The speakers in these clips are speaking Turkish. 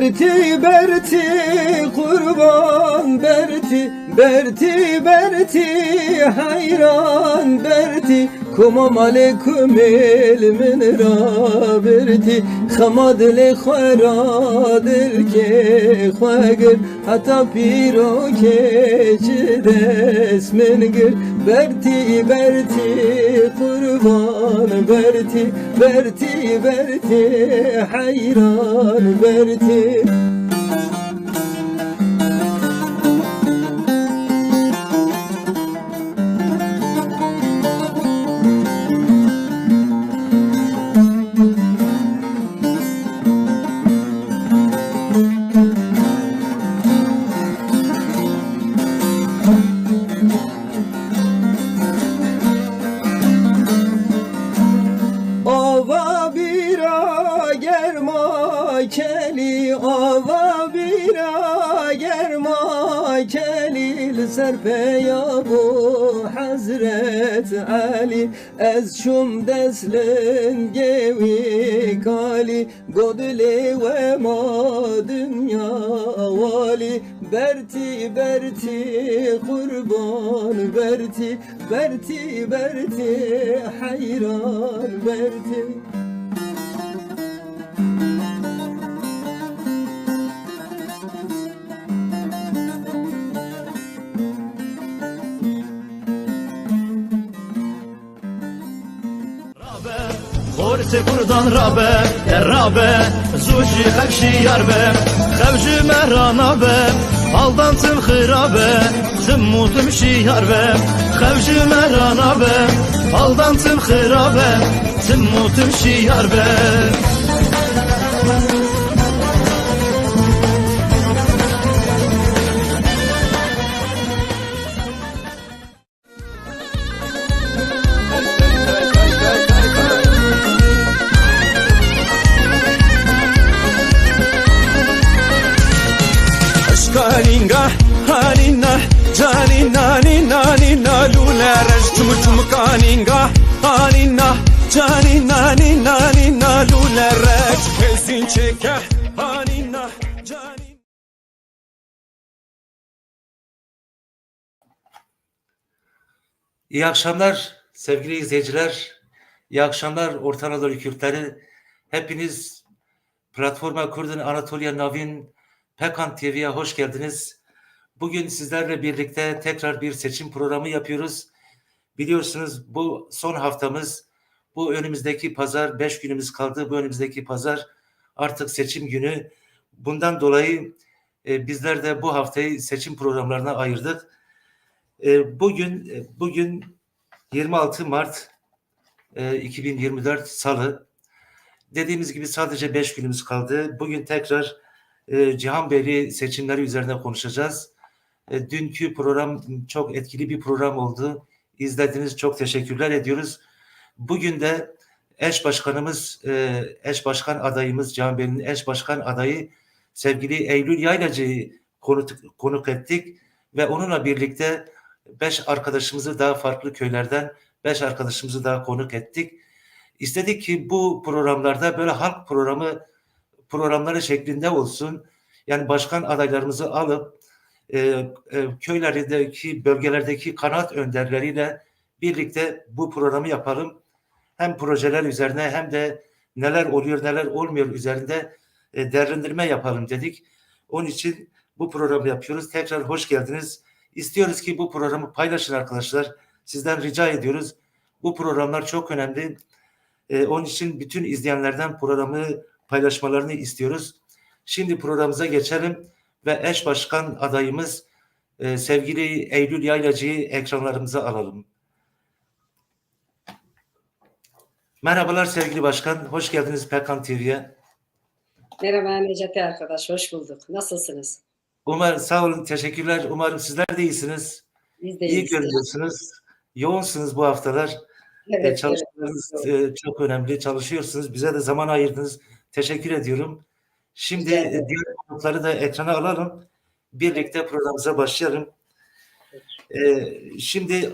Berti Berti kurban Berti Berti Berti hayran Berti Kumam aleyküm ilmin Berti Xamad le kharadir ke khagir Hatta piro keçides mengir Berti Berti kurban Berti Berti Berti hayran Berti Ava bira germa keli Ava bira germa keli Serpeya bu Hazret Ali Ez şum deslin gevi kali Godli ve ma dünya vali Berti Berti kurban Berti Berti Berti hayran Berti خورت کردان رابه رابه زوجی خکشی یاربه خبجی مهرانابه aldantım xirabe zımmutum şiyarbe xevji meranabe aldantım xirabe zımmutum şiyarbe Kaninga, hanina, janina, nina, nina, lula, rajtum tum kaninga, hanina, janina, nina, nina, lula, raj, kesin çeke, hanina, janina. İyi akşamlar sevgili izleyiciler. İyi akşamlar Orta Anadolu Kürtleri. Hepiniz Platforma Kurdun Anatolia Navin Pekan TV'ye hoş geldiniz. Bugün sizlerle birlikte tekrar bir seçim programı yapıyoruz. Biliyorsunuz bu son haftamız, bu önümüzdeki pazar, 5 günümüz kaldı. Bu önümüzdeki pazar artık seçim günü. Bundan dolayı bizler de bu haftayı seçim programlarına ayırdık. Bugün 26 Mart 2024 Salı. Dediğimiz gibi sadece 5 günümüz kaldı. Bugün tekrar Cihanbeyli seçimleri üzerine konuşacağız. Dünkü program çok etkili bir program oldu. İzlediğiniz çok teşekkürler ediyoruz. Bugün de eş başkan adayımız, Cihanbeyli'nin eş başkan adayı sevgili Eylül Yaylacı'yı konuk ettik ve onunla birlikte 5 arkadaşımızı daha farklı köylerden 5 arkadaşımızı daha konuk ettik. İstedik ki bu programlarda böyle halk programları şeklinde olsun. Yani başkan adaylarımızı alıp köylerdeki, bölgelerdeki kanaat önderleriyle birlikte bu programı yapalım. Hem projeler üzerine hem de neler oluyor neler olmuyor üzerinde değerlendirme yapalım dedik. Onun için bu programı yapıyoruz. Tekrar hoş geldiniz. İstiyoruz ki bu programı paylaşın arkadaşlar. Sizden rica ediyoruz. Bu programlar çok önemli. Onun için bütün izleyenlerden programı paylaşmalarını istiyoruz. Şimdi programımıza geçelim ve eş başkan adayımız sevgili Eylül Yaylacı'yı ekranlarımıza alalım. Merhabalar sevgili başkan, hoş geldiniz Pekan TV'ye. Merhaba Necati arkadaş, hoş bulduk. Nasılsınız? Sağ olun, teşekkürler. Umarım sizler de iyisiniz. Biz de İyi iyiyiz. görünüyorsunuz. Yoğunsunuz bu haftalar. Evet, Çalışmalarınız evet. çok önemli. Çalışıyorsunuz. Bize de zaman ayırdınız. Teşekkür ediyorum. Şimdi diğer konukları da ekrana alalım. Birlikte programımıza başlayalım. Şimdi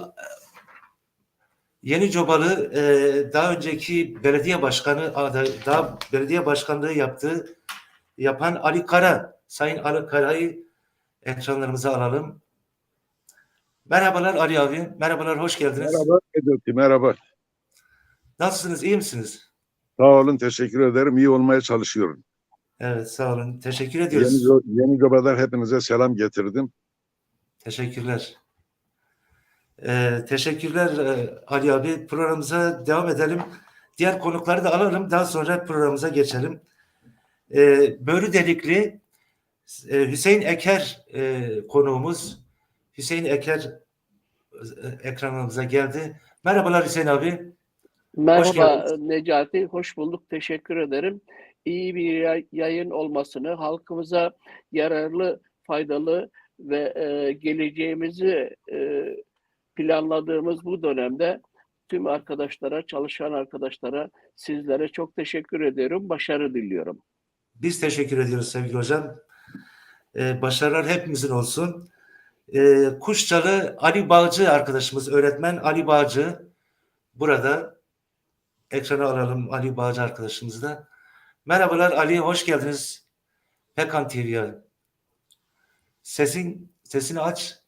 Yeni Cobalı daha önceki belediye başkanı belediye başkanlığı yaptı. yapan Ali Kara. Sayın Ali Kara'yı ekranlarımıza alalım. Merhabalar Ali abi. Merhabalar, hoş geldiniz. Merhaba Necati, merhaba. Nasılsınız, iyi misiniz? Sağ olun, teşekkür ederim. İyi olmaya çalışıyorum. Evet, sağ olun. Teşekkür ediyoruz. Yeni Coba'dan hepinize selam getirdim. Teşekkürler. Teşekkürler Ali abi. Programımıza devam edelim. Diğer konukları da alalım. Daha sonra programımıza geçelim. Börü Delikli Hüseyin Eker konuğumuz. Hüseyin Eker ekranımıza geldi. Merhabalar Hüseyin abi. Merhaba Necati, hoş bulduk. Teşekkür ederim. İyi bir yayın olmasını, halkımıza yararlı, faydalı ve geleceğimizi planladığımız bu dönemde tüm arkadaşlara, çalışan arkadaşlara, sizlere çok teşekkür ediyorum. Başarı diliyorum. Biz teşekkür ediyoruz sevgili hocam. Başarılar hepimizin olsun. Kuşçalı Ali Bağcı arkadaşımız, öğretmen Ali Bağcı burada. Ekrana alalım Ali Bağcı arkadaşımızı da. Merhabalar Ali, hoş geldiniz. Pekan TV'ye. Sesini aç.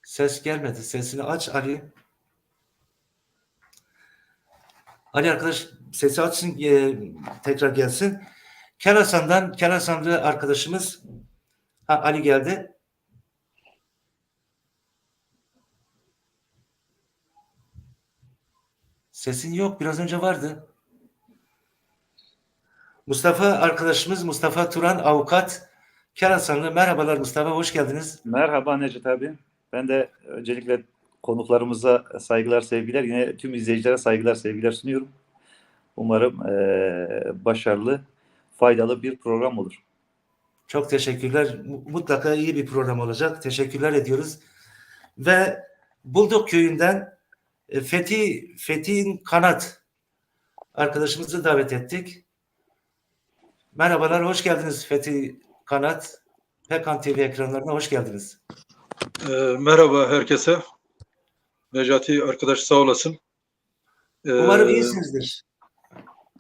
Ses gelmedi. Sesini aç Ali. Ali arkadaş sesi açsın, tekrar gelsin. Kelasanlı arkadaşımız Ali geldi. Sesin yok. Biraz önce vardı. Mustafa arkadaşımız Mustafa Turan avukat Kelasanlı. Merhabalar Mustafa, hoş geldiniz. Merhaba Necdet abi. Ben de öncelikle konuklarımıza saygılar, sevgiler. Yine tüm izleyicilere saygılar, sevgiler sunuyorum. Umarım başarılı, faydalı bir program olur. Çok teşekkürler. Mutlaka iyi bir program olacak. Teşekkürler ediyoruz. Ve Bulduk Köyü'nden Fethi Kanat arkadaşımızı davet ettik. Merhabalar, hoş geldiniz Fethi Kanat. Pekan TV ekranlarına hoş geldiniz. Merhaba herkese. Necati arkadaş sağ olasın. Umarım iyisinizdir.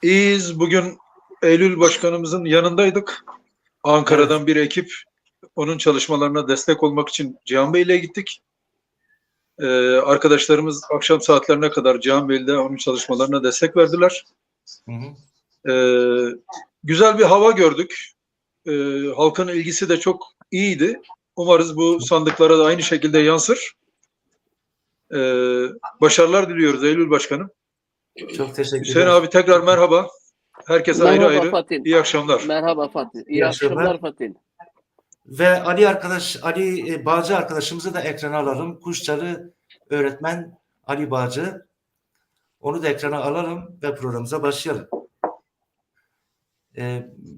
İyiyiz. Bugün Eylül Başkanımızın yanındaydık. Ankara'dan bir ekip onun çalışmalarına destek olmak için Cihan Bey'le gittik. Arkadaşlarımız akşam saatlerine kadar Cihan Bey'de onun çalışmalarına destek verdiler. Hı hı. Güzel bir hava gördük. Halkın ilgisi de çok iyiydi. Umarız bu sandıklara da aynı şekilde yansır. Başarılar diliyoruz Eylül Başkanım. Çok teşekkürler. Hüseyin abi tekrar merhaba. Herkese Merhaba ayrı ayrı. Fatih. İyi akşamlar. Merhaba Fatih. İyi akşamlar Fatih. Ve Ali Bağcı arkadaşımızı da ekrana alalım. Kuşçalı öğretmen Ali Bağcı. Onu da ekrana alalım ve programımıza başlayalım.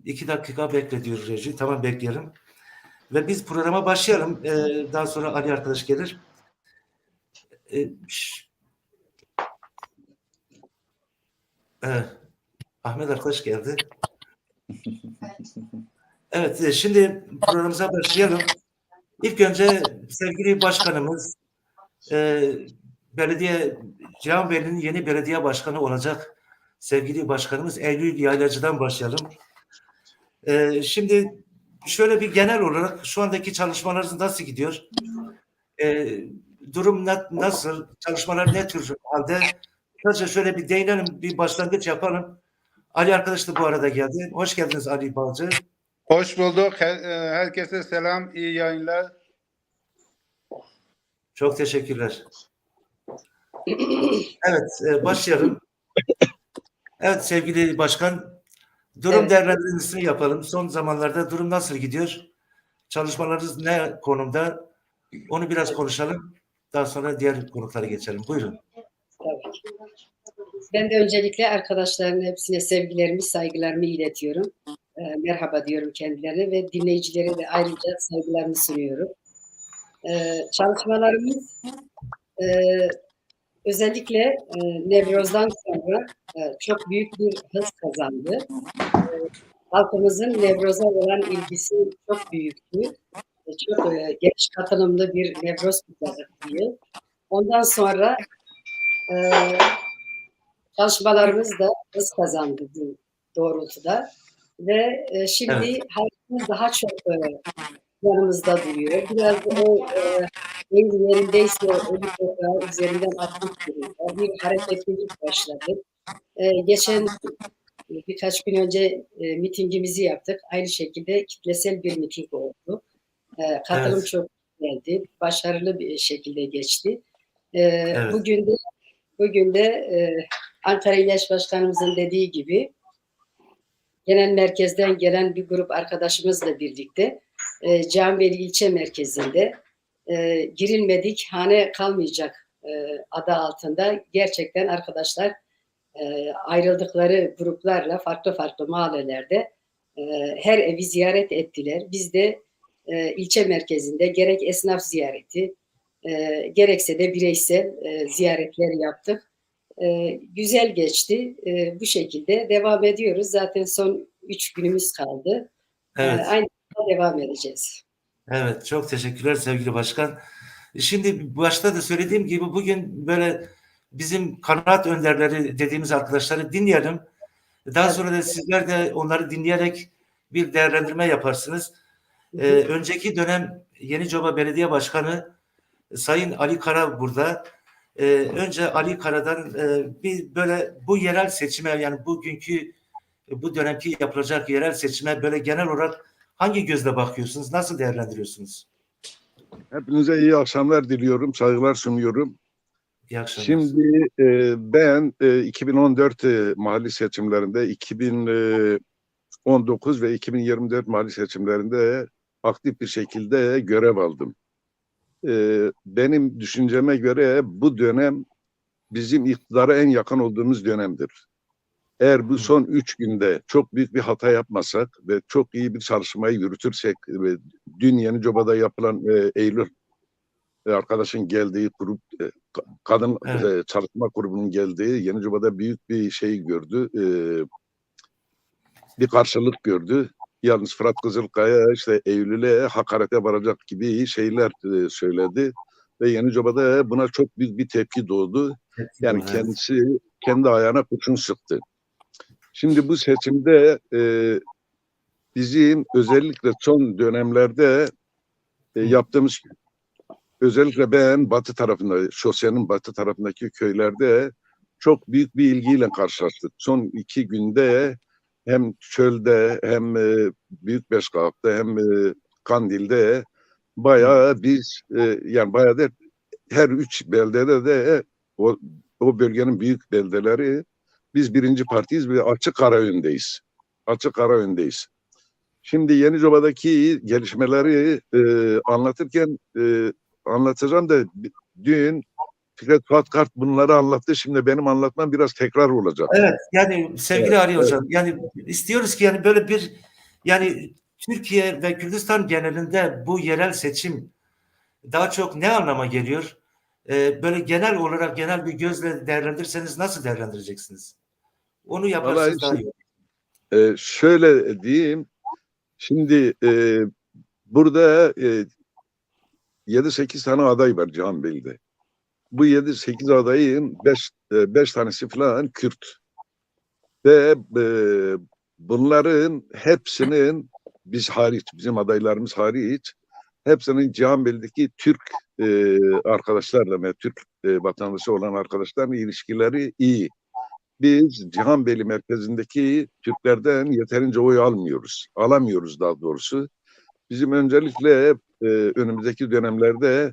2 dakika bekle diyor reji. Tamam, bekleyelim. Ve biz programa başlayalım. Daha sonra Ali arkadaş gelir. Ahmet arkadaş geldi. Evet, şimdi programımıza başlayalım. İlk önce sevgili başkanımız, Cihan Beyli'nin yeni belediye başkanı olacak sevgili başkanımız Eylül Yaylacı'dan başlayalım. Şimdi şöyle bir genel olarak şu andaki çalışmalarınız nasıl gidiyor? Durum nasıl? Çalışmalar ne tür halde? Kısaca şöyle bir değinelim, bir başlangıç yapalım. Ali arkadaş da bu arada geldi. Hoş geldiniz Ali Bağcı. Hoş bulduk. Herkese selam, iyi yayınlar. Çok teşekkürler. Evet, başlayalım. Evet sevgili başkan, durum değerlendirmesini yapalım. Son zamanlarda durum nasıl gidiyor? Çalışmalarınız ne konumda? Onu biraz konuşalım. Daha sonra diğer konuklara geçelim. Buyurun. Tabii. Ben de öncelikle arkadaşların hepsine sevgilerimi, saygılarımı iletiyorum. Merhaba diyorum kendilerine ve dinleyicilere de ayrıca saygılarımı sunuyorum. Çalışmalarımız özellikle Nevroz'dan sonra çok büyük bir hız kazandı. Halkımızın Nevroz'a olan ilgisi çok büyüktü. Çok geniş katılımlı bir Nevroz kutladık diye. Ondan sonra Çalışmalarımız da hız kazandı bu doğrultuda ve şimdi halkımız daha çok yanımızda duruyor. Biraz da o deyim yerindeyse ölü toprağı üzerinden atmak durumunda bir hareketlilik başladı. Geçen birkaç gün önce mitingimizi yaptık. Aynı şekilde kitlesel bir miting oldu. Katılım çok geldi. Başarılı bir şekilde geçti. Bugün de Ankara İl Eş Başkanımızın dediği gibi genel merkezden gelen bir grup arkadaşımızla birlikte Cihanbeyli ilçe merkezinde girilmedik hane kalmayacak adı altında gerçekten arkadaşlar ayrıldıkları gruplarla farklı mahallelerde her evi ziyaret ettiler. Biz de ilçe merkezinde gerek esnaf ziyareti gerekse de bireysel ziyaretler yaptık. Güzel geçti. Bu şekilde devam ediyoruz. Zaten son 3 günümüz kaldı. Aynı devam edeceğiz. Evet, çok teşekkürler sevgili başkan. Şimdi başta da söylediğim gibi bugün böyle bizim kanaat önderleri dediğimiz arkadaşları dinleyelim. Daha sonra da sizler de onları dinleyerek bir değerlendirme yaparsınız. Önceki dönem Yeniceoba Belediye Başkanı Sayın Ali Kara burada. Önce Ali Kara'dan bir böyle bu yerel seçime, yani bugünkü bu dönemki yapılacak yerel seçime böyle genel olarak hangi gözle bakıyorsunuz? Nasıl değerlendiriyorsunuz? Hepinize iyi akşamlar diliyorum. Saygılar sunuyorum. İyi akşamlar. Şimdi ben 2014 mahalli seçimlerinde, 2019 ve 2024 mahalli seçimlerinde aktif bir şekilde görev aldım. Benim düşünceme göre bu dönem bizim iktidara en yakın olduğumuz dönemdir. Eğer bu son 3 günde çok büyük bir hata yapmasak ve çok iyi bir çalışmayı yürütürsek ve dün Yenicoba'da yapılan Eylül arkadaşın geldiği grup, kadın çalışma grubunun geldiği Yenicoba'da büyük bir şey gördü, bir karşılık gördü. Yalnız Fırat Kızılkaya işte Eylül'e hakarete varacak gibi şeyler söyledi ve Yenicoba'da buna çok büyük bir tepki doğdu. Yani kendisi kendi ayağına kurşun sıktı. Şimdi bu seçimde bizim özellikle son dönemlerde yaptığımız, özellikle ben batı tarafında, Şosyanın batı tarafındaki köylerde çok büyük bir ilgiyle karşılaştık. Son 2 günde hem çölde hem Büyükbeşkağıt'ta hem Kandil'de bayağı biz yani bayağı da her 3 beldede de o bölgenin büyük beldeleri biz birinci partiyiz ve açık ara öndeyiz. Açık ara öndeyiz. Şimdi Yenicoba'daki gelişmeleri anlatırken anlatacağım da dün Fikret Patkart bunları anlattı. Şimdi benim anlatmam biraz tekrar olacak. Evet, yani sevgili Ali Hocam, yani istiyoruz ki yani böyle bir, yani Türkiye ve Kürdistan genelinde bu yerel seçim daha çok ne anlama geliyor? Böyle genel olarak genel bir gözle değerlendirirseniz nasıl değerlendireceksiniz? Onu yaparsanız daha iyi olur. Şöyle diyeyim. Şimdi burada 7-8 tane aday var Cihanbeyli'de. Bu 7-8 adayın 5 tanesi falan Kürt. Ve bunların hepsinin biz hariç, bizim adaylarımız hariç, hepsinin Cihanbeyli'deki Türk arkadaşlarla ve Türk vatandaşı olan arkadaşlarla ilişkileri iyi. Biz Cihanbeyli merkezindeki Türklerden yeterince oy almıyoruz. Alamıyoruz daha doğrusu. Bizim öncelikle önümüzdeki dönemlerde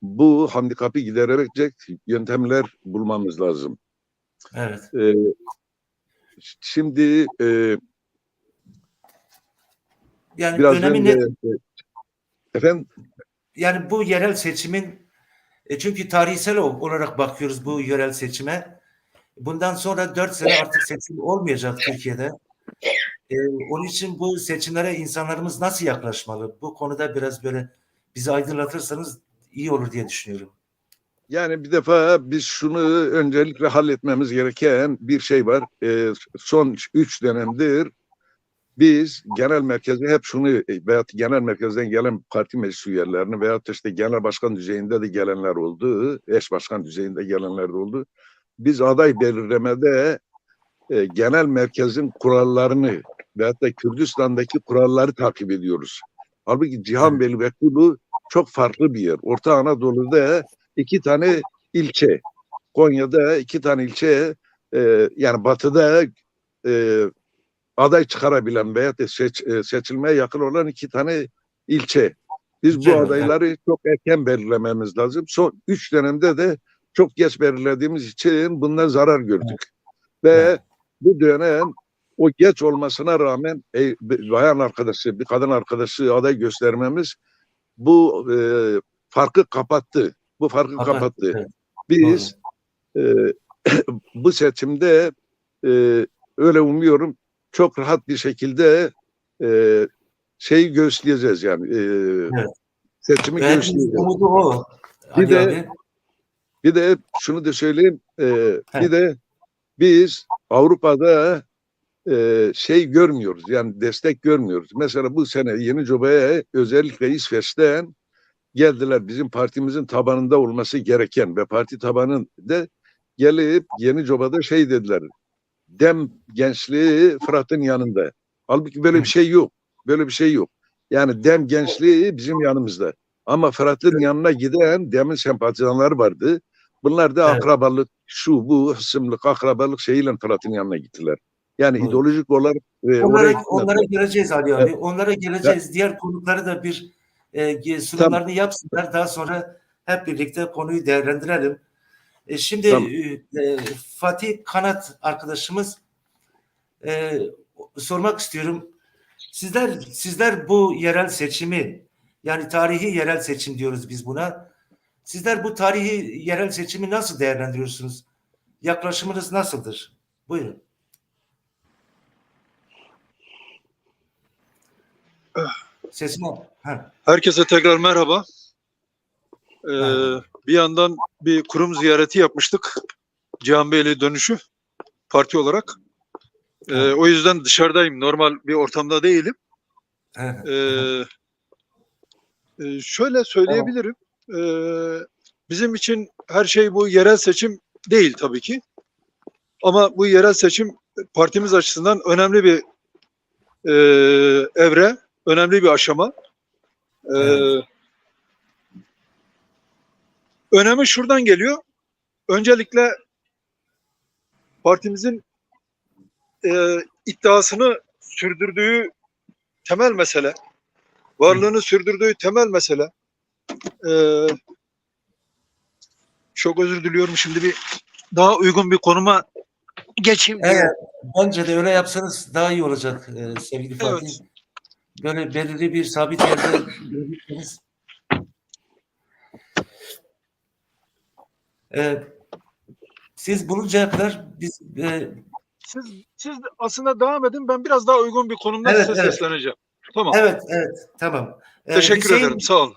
bu handikapı giderecek yöntemler bulmamız lazım. Evet. Şimdi yani biraz önemi önce, efendim? Yani bu yerel seçimin çünkü tarihsel olarak bakıyoruz bu yerel seçime. Bundan sonra 4 sene artık seçim olmayacak Türkiye'de. Onun için bu seçimlere insanlarımız nasıl yaklaşmalı? Bu konuda biraz böyle bizi aydınlatırsanız iyi olur diye düşünüyorum. Yani bir defa biz şunu öncelikle halletmemiz gereken bir şey var. Son 3 dönemdir biz genel merkezde hep şunu veyahut genel merkezden gelen parti meclis üyelerini veyahut işte genel başkan düzeyinde de gelenler oldu, eş başkan düzeyinde gelenler de oldu. biz aday belirlemede genel merkezin kurallarını veyahut da Kürdistan'daki kuralları takip ediyoruz. Halbuki Cihanbeyli ve Kulu çok farklı bir yer. Orta Anadolu'da 2 tane ilçe, Konya'da 2 tane ilçe, yani batıda aday çıkarabilen veya da seçilmeye yakın olan 2 tane ilçe. Biz bu adayları çok erken belirlememiz lazım. Son 3 dönemde de çok geç belirlediğimiz için bundan zarar gördük. Ve bu dönem o geç olmasına rağmen bayan arkadaşı, bir kadın arkadaşı aday göstermemiz bu farkı kapattı. Bu farkı kapattı. Evet. Biz bu seçimde öyle umuyorum çok rahat bir şekilde şeyi göstereceğiz yani. Seçimi göstereceğiz. Umudu o. Bir de şunu da söyleyeyim. Bir de biz Avrupa'da şey görmüyoruz. Yani destek görmüyoruz. Mesela bu sene Yenicoba'ya özellikle İsveç'ten geldiler. Bizim partimizin tabanında olması gereken ve parti tabanında gelip Yenicoba'da şey dediler. Dem gençliği Fırat'ın yanında. Halbuki böyle bir şey yok. Böyle bir şey yok. Yani Dem gençliği bizim yanımızda. Ama Fırat'ın yanına giden Dem'in sempatizanları vardı. Bunlar da akrabalık, şu bu hısımlık, akrabalık şeyiyle Fırat'ın yanına gittiler. Yani ideolojik olarak onlara geleceğiz Ali abi. Evet. Onlara geleceğiz. Evet. Diğer konukları da bir sunumlarını yapsınlar. Daha sonra hep birlikte konuyu değerlendirelim. Şimdi Fatih Kanat arkadaşımız sormak istiyorum. Sizler bu yerel seçimi, yani tarihi yerel seçim diyoruz biz buna. Sizler bu tarihi yerel seçimi nasıl değerlendiriyorsunuz? Yaklaşımınız nasıldır? Buyurun. Sesini Herkese tekrar merhaba. Bir yandan bir kurum ziyareti yapmıştık. Cihanbeyli dönüşü parti olarak. O yüzden dışarıdayım. Normal bir ortamda değilim. Şöyle söyleyebilirim. Bizim için her şey bu yerel seçim değil tabii ki. Ama bu yerel seçim partimiz açısından önemli bir evre, önemli bir aşama. Önemi şuradan geliyor. Öncelikle partimizin iddiasını sürdürdüğü temel mesele, varlığını sürdürdüğü temel mesele. Çok özür diliyorum. Şimdi bir daha uygun bir konuma geçeyim. Bence de öyle yapsanız daha iyi olacak sevgili Fatih. Evet. Böyle belirli bir sabit yerde görürseniz. Siz buluncaya kadar biz siz aslında devam edin. Ben biraz daha uygun bir konumda size sesleneceğim. Tamam. Evet, tamam. Teşekkür ederim. Sağ olun.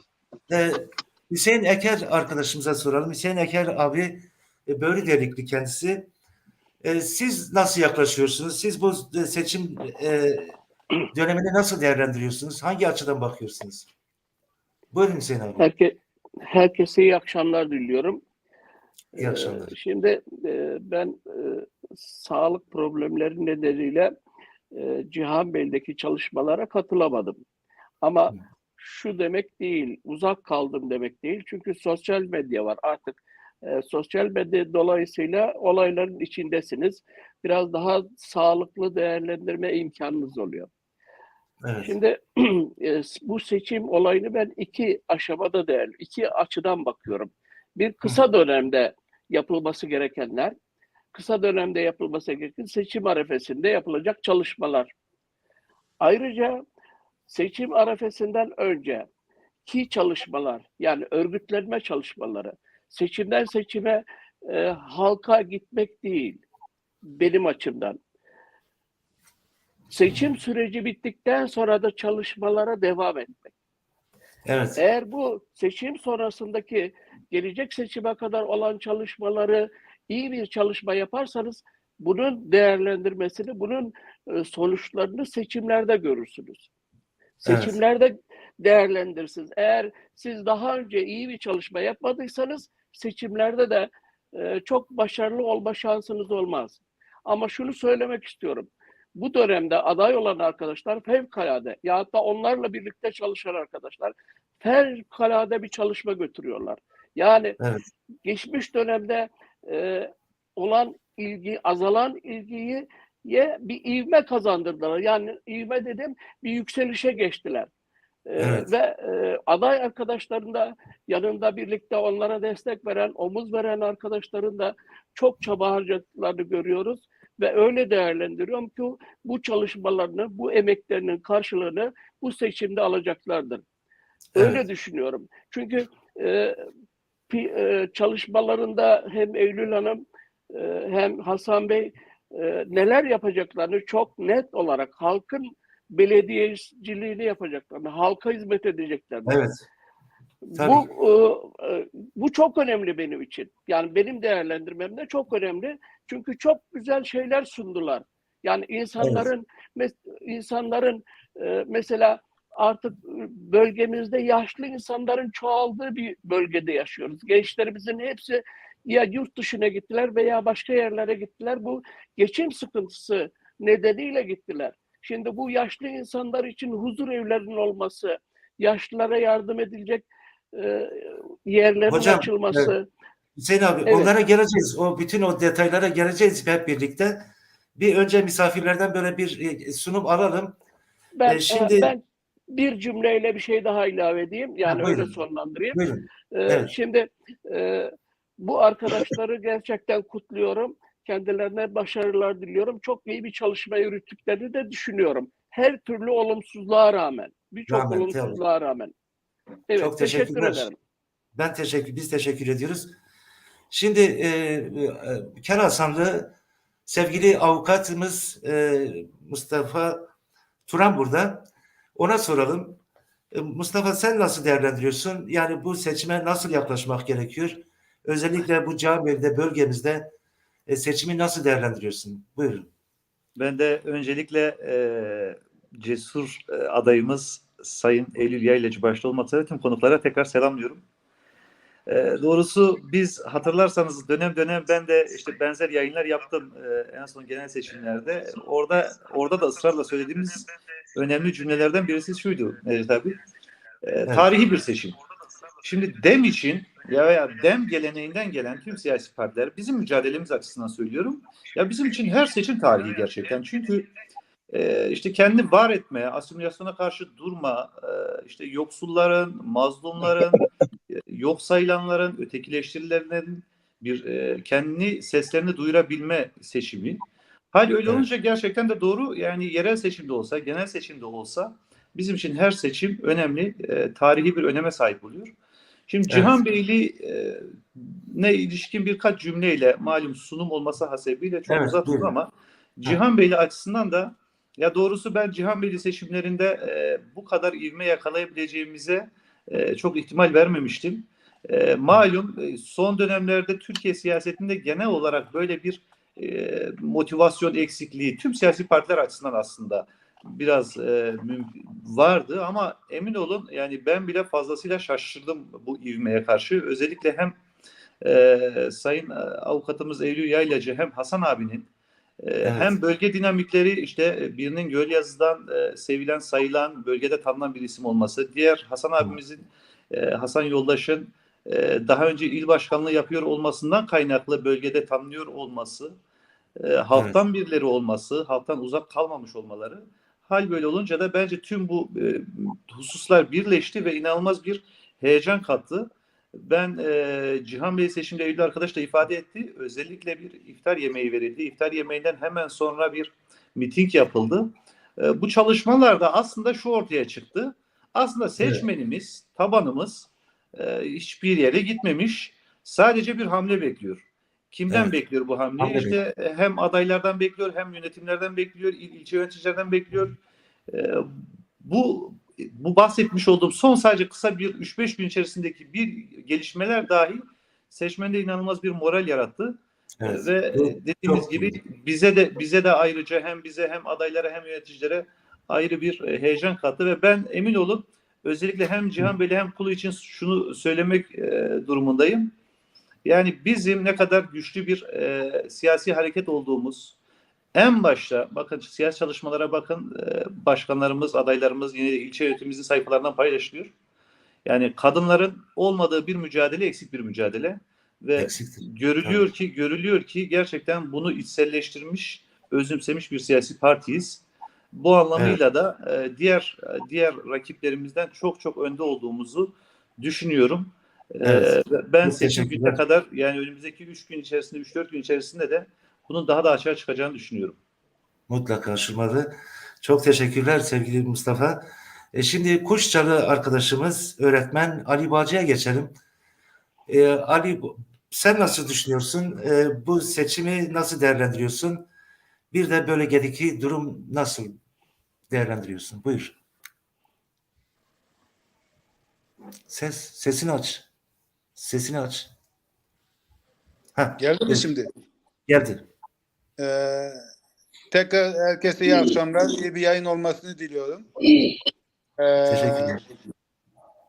Hüseyin Eker arkadaşımıza soralım. Hüseyin Eker abi Börüderlikli kendisi. Siz nasıl yaklaşıyorsunuz? Siz bu seçim dönemini nasıl değerlendiriyorsunuz? Hangi açıdan bakıyorsunuz? Buyurun Hüseyin abi. Herkese iyi akşamlar diliyorum. İyi akşamlar. Şimdi ben sağlık problemleri nedeniyle Cihanbeyli'deki çalışmalara katılamadım. Ama şu demek değil, uzak kaldım demek değil. Çünkü sosyal medya var artık. Sosyal medya dolayısıyla olayların içindesiniz. Biraz daha sağlıklı değerlendirme imkanınız oluyor. Evet. Şimdi bu seçim olayını ben 2 aşamada değerli, 2 açıdan bakıyorum. Bir kısa dönemde yapılması gerekenler, kısa dönemde yapılması gereken seçim arefesinde yapılacak çalışmalar. Ayrıca seçim arefesinden önceki çalışmalar, yani örgütlenme çalışmaları, seçimden seçime halka gitmek değil benim açımdan. Seçim süreci bittikten sonra da çalışmalara devam etmek. Evet. Eğer bu seçim sonrasındaki gelecek seçime kadar olan çalışmaları iyi bir çalışma yaparsanız bunun değerlendirmesini, bunun sonuçlarını seçimlerde görürsünüz. Seçimlerde değerlendirirsiniz. Eğer siz daha önce iyi bir çalışma yapmadıysanız seçimlerde de çok başarılı olma şansınız olmaz. Ama şunu söylemek istiyorum. Bu dönemde aday olan arkadaşlar fevkalade, ya da onlarla birlikte çalışan arkadaşlar fevkalade bir çalışma götürüyorlar. Yani Evet. geçmiş dönemde olan ilgi, azalan ilgiyi bir ivme kazandırdılar. Yani ivme dedim, bir yükselişe geçtiler. Evet. Ve aday arkadaşların da yanında birlikte onlara destek veren, omuz veren arkadaşların da çok çaba harcadıklarını görüyoruz. Ve öyle değerlendiriyorum ki bu çalışmalarını, bu emeklerinin karşılığını bu seçimde alacaklardır. Öyle Evet. düşünüyorum. Çünkü çalışmalarında hem Eylül Hanım hem Hasan Bey neler yapacaklarını çok net olarak halkın belediyeciliğini yapacaklarını, halka hizmet edeceklerini. Evet. Tabii. Bu çok önemli benim için. Yani benim değerlendirmemde çok önemli. Çünkü çok güzel şeyler sundular. Yani insanların mesela artık bölgemizde yaşlı insanların çoğaldığı bir bölgede yaşıyoruz. Gençlerimizin hepsi ya yurt dışına gittiler veya başka yerlere gittiler. Bu geçim sıkıntısı nedeniyle gittiler. Şimdi bu yaşlı insanlar için huzur evlerinin olması, yaşlılara yardım edilecek yerlerin Hocam, açılması. evet. Hüseyin abi, Evet. onlara geleceğiz. Bütün o detaylara geleceğiz hep birlikte. Bir önce misafirlerden böyle bir sunum alalım. Ben bir cümleyle bir şey daha ilave edeyim. Yani öyle Buyurun. sonlandırayım. Buyurun. Evet. Şimdi bu arkadaşları gerçekten kutluyorum. Kendilerine başarılar diliyorum. Çok iyi bir çalışma yürüttüklerini de düşünüyorum. Her türlü olumsuzluğa rağmen. Birçok olumsuzluğa rağmen. Evet, Çok teşekkür ederim. Biz teşekkür ediyoruz. Şimdi Kerasanlı sevgili avukatımız Mustafa Turan burada. Ona soralım. Mustafa, sen nasıl değerlendiriyorsun? Yani bu seçime nasıl yaklaşmak gerekiyor? Özellikle bu Cağabeyli'de bölgemizde seçimi nasıl değerlendiriyorsun? Buyurun. Ben de öncelikle cesur adayımız Sayın Eylül Yaylacı başta olmak üzere tüm konuklara tekrar selamlıyorum. Doğrusu biz hatırlarsanız dönem dönem ben de işte benzer yayınlar yaptım en son genel seçimlerde. Orada da ısrarla söylediğimiz önemli cümlelerden birisi şuydu Necdet abi. Tarihi bir seçim. Şimdi DEM için veya DEM geleneğinden gelen tüm siyasi partiler, bizim mücadelemiz açısından söylüyorum. Ya bizim için her seçim tarihi gerçekten. Çünkü işte kendini var etmeye, asimilasyona karşı durma, işte yoksulların, mazlumların, yok sayılanların, ötekileştirilenlerin kendini seslerini duyurabilme seçimi. Hal öyle olunca gerçekten de doğru. Yani yerel seçimde olsa, genel seçimde olsa bizim için her seçim önemli, tarihi bir öneme sahip oluyor. Şimdi Cihan Beyli ne ilişkin birkaç cümleyle malum sunum olması hasebiyle çok uzatmadım ama Cihan Beyli açısından da ya doğrusu ben Cihan Beyli seçimlerinde bu kadar ivme yakalayabileceğimize çok ihtimal vermemiştim. Malum son dönemlerde Türkiye siyasetinde genel olarak böyle bir motivasyon eksikliği tüm siyasi partiler açısından aslında biraz vardı ama emin olun yani ben bile fazlasıyla şaşırdım bu ivmeye karşı. Özellikle hem Sayın Avukatımız Eylül Yaylacı hem Hasan abinin hem bölge dinamikleri işte birinin Gölyazı'dan sevilen sayılan bölgede tanınan bir isim olması. Diğer Hasan abimizin Hasan Yoldaş'ın daha önce il başkanlığı yapıyor olmasından kaynaklı bölgede tanınıyor olması. Halktan birileri olması, halktan uzak kalmamış olmaları. Hal böyle olunca da bence tüm bu hususlar birleşti ve inanılmaz bir heyecan kattı. Ben Cihan Bey seçimde Eylül arkadaş da ifade etti. Özellikle bir iftar yemeği verildi. İftar yemeğinden hemen sonra bir miting yapıldı. Bu çalışmalarda aslında şu ortaya çıktı. Aslında seçmenimiz, tabanımız hiçbir yere gitmemiş. Sadece bir hamle bekliyor. Kimden bekliyor bu hamleyi? İşte hem adaylardan bekliyor, hem yönetimlerden bekliyor, ilçe yöneticilerden bekliyor. Bu bahsetmiş olduğum son sadece kısa bir 3-5 gün içerisindeki bir gelişmeler dahi seçmende inanılmaz bir moral yarattı. Ve dediğimiz gibi bize de ayrıca hem bize hem adaylara hem yöneticilere ayrı bir heyecan kattı ve ben emin olun özellikle hem Cihan Bey'le hem Kulu için şunu söylemek durumundayım. Yani bizim ne kadar güçlü bir siyasi hareket olduğumuz, en başta bakın siyasi çalışmalara bakın, başkanlarımız, adaylarımız yine ilçe yönetimimizin sayfalarından paylaşılıyor. Yani kadınların olmadığı bir mücadele eksik bir mücadele ve Eksiktir. görülüyor ki gerçekten bunu içselleştirmiş, özümsemiş bir siyasi partiyiz. Bu anlamıyla da diğer rakiplerimizden çok önde olduğumuzu düşünüyorum. Evet. Ben Çok seçim teşekkürler. gününe kadar, yani önümüzdeki 3 gün içerisinde, 3-4 gün içerisinde de bunun daha da açığa çıkacağını düşünüyorum. Mutlaka aşılmalı. Çok teşekkürler sevgili Mustafa. Şimdi Kuşçalı arkadaşımız, öğretmen Ali Bağcı'ya geçelim. Ali, sen nasıl düşünüyorsun? Bu seçimi nasıl değerlendiriyorsun? Bir de bölgedeki durum nasıl değerlendiriyorsun? Buyur. Sesini aç. Sesini aç. Geldi mi şimdi? Geldi. Tekrar herkese iyi akşamlar. İyi bir yayın olmasını diliyorum. Teşekkürler.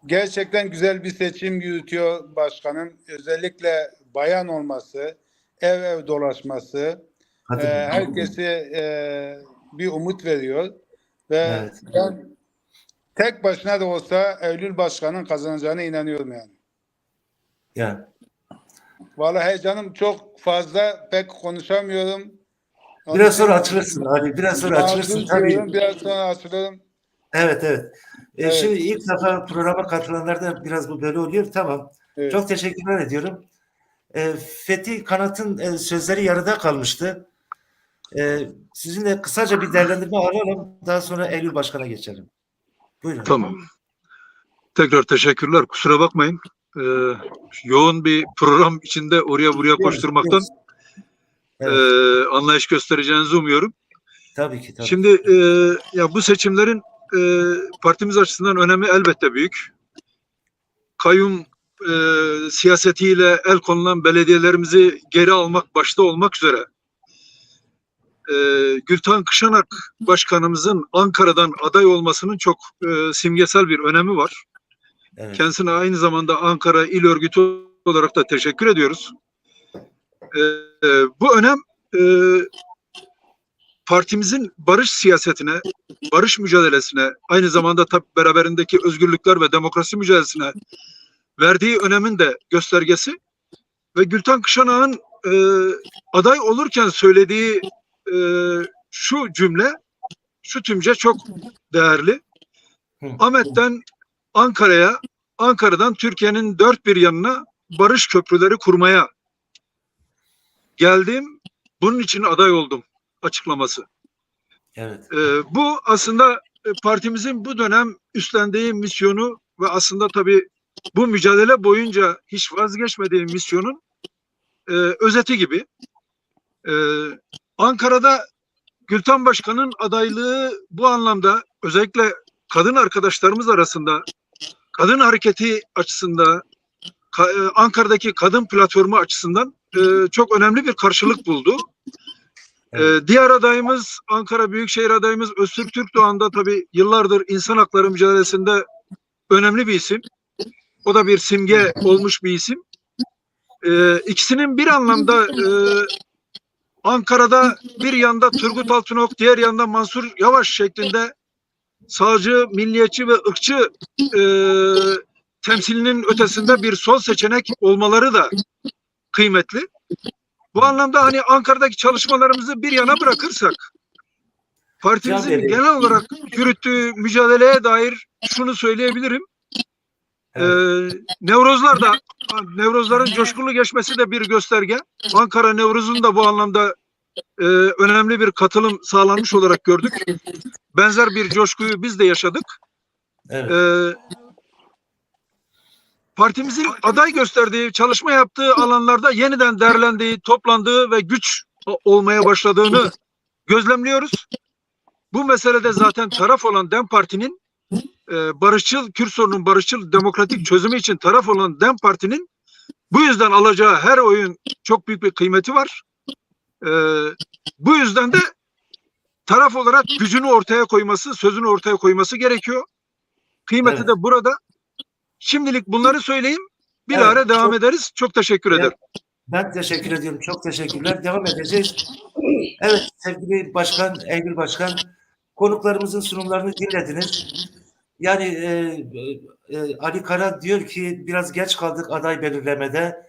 Gerçekten güzel bir seçim yürütüyor başkanım. Özellikle bayan olması, ev dolaşması herkese bir umut veriyor. Ve Evet. ben tek başına da olsa Eylül Başkan'ın kazanacağına inanıyorum yani. Yani. Vallahi heyecanım çok fazla, pek konuşamıyorum. Biraz sonra açılırsın Ali. Biraz sonra açılırsın tabii. Biraz sonra açılırım. Evet. Evet. Şimdi ilk defa programa katılanlarda biraz bu böyle oluyor. Tamam. Evet. Çok teşekkürler ediyorum. Fethi Kanat'ın sözleri yarıda kalmıştı. Sizinle kısaca bir değerlendirme alalım. Daha sonra Eylül Başkan'a geçelim. Buyurun. Tamam. Tekrar teşekkürler. Kusura bakmayın. Yoğun bir program içinde oraya buraya koşturmaktan anlayış göstereceğinizi umuyorum. Tabii ki. Şimdi ya bu seçimlerin partimiz açısından önemi elbette büyük. Kayyum siyasetiyle el konulan belediyelerimizi geri almak başta olmak üzere Gültan Kışanak Başkanımızın Ankara'dan aday olmasının çok simgesel bir önemi var. Evet. Kendisine aynı zamanda Ankara İl Örgütü olarak da teşekkür ediyoruz. Bu önem partimizin barış siyasetine, barış mücadelesine, aynı zamanda tabii beraberindeki özgürlükler ve demokrasi mücadelesine verdiği önemin de göstergesi ve Gültan Kışanak'ın aday olurken söylediği şu cümle, şu tümce çok değerli. Ahmet'ten Ankara'ya, Ankara'dan Türkiye'nin dört bir yanına barış köprüleri kurmaya geldim, bunun için aday oldum açıklaması. Evet. Bu aslında partimizin bu dönem üstlendiği misyonu ve aslında tabii bu mücadele boyunca hiç vazgeçmediği misyonun özeti gibi. Ankara'da Gültan Başkan'ın adaylığı bu anlamda özellikle kadın arkadaşlarımız arasında, kadın hareketi açısından, Ankara'daki kadın platformu açısından çok önemli bir karşılık buldu. Evet. Diğer adayımız, Ankara Büyükşehir adayımız Öztürk Türkdoğan da tabii yıllardır insan hakları mücadelesinde önemli bir isim. O da bir simge olmuş bir isim. İkisinin bir anlamda Ankara'da bir yanda Turgut Altınok, diğer yanda Mansur Yavaş şeklinde sağcı, milliyetçi ve ırkçı temsilinin ötesinde bir sol seçenek olmaları da kıymetli. Bu anlamda hani Ankara'daki çalışmalarımızı bir yana bırakırsak partimizin genel olarak yürüttüğü mücadeleye dair şunu söyleyebilirim. Nevrozların coşkulu geçmesi de bir gösterge. Ankara Nevruz'un da bu anlamda önemli bir katılım sağlanmış olarak gördük. Benzer bir coşkuyu biz de yaşadık. Evet. Partimizin aday gösterdiği, çalışma yaptığı alanlarda yeniden değerlendiği, toplandığı ve güç olmaya başladığını gözlemliyoruz. Bu meselede zaten taraf olan DEM Parti'nin barışçıl, Kürt sorunun barışçıl demokratik çözümü için taraf olan DEM Parti'nin bu yüzden alacağı her oyun çok büyük bir kıymeti var. Bu yüzden de taraf olarak gücünü ortaya koyması, sözünü ortaya koyması gerekiyor. Kıymeti de burada. Şimdilik bunları söyleyeyim bilahare devam ederiz. Çok teşekkür ederim. Ben teşekkür ediyorum. Çok teşekkürler. Devam edeceğiz. Evet sevgili Başkan, Eylül Başkan, konuklarımızın sunumlarını dinlediniz. Yani Ali Kara diyor ki biraz geç kaldık aday belirlemede.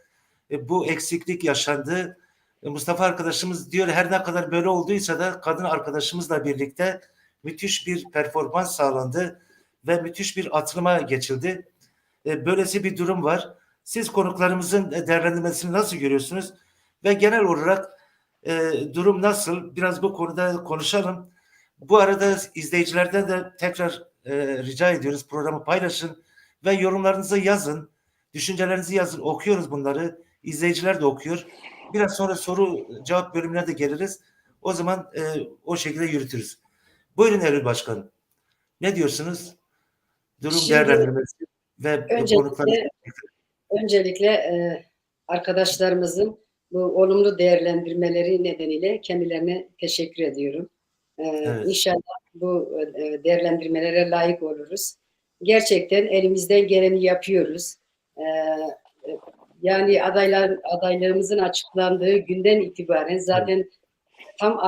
Bu eksiklik yaşandı. Mustafa arkadaşımız diyor her ne kadar böyle olduysa da kadın arkadaşımızla birlikte müthiş bir performans sağlandı ve müthiş bir atılıma geçildi. Böylesi bir durum var. Siz konuklarımızın değerlendirmesini nasıl görüyorsunuz? Ve genel olarak durum nasıl? Biraz bu konuda konuşalım. Bu arada izleyicilerden de tekrar rica ediyoruz programı paylaşın ve yorumlarınızı yazın. Düşüncelerinizi yazın. Okuyoruz bunları. İzleyiciler de okuyor. Biraz sonra soru cevap bölümüne de geliriz. O zaman o şekilde yürütürüz. Buyurun Eylül Başkanım. Ne diyorsunuz? Durum değerlendirmesi ve öncelikle arkadaşlarımızın bu olumlu değerlendirmeleri nedeniyle kendilerine teşekkür ediyorum. Evet. İnşallah bu değerlendirmelere layık oluruz. Gerçekten elimizden geleni yapıyoruz. Yani adaylarımızın açıklandığı günden itibaren zaten tam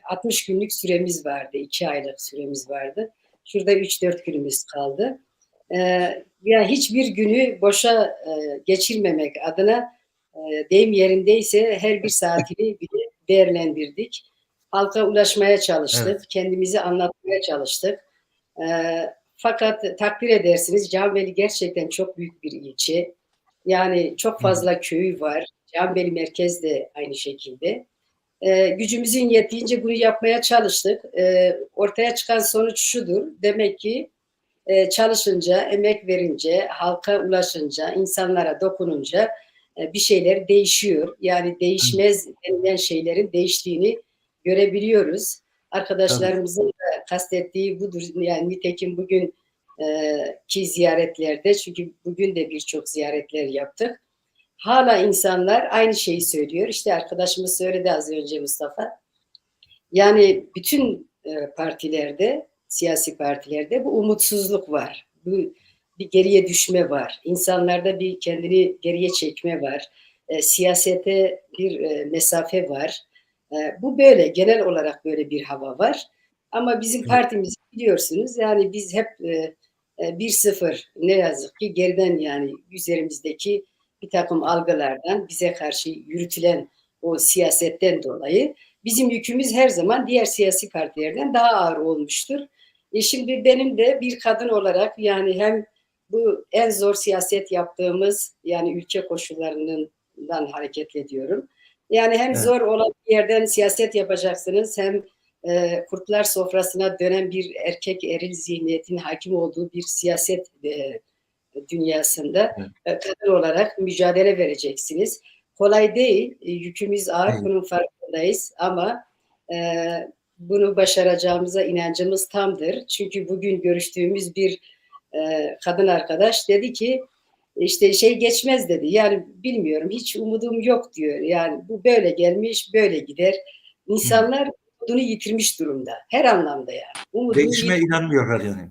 60 günlük süremiz vardı. 2 aylık süremiz vardı. Şurada 3-4 günümüz kaldı. Ya hiçbir günü boşa geçirmemek adına deyim yerindeyse her bir saatini bile değerlendirdik. Halka ulaşmaya çalıştık. Evet. Kendimizi anlatmaya çalıştık. Fakat takdir edersiniz Cihanbeyli gerçekten çok büyük bir ilçe. Yani çok fazla köyü var. Cihanbeyli merkez de aynı şekilde. Gücümüzün yettiğince bunu yapmaya çalıştık. Ortaya çıkan sonuç şudur. Demek ki çalışınca, emek verince, halka ulaşınca, insanlara dokununca bir şeyler değişiyor. Yani değişmez denilen şeylerin değiştiğini görebiliyoruz. Arkadaşlarımızın da kastettiği budur. Yani nitekim bugün ki ziyaretlerde, çünkü bugün de birçok ziyaretler yaptık. Hala insanlar aynı şeyi söylüyor. İşte arkadaşımız söyledi az önce Mustafa. Yani bütün partilerde, siyasi partilerde bu umutsuzluk var. Bu bir geriye düşme var. İnsanlarda bir kendini geriye çekme var. Siyasete bir mesafe var. Bu böyle, genel olarak böyle bir hava var. Ama bizim partimiz biliyorsunuz yani biz hep 1-0 ne yazık ki geriden yani üzerimizdeki bir takım algılardan bize karşı yürütülen o siyasetten dolayı bizim yükümüz her zaman diğer siyasi partilerden daha ağır olmuştur. Şimdi benim de bir kadın olarak yani hem bu en zor siyaset yaptığımız yani ülke koşullarından hareket ediyorum. Yani hem zor olan bir yerden siyaset yapacaksınız hem kurtlar sofrasına dönen bir erkek eril zihniyetin hakim olduğu bir siyaset dünyasında kadın olarak mücadele vereceksiniz. Kolay değil, yükümüz ağır, bunun farkındayız ama bunu başaracağımıza inancımız tamdır. Çünkü bugün görüştüğümüz bir kadın arkadaş dedi ki işte şey geçmez dedi. Yani bilmiyorum hiç umudum yok diyor. Yani bu böyle gelmiş böyle gider. İnsanlar umudunu yitirmiş durumda. Her anlamda yani. Değişime inanmıyorlar yani.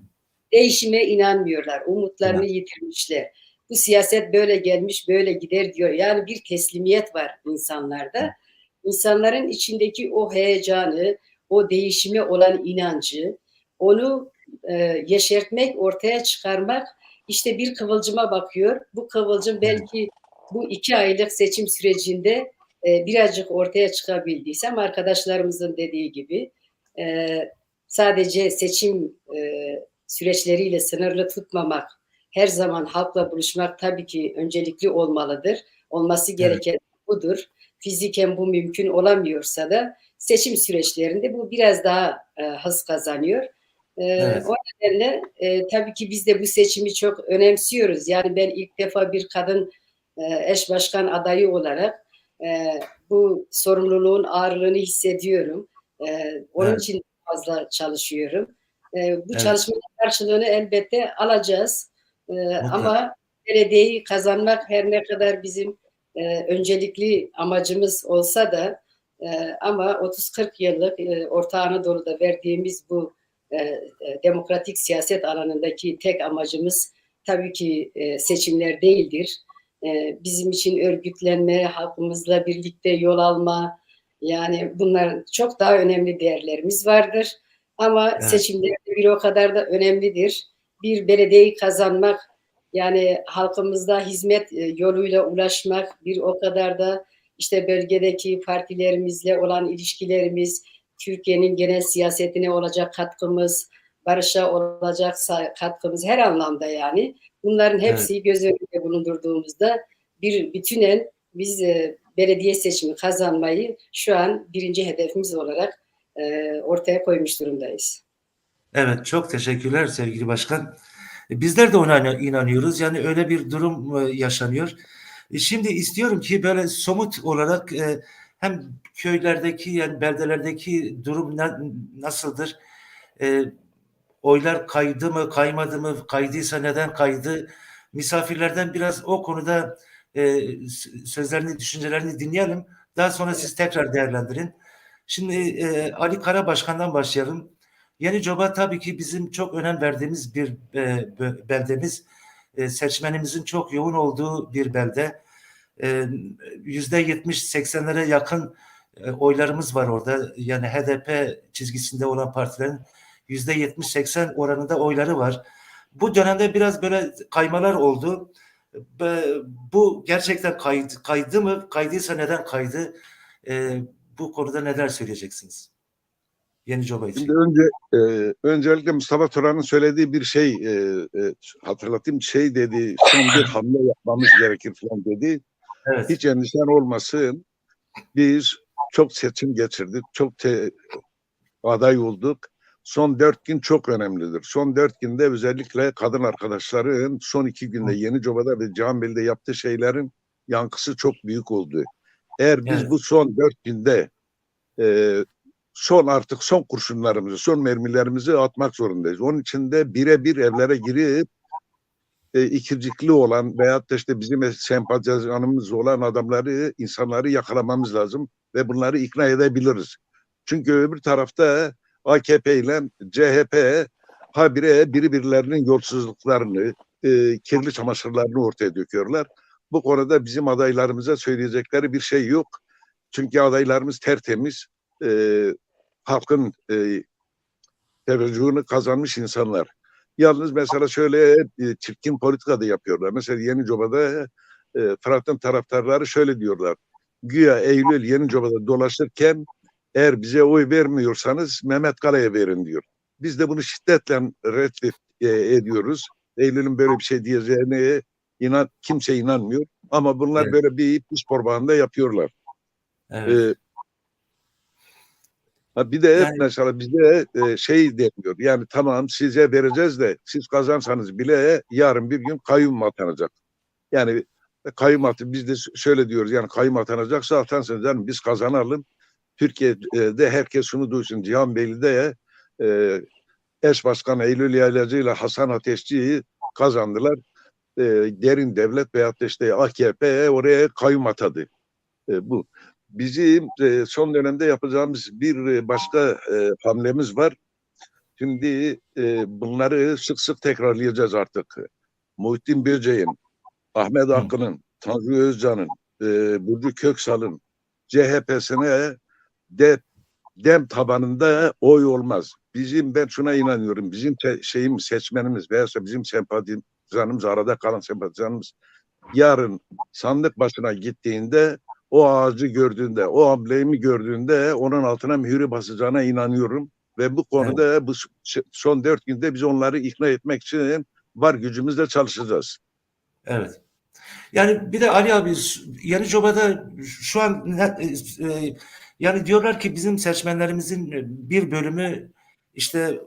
Değişime inanmıyorlar. Umutlarını yitirmişler. Bu siyaset böyle gelmiş böyle gider diyor. Yani bir teslimiyet var insanlarda. İnsanların içindeki o heyecanı, o değişime olan inancı, onu yeşertmek, ortaya çıkarmak işte bir kıvılcıma bakıyor. Bu kıvılcım belki bu 2 aylık seçim sürecinde birazcık ortaya çıkabildiyse ama arkadaşlarımızın dediği gibi sadece seçim süreçleriyle sınırlı tutmamak, her zaman halkla buluşmak tabii ki öncelikli olmalıdır. Olması gereken budur. Fiziken bu mümkün olamıyorsa da seçim süreçlerinde bu biraz daha hız kazanıyor. O nedenle tabii ki biz de bu seçimi çok önemsiyoruz. Yani ben ilk defa bir kadın eş başkan adayı olarak bu sorumluluğun ağırlığını hissediyorum. Onun için fazla çalışıyorum. Bu çalışmanın karşılığını elbette alacağız. Ama belediyeyi kazanmak her ne kadar bizim öncelikli amacımız olsa da ama 30-40 yıllık Orta Anadolu'da verdiğimiz bu demokratik siyaset alanındaki tek amacımız tabii ki seçimler değildir. bizim için örgütlenme, halkımızla birlikte yol alma, yani bunlar çok daha önemli değerlerimiz vardır. Ama Evet. seçimler bir o kadar da önemlidir. Bir belediyeyi kazanmak, yani halkımızda hizmet yoluyla ulaşmak bir o kadar da işte bölgedeki partilerimizle olan ilişkilerimiz, Türkiye'nin genel siyasetine olacak katkımız, barışa olacak katkımız her anlamda yani. Bunların hepsi göz önünde bulundurduğumuzda bir bütünen biz belediye seçimi kazanmayı şu an birinci hedefimiz olarak ortaya koymuş durumdayız. Evet, çok teşekkürler sevgili başkan. Bizler de ona inanıyoruz. Yani öyle bir durum yaşanıyor. Şimdi istiyorum ki böyle somut olarak hem köylerdeki yani beldelerdeki durum nasıldır? Oylar kaydı mı, kaymadı mı? Kaydıysa neden kaydı? Misafirlerden biraz o konuda sözlerini, düşüncelerini dinleyelim. Daha sonra siz tekrar değerlendirin. Şimdi Ali Kara Başkan'dan başlayalım. Yenicoba tabii ki bizim çok önem verdiğimiz bir beldemiz. Seçmenimizin çok yoğun olduğu bir belde. %70-80'lere yakın oylarımız var orada. Yani HDP çizgisinde olan partilerin %70-80 oranında oyları var. Bu dönemde biraz böyle kaymalar oldu. Bu gerçekten kaydı mı? Kaydıysa neden kaydı? Bu konuda neler söyleyeceksiniz? Yenicoba için. Şimdi öncelikle Mustafa Turan'ın söylediği bir şey hatırlatayım. Şey dedi, son bir hamle yapmamız gerekir falan dedi. Evet. Hiç endişen olmasın. Biz çok seçim geçirdik. Çok aday olduk. Son 4 gün çok önemlidir. Son 4 günde özellikle kadın arkadaşların son 2 günde Yenicoba'da ve Cihanbeyli'de yaptığı şeylerin yankısı çok büyük oldu. Eğer biz bu son 4 günde son kurşunlarımızı, son mermilerimizi atmak zorundayız. Onun için de birebir evlere girip ikircikli olan veyahut da işte bizim sempatizanımız olan adamları, insanları yakalamamız lazım ve bunları ikna edebiliriz. Çünkü öbür tarafta AKP ile CHP habire birbirlerinin yolsuzluklarını, kirli çamaşırlarını ortaya döküyorlar. Bu konuda bizim adaylarımıza söyleyecekleri bir şey yok. Çünkü adaylarımız tertemiz, halkın teveccühünü kazanmış insanlar. Yalnız mesela şöyle çirkin politika da yapıyorlar. Mesela Yenicoba'da Fırat'ın taraftarları şöyle diyorlar. Güya Eylül Yenicoba'da dolaşırken eğer bize oy vermiyorsanız Mehmet Kala'ya verin diyor. Biz de bunu şiddetle ediyoruz. Eylül'ün böyle bir şey diyeceğine kimse inanmıyor. Ama bunlar böyle bir pis propaganda yapıyorlar. Evet. Bir de mesela bize şey deniyor. Yani tamam size vereceğiz de siz kazansanız bile yarın bir gün kayyum atanacak. Yani kayyum biz de şöyle diyoruz. Yani kayyum atanacaksa atansınız. Yani biz kazanalım. Türkiye'de herkes şunu duysun. Cihanbeyli'de eş başkan Eylül Yaylacı ile Hasan Ateşçi'yi kazandılar. Derin devlet veyahut da işte AKP oraya kayyum atadı. Bu. Bizim son dönemde yapacağımız bir başka hamlemiz var. Şimdi bunları sık sık tekrarlayacağız artık. Muhittin Böceğin, Ahmet Akın'ın, Tanju Özcan'ın, Burcu Köksal'ın CHP'sine dem tabanında oy olmaz. Ben şuna inanıyorum. Bizim seçmenimiz veya bizim sempatizanımız, arada kalan sempatizanımız yarın sandık başına gittiğinde o ağacı gördüğünde, o amblemi gördüğünde onun altına mühürü basacağına inanıyorum. Ve bu konuda bu son 4 günde biz onları ikna etmek için var gücümüzle çalışacağız. Evet. Yani bir de Ali abi Yenicoba'da şu an yani diyorlar ki bizim seçmenlerimizin bir bölümü işte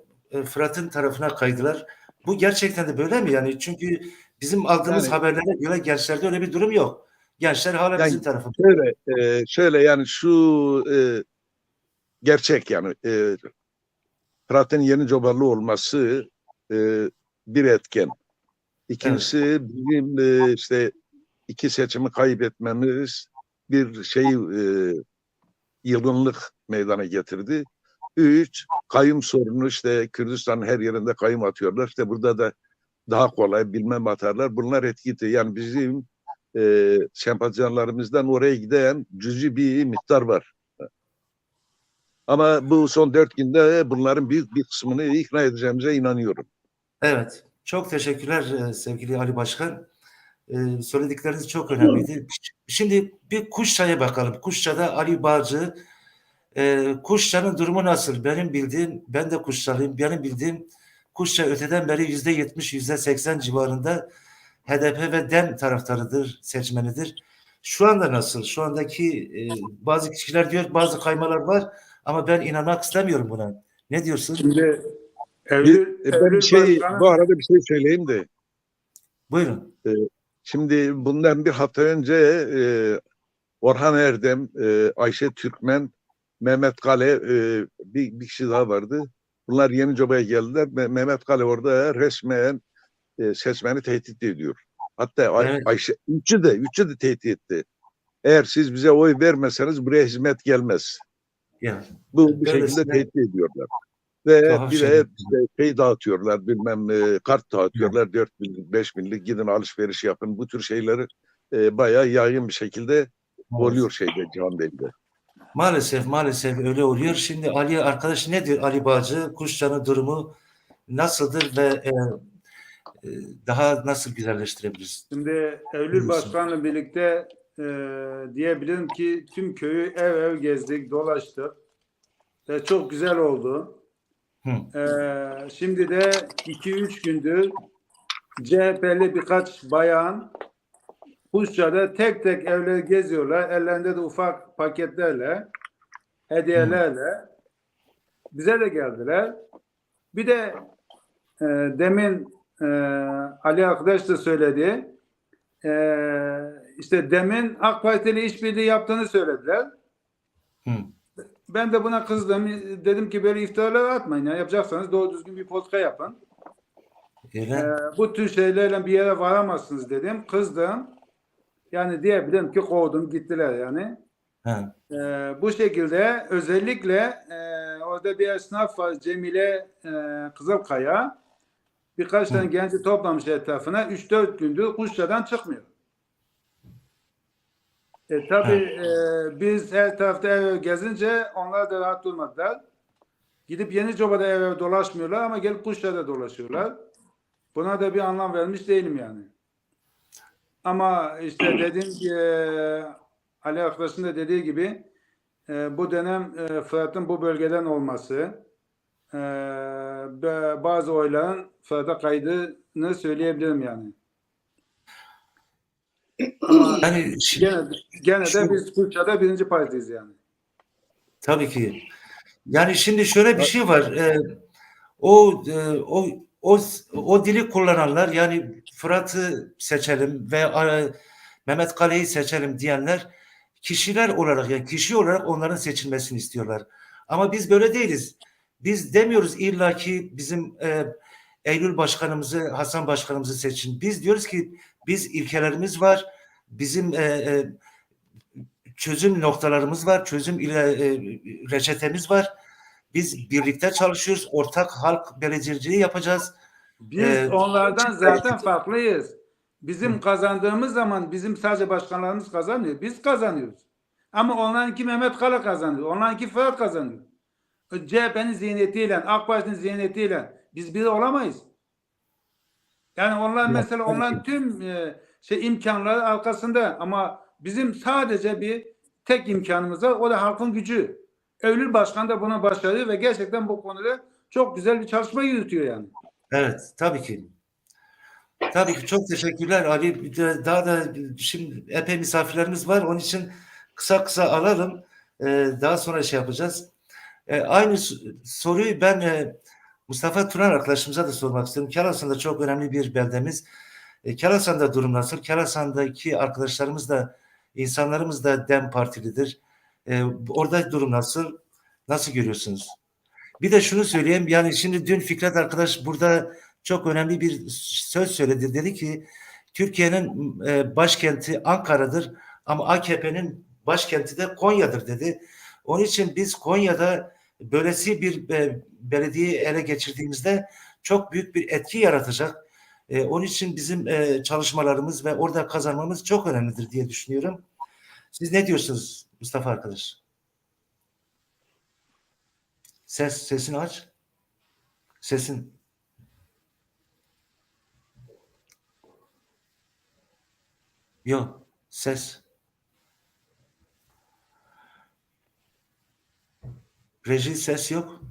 Fırat'ın tarafına kaydılar. Bu gerçekten de böyle mi? Yani çünkü bizim aldığımız haberlere göre gençlerde öyle bir durum yok. Gençler hala bizim tarafımızda. Şöyle yani şu gerçek yani Fırat'ın Yenicobalı olması bir etken. İkincisi bizim işte 2 seçimi kaybetmemiz bir yılgınlık meydana getirdi. 3, kayyum sorunu işte Kürdistan'ın her yerinde kayyum atıyorlar. İşte burada da daha kolay bilmem atarlar. Bunlar etkili. Yani bizim sempatizanlarımızdan oraya giden cüzi bir miktar var. Ama bu son 4 günde bunların büyük bir kısmını ikna edeceğimize inanıyorum. Evet. Çok teşekkürler sevgili Ali Başkan. Söyledikleriniz çok önemliydi. Şimdi bir Kuşça'ya bakalım. Kuşça'da Ali Bağcı. Kuşça'nın durumu nasıl? Ben de Kuşçalıyım. Benim bildiğim Kuşça öteden beri %70, %80 civarında HDP ve DEM taraftarıdır, seçmenidir. Şu anda nasıl? Şu andaki bazı kişiler diyor bazı kaymalar var ama ben inanmak istemiyorum buna. Ne diyorsun? Şimdi Ben bu arada bir şey söyleyeyim de. Buyurun. Şimdi bundan bir hafta önce Orhan Erdem, Ayşe Türkmen, Mehmet Kale, bir kişi daha vardı. Bunlar Yenicoba'ya geldiler. Mehmet Kale orada resmen seçmeni tehdit ediyor. Hatta Evet. Ayşe, üçü de tehdit etti. Eğer siz bize oy vermeseniz buraya hizmet gelmez. Yani, Bu şekilde tehdit ediyorlar. Ve bir de şey dağıtıyorlar, bilmem kart dağıtıyorlar, 4 binlik, 5 binlik, gidin alışveriş yapın. Bu tür şeyleri bayağı yaygın bir şekilde oluyor Cihanbeyli'de. Maalesef öyle oluyor. Şimdi Ali arkadaş nedir Ali Bağcı? Kuşça'nın durumu nasıldır ve daha nasıl güzelleştirebiliriz? Şimdi Eylül Başkan'la birlikte diyebilirim ki tüm köyü ev gezdik, dolaştık. Çok güzel oldu. Şimdi de 2-3 gündür CHP'li birkaç bayan Kuşça'da tek tek evleri geziyorlar. Ellerinde de ufak paketlerle, hediyelerle bize de geldiler. Bir de demin Ali arkadaş da söyledi. İşte demin AK Parti ile işbirliği yaptığını söylediler. Ben de buna kızdım. Dedim ki böyle iftiralar atmayın. Ya. Yapacaksanız doğru düzgün bir politika yapın. Bu tür şeylerle bir yere varamazsınız dedim. Kızdım. Yani diyebilirim ki kovdum gittiler yani. Bu şekilde özellikle orada bir esnaf var Cemile Kızılkaya. Birkaç tane genci toplamış etrafına. 3-4 gündür Kuşça'dan çıkmıyor. Tabii biz her tarafta ev gezince onlar da rahat durmadılar. Gidip Yenicoba'da ev dolaşmıyorlar ama gelip Kuşça'da dolaşıyorlar. Buna da bir anlam vermiş değilim yani. Ama işte dediğim gibi Ali arkadaşın da dediği gibi bu dönem Fırat'ın bu bölgeden olması bazı oyların Fırat'a kaydığını söyleyebilirim yani. Ama yani gene de biz Kuşça'da birinci partiyiz yani. Tabii ki. Yani şimdi şöyle bir şey var. O dili kullananlar yani Fırat'ı seçelim ve Mehmet Kale'yi seçelim diyenler kişiler olarak yani kişi olarak onların seçilmesini istiyorlar. Ama biz böyle değiliz. Biz demiyoruz illaki bizim Eylül Başkanımızı, Hasan Başkanımızı seçin. Biz diyoruz ki biz ilkelerimiz var. Bizim çözüm noktalarımız var. Çözüm ile reçetemiz var. Biz birlikte çalışıyoruz. Ortak halk belediyeciliği yapacağız. Biz onlardan zaten farklıyız. Bizim kazandığımız zaman bizim sadece başkanlarımız kazanmıyor. Biz kazanıyoruz. Ama onlarınki Mehmet Kale kazanıyor. Onlarınki Fırat kazanıyor. CHP'nin zihniyetiyle, AK Parti'nin zihniyetiyle biz biri olamayız. Yani onlar mesela onların tüm imkanları arkasında ama bizim sadece bir tek imkanımız var. O da halkın gücü. Eylül Başkan da buna başarıyor ve gerçekten bu konuda çok güzel bir çalışma yürütüyor yani. Evet, tabii ki. Tabii ki çok teşekkürler Ali. Daha da şimdi epey misafirlerimiz var. Onun için kısa alalım. Daha sonra şey yapacağız. Aynı soruyu ben Mustafa Turan arkadaşımıza da sormak istiyorum. Kelasan'da çok önemli bir beldemiz. Kelasan'da durum nasıl? Kelasan'daki arkadaşlarımız da insanlarımız da DEM Partilidir. Orada durum nasıl? Nasıl görüyorsunuz? Bir de şunu söyleyeyim. Yani şimdi dün Fikret arkadaş burada çok önemli bir söz söyledi. Dedi ki Türkiye'nin başkenti Ankara'dır ama AKP'nin başkenti de Konya'dır dedi. Onun için biz Konya'da böylesi bir belediyeyi ele geçirdiğimizde çok büyük bir etki yaratacak. Onun için bizim çalışmalarımız ve orada kazanmamız çok önemlidir diye düşünüyorum. Siz ne diyorsunuz Mustafa arkadaş? Sesini aç. Sesin. Yok. Ses. Reji ses yok.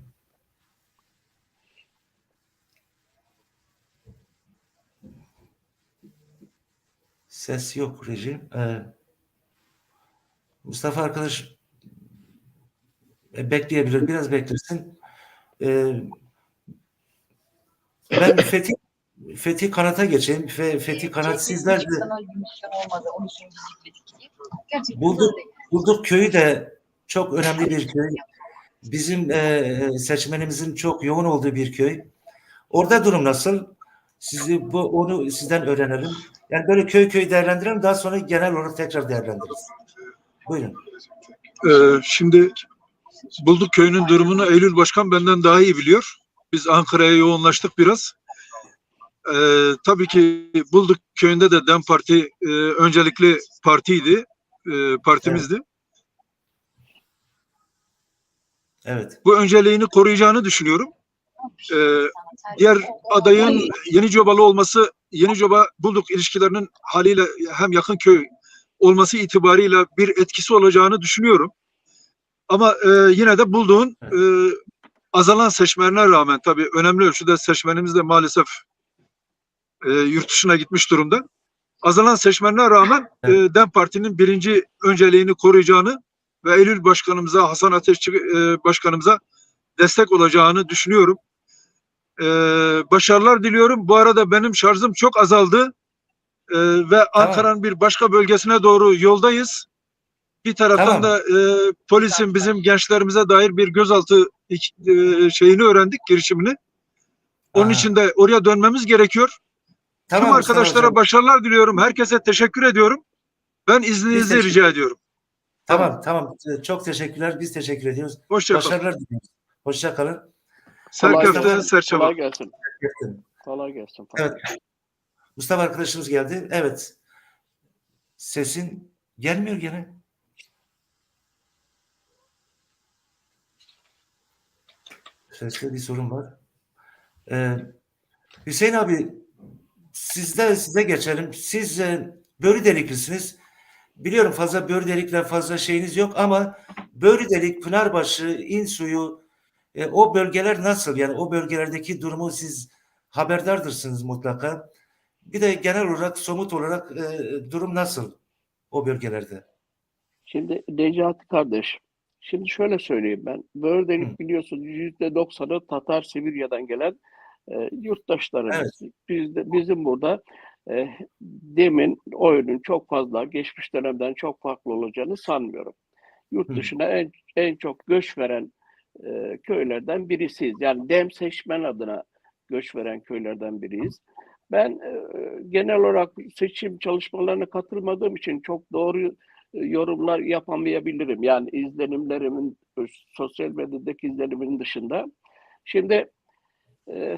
Ses yok reji. Mustafa arkadaş bekleyebilir. Biraz beklesin. Ben Fethi Kanat'a geçeyim. Fethi Kanat sizler de Bulduk köyü de çok önemli bir köy. Bizim seçmenimizin çok yoğun olduğu bir köy. Orada durum nasıl? Onu sizden öğrenelim. Yani böyle köy değerlendirelim. Daha sonra genel olarak tekrar değerlendiririz. Buyurun. Şimdi Bulduk köyünün durumunu Eylül Başkan benden daha iyi biliyor. Biz Ankara'ya yoğunlaştık biraz. Tabii ki Bulduk köyünde de DEM Parti öncelikli partiydi. Partimizdi. Evet. Bu önceliğini koruyacağını düşünüyorum. Diğer adayın Yenicobalı olması, Yenicoba Bulduk ilişkilerinin haliyle hem yakın köy olması itibarıyla bir etkisi olacağını düşünüyorum. Ama yine de Bulduk'un azalan seçmenine rağmen tabii önemli ölçüde seçmenimiz de maalesef yurt dışına gitmiş durumda. Azalan seçmenine rağmen DEM Parti'nin birinci önceliğini koruyacağını ve Eylül Başkanımıza, Hasan Ateşçi Başkanımıza destek olacağını düşünüyorum. Başarılar diliyorum. Bu arada benim şarjım çok azaldı ve Ankara'nın bir başka bölgesine doğru yoldayız. Bir taraftan da polisin bizim gençlerimize dair bir gözaltı şeyini öğrendik, girişimini. Onun için de oraya dönmemiz gerekiyor. Tüm arkadaşlara başarılar diliyorum. Herkese teşekkür ediyorum. Ben izninizi rica ediyorum. Tamam. Çok teşekkürler. Biz teşekkür ediyoruz. Başarılar diliyoruz. Hoşça kalın. Serkefte Serçaba. Kolay gelsin. Kolay gelsin. Evet. Mustafa arkadaşımız geldi. Evet. Sesin gelmiyor gene. Seste bir sorun var. Hüseyin abi size geçelim. Siz Börüdeliklisiniz. Biliyorum fazla Börüdelik'le fazla şeyiniz yok ama Börüdelik, Pınarbaşı, İnsuyu o bölgeler nasıl? Yani o bölgelerdeki durumu siz haberdardırsınız mutlaka. Bir de genel olarak somut olarak durum nasıl o bölgelerde? Şimdi Necati kardeş, şimdi şöyle söyleyeyim ben. Börüdelik biliyorsunuz %90'ı Tatar Sibirya'dan gelen yurttaşlarımız. Evet. Bizim burada demin oyunun çok fazla geçmiş dönemden çok farklı olacağını sanmıyorum. Yurt dışına en çok göç veren köylerden birisiyiz. Yani DEM seçmen adına göç veren köylerden biriyiz. Ben genel olarak seçim çalışmalarına katılmadığım için çok doğru yorumlar yapamayabilirim. Yani izlenimlerimin, sosyal medyadaki izlenimimin dışında. Şimdi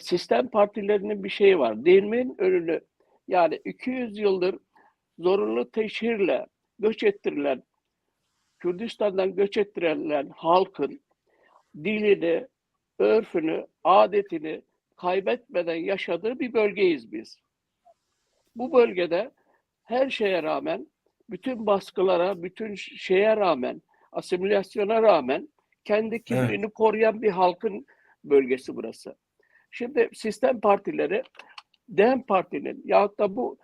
sistem partilerinin bir şeyi var. Dinimin önünü, yani 200 yıldır zorunlu teşhirle göç ettirilen, Kürdistan'dan göç ettirilen halkın dilini, örfünü, adetini kaybetmeden yaşadığı bir bölgeyiz biz. Bu bölgede her şeye rağmen, bütün baskılara, bütün şeye rağmen, asimilasyona rağmen kendi kimliğini koruyan bir halkın bölgesi burası. Şimdi sistem partileri, DEM Parti'nin yahut da bu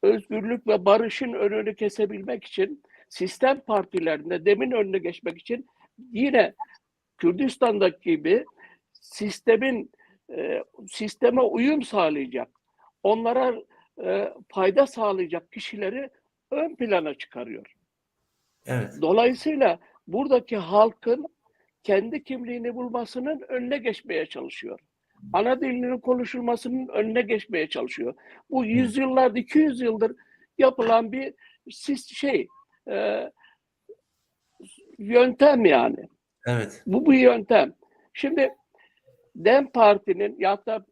özgürlük ve barışın önünü kesebilmek için sistem partilerinde DEM'in önüne geçmek için yine Kürdistan'daki gibi sisteme uyum sağlayacak, onlara fayda sağlayacak kişileri ön plana çıkarıyor. Evet. Dolayısıyla buradaki halkın kendi kimliğini bulmasının önüne geçmeye çalışıyor. Ana dilinin konuşulmasının önüne geçmeye çalışıyor. Bu yüzyıllarda, 200 yıldır yapılan bir yöntem yani. Evet. Bu yöntem. Şimdi DEM Parti'nin ya da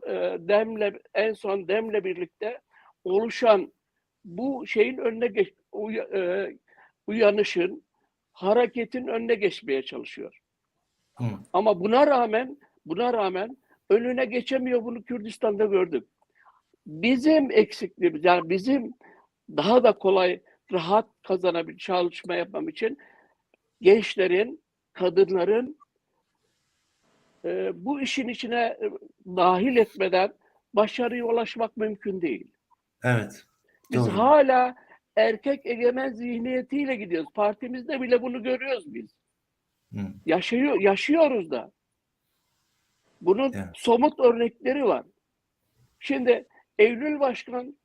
DEM'le en son DEM'le birlikte oluşan bu şeyin önüne uyanışın, hareketin önüne geçmeye çalışıyor. Ama buna rağmen önüne geçemiyor. Bunu Kürdistan'da gördük. Bizim eksikliğimiz, yani bizim daha da kolay, rahat çalışma yapmam için gençlerin, kadınların bu işin içine dahil etmeden başarıya ulaşmak mümkün değil. Evet. Biz Doğru. hala erkek egemen zihniyetiyle gidiyoruz. Partimizde bile bunu görüyoruz biz. Yaşıyoruz da. Bunun somut örnekleri var. Şimdi Eylül Başkan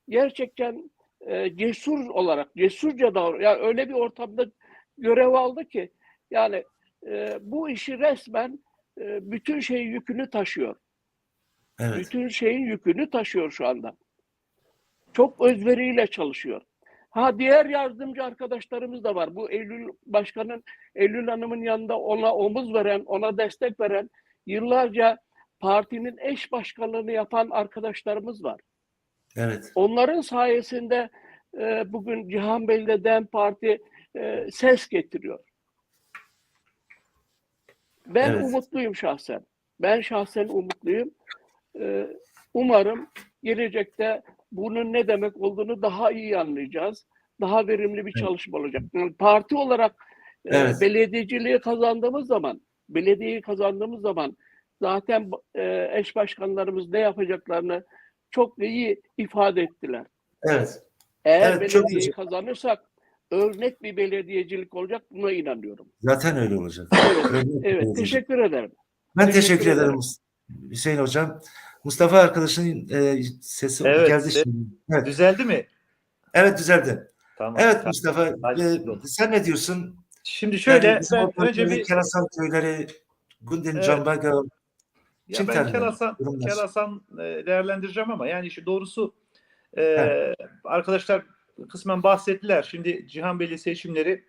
gerçekten cesurca davranıyor. Yani öyle bir ortamda görev aldı ki yani bu işi resmen bütün şeyin yükünü taşıyor. Evet. Bütün şeyin yükünü taşıyor şu anda. Çok özveriyle çalışıyor. Diğer yardımcı arkadaşlarımız da var. Bu Eylül Hanım'ın yanında ona omuz veren, ona destek veren, yıllarca partinin eş başkanlığını yapan arkadaşlarımız var. Evet. Onların sayesinde bugün Cihanbeyli'de DEM Parti ses getiriyor. Ben umutluyum şahsen. Ben şahsen umutluyum. Umarım gelecekte bunun ne demek olduğunu daha iyi anlayacağız. Daha verimli bir çalışma olacak. Yani parti olarak belediyeciliği kazandığımız zaman zaten eş başkanlarımız ne yapacaklarını çok iyi ifade ettiler. Evet. Eğer belediyeyi kazanırsak örnek bir belediyecilik olacak, buna inanıyorum. Zaten öyle olacak. Evet, teşekkür ederim. Ben teşekkür ederim Hüseyin Hocam. Mustafa arkadaşın sesi geldi şimdi. Evet. Düzeldi mi? Evet, düzeldi. Tamam. Evet Mustafa, sen ne diyorsun? Şimdi şöyle, yani ben önce bir Kelasan köyleri, Gundin, Cambaga, ya ben Kelasan değerlendireceğim ama yani şu doğrusu arkadaşlar kısmen bahsettiler. Şimdi Cihanbeyli seçimleri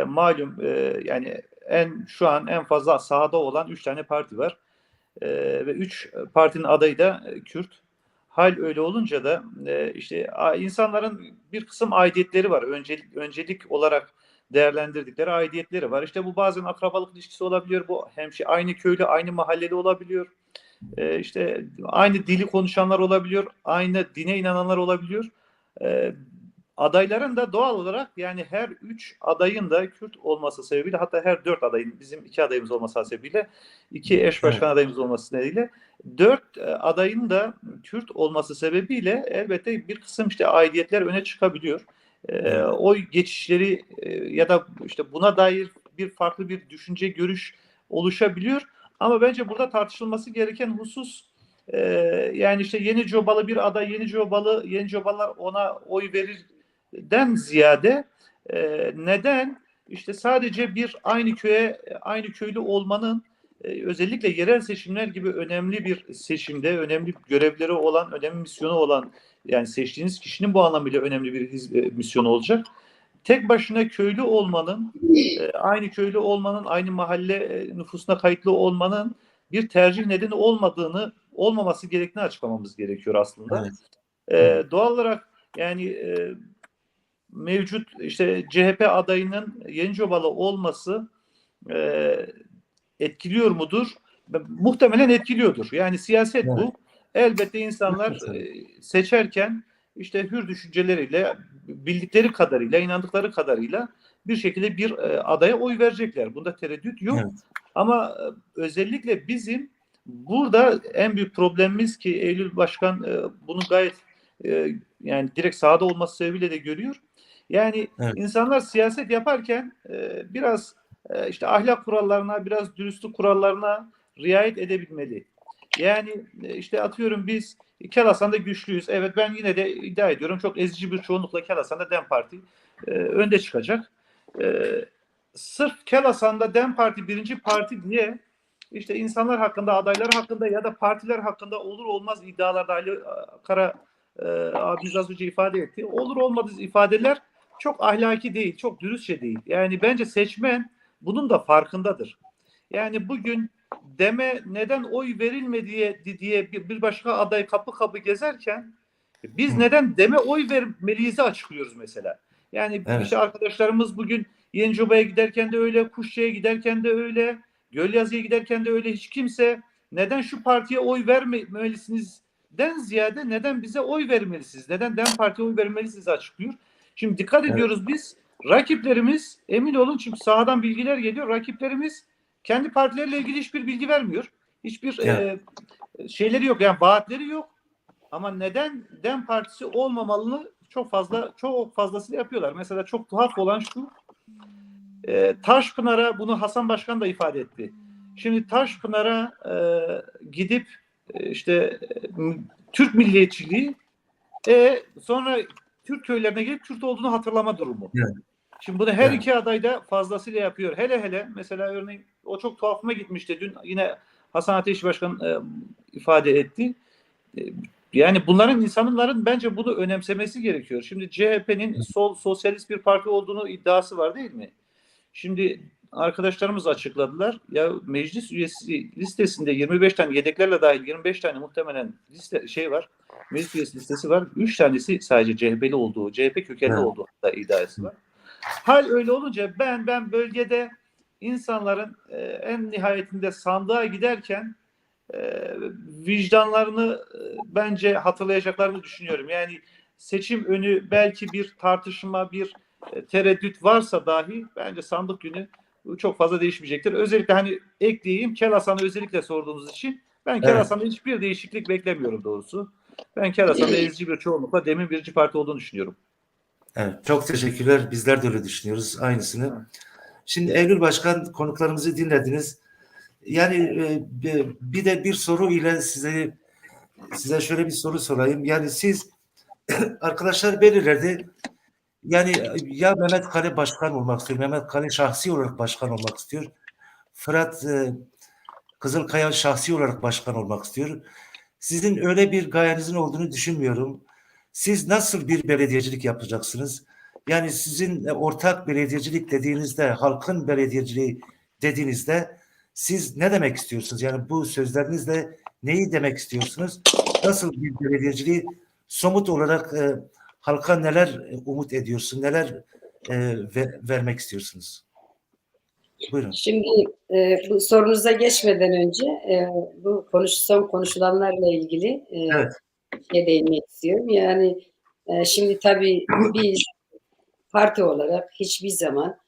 malum yani şu an en fazla sahada olan 3 tane parti var. Ve 3 partinin adayı da Kürt. Hal öyle olunca da işte insanların bir kısım aidiyetleri var. Öncelik olarak değerlendirdikleri aidiyetleri var. İşte bu bazen akrabalık ilişkisi olabiliyor. Bu aynı köylü, aynı mahalleli olabiliyor. İşte aynı dili konuşanlar olabiliyor. Aynı dine inananlar olabiliyor. Adayların da doğal olarak yani her 3 adayın da Kürt olması sebebiyle, hatta her 4 adayın, bizim 2 adayımız olması sebebiyle, 2 eş başkan adayımız olması nedeniyle 4 adayın da Kürt olması sebebiyle elbette bir kısım işte aidiyetler öne çıkabiliyor. Oy geçişleri ya da işte buna dair farklı bir düşünce, görüş oluşabiliyor. Ama bence burada tartışılması gereken husus yani işte Yeni Cobalı bir aday, Yeni Cobalılar ona oy verirden ziyade neden işte sadece aynı köylü olmanın özellikle yerel seçimler gibi önemli bir seçimde, önemli görevleri olan, önemli misyonu olan, yani seçtiğiniz kişinin bu anlamıyla önemli bir misyonu olacak. Tek başına köylü olmanın, aynı köylü olmanın, aynı mahalle nüfusuna kayıtlı olmanın bir tercih nedeni olmaması gerektiğini açıklamamız gerekiyor aslında. Evet. Doğal olarak yani mevcut işte CHP adayının Yenicobalı olması etkiliyor mudur? Muhtemelen etkiliyordur. Yani siyaset bu. Elbette insanlar seçerken işte hür düşünceleriyle, bildikleri kadarıyla, inandıkları kadarıyla bir şekilde bir adaya oy verecekler. Bunda tereddüt yok. Evet. Ama özellikle bizim burada en büyük problemimiz ki Eylül Başkan bunu gayet yani direkt sahada olması sebebiyle de görüyor. Yani insanlar siyaset yaparken biraz işte ahlak kurallarına, biraz dürüstlük kurallarına riayet edebilmeli. Yani işte atıyorum biz Kelasan'da güçlüyüz. Evet, ben yine de iddia ediyorum çok ezici bir çoğunlukla Kelasan'da DEM Parti önde çıkacak. Sırf Kelasan'da DEM Parti birinci parti diye işte insanlar hakkında, adaylar hakkında ya da partiler hakkında olur olmaz iddialarda Ali Kara abimiz az önce ifade etti. Olur olmaz ifadeler çok ahlaki değil, çok dürüstçe değil. Yani bence seçmen bunun da farkındadır. Yani bugün DEM'e neden oy verilmedi diye bir başka aday kapı kapı gezerken biz neden DEM'e oy vermeliyiz açıklıyoruz mesela. Yani işte arkadaşlarımız bugün Yenicoba'ya giderken de öyle, Kuşçu'ya giderken de öyle, Gölyazı'ya giderken de öyle, hiç kimse neden şu partiye oy vermelisinizden ziyade neden bize oy vermelisiniz, neden DEM Parti'ye oy vermelisiniz açıklıyor. Şimdi dikkat ediyoruz biz, rakiplerimiz, emin olun çünkü sahadan bilgiler geliyor, rakiplerimiz kendi partileriyle ilgili hiçbir bilgi vermiyor. Hiçbir şeyleri yok, yani vaatleri yok. Ama neden DEM Partisi olmamalı çok fazlasıyla yapıyorlar. Mesela çok tuhaf olan şu, Taşpınar'a, bunu Hasan Başkan da ifade etti. Şimdi Taşpınar'a gidip işte Türk milliyetçiliği sonra Türk köylerine gelip Kürt olduğunu hatırlama durumu. Evet. Şimdi bunu her iki aday da fazlasıyla yapıyor. Hele mesela örneğin o çok tuhafıma gitmişti. Dün yine Hasan Ateş Başkan ifade etti. Yani bunların, insanların bence bunu önemsemesi gerekiyor. Şimdi CHP'nin sosyalist bir parti olduğunu iddiası var değil mi? Şimdi arkadaşlarımız açıkladılar. Ya meclis üyesi listesinde 25 tane, yedeklerle dahil 25 tane muhtemelen var. Meclis üyesi listesi var. 3 tanesi sadece CHP'li olduğu, CHP kökenli olduğu da iddiası var. Hal öyle olunca ben bölgede insanların en nihayetinde sandığa giderken vicdanlarını bence hatırlayacaklarını düşünüyorum. Yani seçim önü belki bir tartışma, bir tereddüt varsa dahi bence sandık günü çok fazla değişmeyecektir. Özellikle hani ekleyeyim, Kel Hasan'ı özellikle sorduğunuz için ben Kel Hasan'da hiçbir değişiklik beklemiyorum doğrusu. Ben Kel Hasan'da ezici bir çoğunlukla DEM'in birinci parti olduğunu düşünüyorum. Evet, çok teşekkürler. Bizler de öyle düşünüyoruz. Aynısını. Şimdi Eylül Başkan, konuklarımızı dinlediniz. Yani bir de bir soru ile size şöyle bir soru sorayım. Yani siz arkadaşlar belirledi. Yani ya Mehmet Kale başkan olmak istiyor. Mehmet Kale şahsi olarak başkan olmak istiyor. Fırat Kızılkaya şahsi olarak başkan olmak istiyor. Sizin öyle bir gayenizin olduğunu düşünmüyorum. Siz nasıl bir belediyecilik yapacaksınız? Yani sizin ortak belediyecilik dediğinizde, halkın belediyeciliği dediğinizde siz ne demek istiyorsunuz? Yani bu sözlerinizle neyi demek istiyorsunuz? Nasıl bir belediyeciliği somut olarak halka neler umut ediyorsun, neler vermek istiyorsunuz? Buyurun. Şimdi bu sorunuza geçmeden önce bu son konuşulanlarla ilgili değinmek istiyorum. Yani şimdi tabii biz parti olarak hiçbir zaman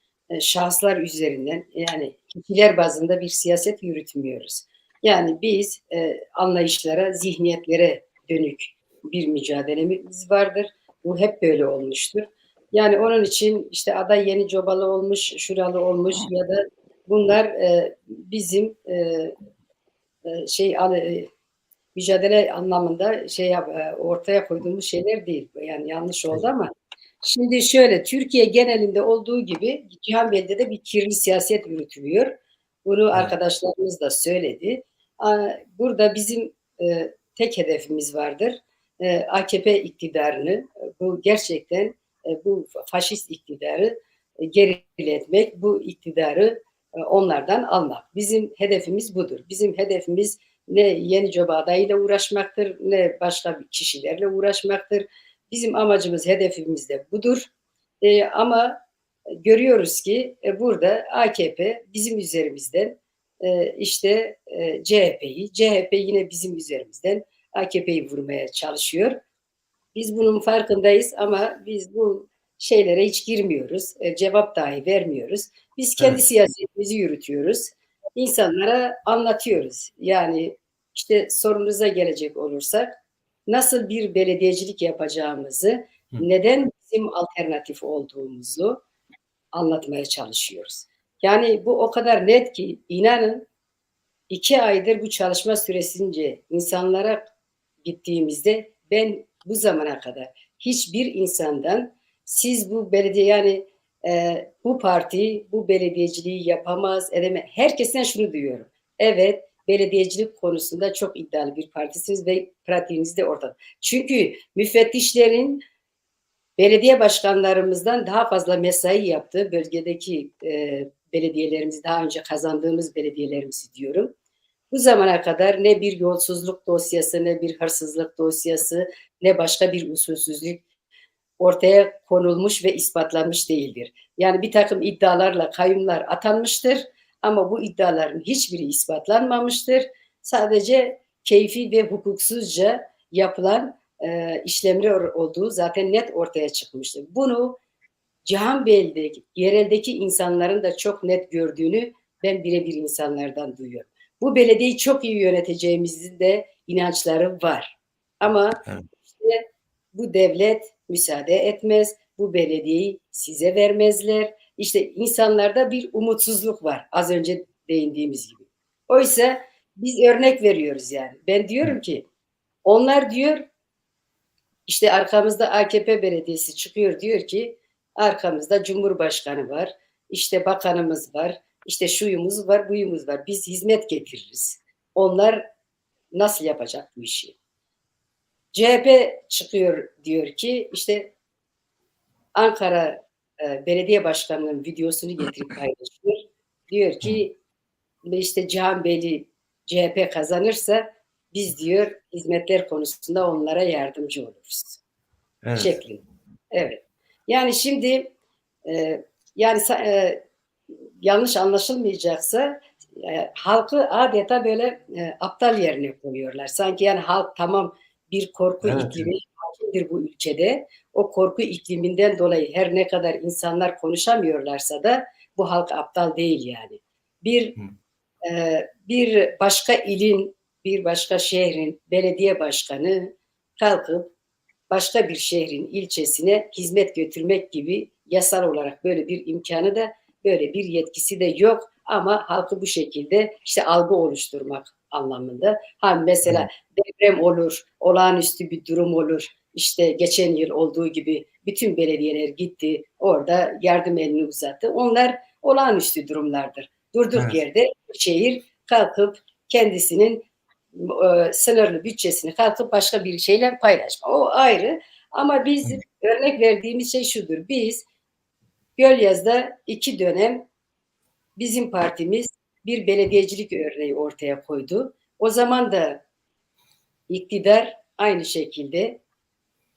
şahıslar üzerinden, yani kişiler bazında bir siyaset yürütmüyoruz. Yani biz anlayışlara, zihniyetlere dönük bir mücadelemiz vardır. Bu hep böyle olmuştur. Yani onun için işte aday Yenicobalı olmuş, şuralı olmuş ya da bunlar bizim mücadele anlamında ortaya koyduğumuz şeyler değil. Yani yanlış oldu ama şimdi şöyle, Türkiye genelinde olduğu gibi Cihanbeyli'de de bir kirli siyaset yürütülüyor. Bunu arkadaşlarımız da söyledi. Burada bizim tek hedefimiz vardır. AKP iktidarını, bu gerçekten bu faşist iktidarı geriletmek, bu iktidarı onlardan almak. Bizim hedefimiz budur. Bizim hedefimiz ne Yenicoba adayıyla uğraşmaktır, ne başka kişilerle uğraşmaktır. Bizim amacımız, hedefimiz de budur. Ama görüyoruz ki burada AKP bizim üzerimizden CHP yine bizim üzerimizden AKP'yi vurmaya çalışıyor. Biz bunun farkındayız ama biz bu şeylere hiç girmiyoruz. Cevap dahi vermiyoruz. Biz kendi siyasetimizi yürütüyoruz. İnsanlara anlatıyoruz. Yani işte sorunuza gelecek olursak nasıl bir belediyecilik yapacağımızı, neden bizim alternatif olduğumuzu anlatmaya çalışıyoruz. Yani bu o kadar net ki inanın 2 aydır bu çalışma süresince insanlara gittiğimizde ben bu zamana kadar hiçbir insandan siz bu belediye bu parti bu belediyeciliği yapamaz edemez. Herkesten şunu duyuyorum. Evet, belediyecilik konusunda çok iddialı bir partisiniz ve pratiğiniz de ortada. Çünkü müfettişlerin belediye başkanlarımızdan daha fazla mesai yaptığı bölgedeki belediyelerimizi, daha önce kazandığımız belediyelerimizi diyorum. Bu zamana kadar ne bir yolsuzluk dosyası, ne bir hırsızlık dosyası, ne başka bir usulsüzlük ortaya konulmuş ve ispatlanmış değildir. Yani bir takım iddialarla kayyumlar atanmıştır ama bu iddiaların hiçbiri ispatlanmamıştır. Sadece keyfi ve hukuksuzca yapılan işlemler olduğu zaten net ortaya çıkmıştır. Bunu Cihanbeyli'deki, yereldeki insanların da çok net gördüğünü ben birebir insanlardan duyuyorum. Bu belediyeyi çok iyi yöneteceğimizin de inançları var. Ama işte bu devlet müsaade etmez, bu belediyeyi size vermezler. İşte insanlarda bir umutsuzluk var, az önce değindiğimiz gibi. Oysa biz örnek veriyoruz yani. Ben diyorum ki, onlar diyor, işte arkamızda AKP belediyesi çıkıyor, diyor ki, arkamızda Cumhurbaşkanı var, işte bakanımız var, işte şuyumuz var, buyumuz var. Biz hizmet getiririz. Onlar nasıl yapacak bu işi? CHP çıkıyor, diyor ki, işte Ankara Belediye Başkanı'nın videosunu getirip paylaşıyor. Diyor ki, işte Cihanbeyli CHP kazanırsa biz, diyor, hizmetler konusunda onlara yardımcı oluruz. Evet. Şeklinde. Evet. Yani şimdi yani yanlış anlaşılmayacaksa halkı adeta böyle aptal yerine koyuyorlar. Sanki yani halk tamam bir korku iklimi hakimdir bu ülkede. O korku ikliminden dolayı her ne kadar insanlar konuşamıyorlarsa da bu halk aptal değil yani. Bir başka ilin, bir başka şehrin belediye başkanı kalkıp başka bir şehrin ilçesine hizmet götürmek gibi yasal olarak böyle bir imkanı da, böyle bir yetkisi de yok. Ama halkı bu şekilde işte algı oluşturmak anlamında. Mesela deprem olur, olağanüstü bir durum olur. İşte geçen yıl olduğu gibi bütün belediyeler gitti, orada yardım elini uzattı. Onlar olağanüstü durumlardır. Durduk yerde şehir kalkıp kendisinin sınırlı bütçesini kalkıp başka bir şeyle paylaşma. O ayrı. Ama biz örnek verdiğimiz şey şudur. Biz Gölyaz'da 2 dönem bizim partimiz bir belediyecilik örneği ortaya koydu. O zaman da iktidar aynı şekilde,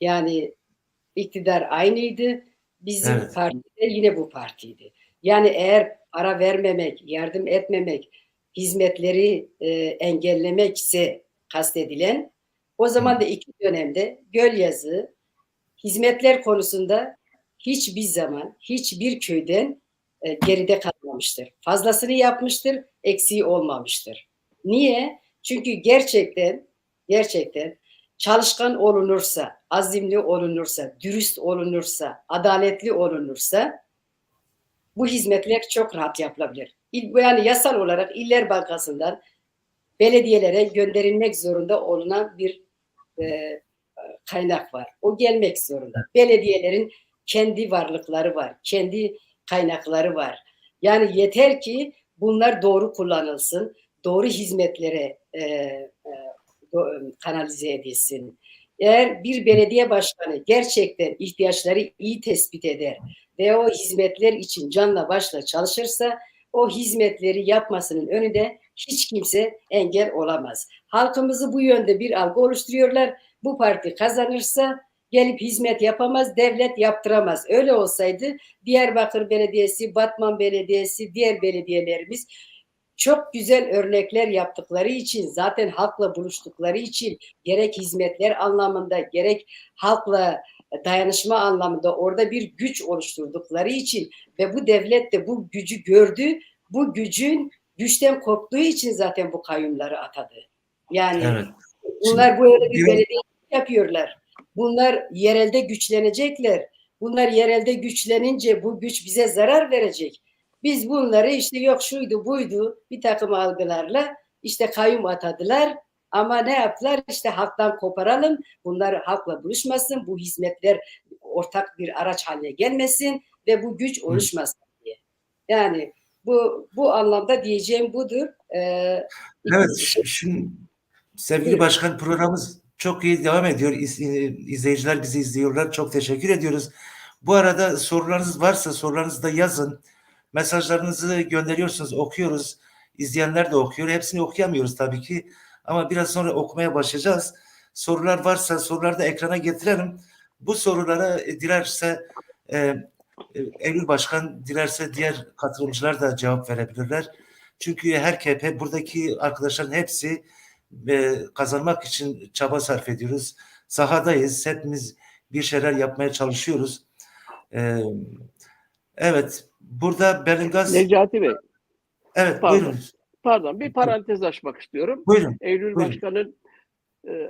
yani iktidar aynıydı. Bizim parti de yine bu partiydi. Yani eğer para vermemek, yardım etmemek, hizmetleri engellemekse kastedilen, o zaman da 2 dönemde Gölyazı hizmetler konusunda hiçbir zaman hiçbir köyden geride kalmamıştır. Fazlasını yapmıştır, eksiği olmamıştır. Niye? Çünkü gerçekten çalışkan olunursa, azimli olunursa, dürüst olunursa, adaletli olunursa bu hizmetler çok rahat yapılabilir. Yani yasal olarak İller Bankası'ndan belediyelere gönderilmek zorunda olunan bir kaynak var. O gelmek zorunda. Belediyelerin kendi varlıkları var, kendi kaynakları var. Yani yeter ki bunlar doğru kullanılsın, doğru hizmetlere kanalize edilsin. Eğer bir belediye başkanı gerçekten ihtiyaçları iyi tespit eder ve o hizmetler için canla başla çalışırsa, o hizmetleri yapmasının önünde hiç kimse engel olamaz. Halkımızı bu yönde bir algı oluşturuyorlar. Bu parti kazanırsa gelip hizmet yapamaz, devlet yaptıramaz. Öyle olsaydı Diyarbakır Belediyesi, Batman Belediyesi, diğer belediyelerimiz çok güzel örnekler yaptıkları için, zaten halkla buluştukları için, gerek hizmetler anlamında, gerek halkla dayanışma anlamında orada bir güç oluşturdukları için ve bu devlet de bu gücü gördü, bu güçten korktuğu için zaten bu kayyumları atadı. Yani bunlar böyle bir belediye yapıyorlar. Bunlar yerelde güçlenecekler. Bunlar yerelde güçlenince bu güç bize zarar verecek. Biz bunları işte yok şuydu buydu bir takım algılarla işte kayyum atadılar. Ama ne yaptılar? İşte halktan koparalım. Bunlar halkla buluşmasın. Bu hizmetler ortak bir araç haline gelmesin ve bu güç oluşmasın diye. Yani bu anlamda diyeceğim budur. Evet, şimdi sevgili başkan, programımız çok iyi devam ediyor. İzleyiciler bizi izliyorlar. Çok teşekkür ediyoruz. Bu arada sorularınız varsa sorularınızı da yazın. Mesajlarınızı gönderiyorsunuz, okuyoruz. izleyenler de okuyor. Hepsini okuyamıyoruz tabii ki. Ama biraz sonra okumaya başlayacağız. Sorular varsa soruları da ekrana getirelim. Bu sorulara dilerse Eylül Başkan, dilerse diğer katılımcılar da cevap verebilirler. Çünkü buradaki arkadaşların hepsi kazanmak için çaba sarf ediyoruz. Sahadayız. Hepimiz bir şeyler yapmaya çalışıyoruz. Evet. Burada Belingaz... Necati Bey. Evet, pardon. buyurun. Pardon, bir parantez açmak istiyorum. Buyurun.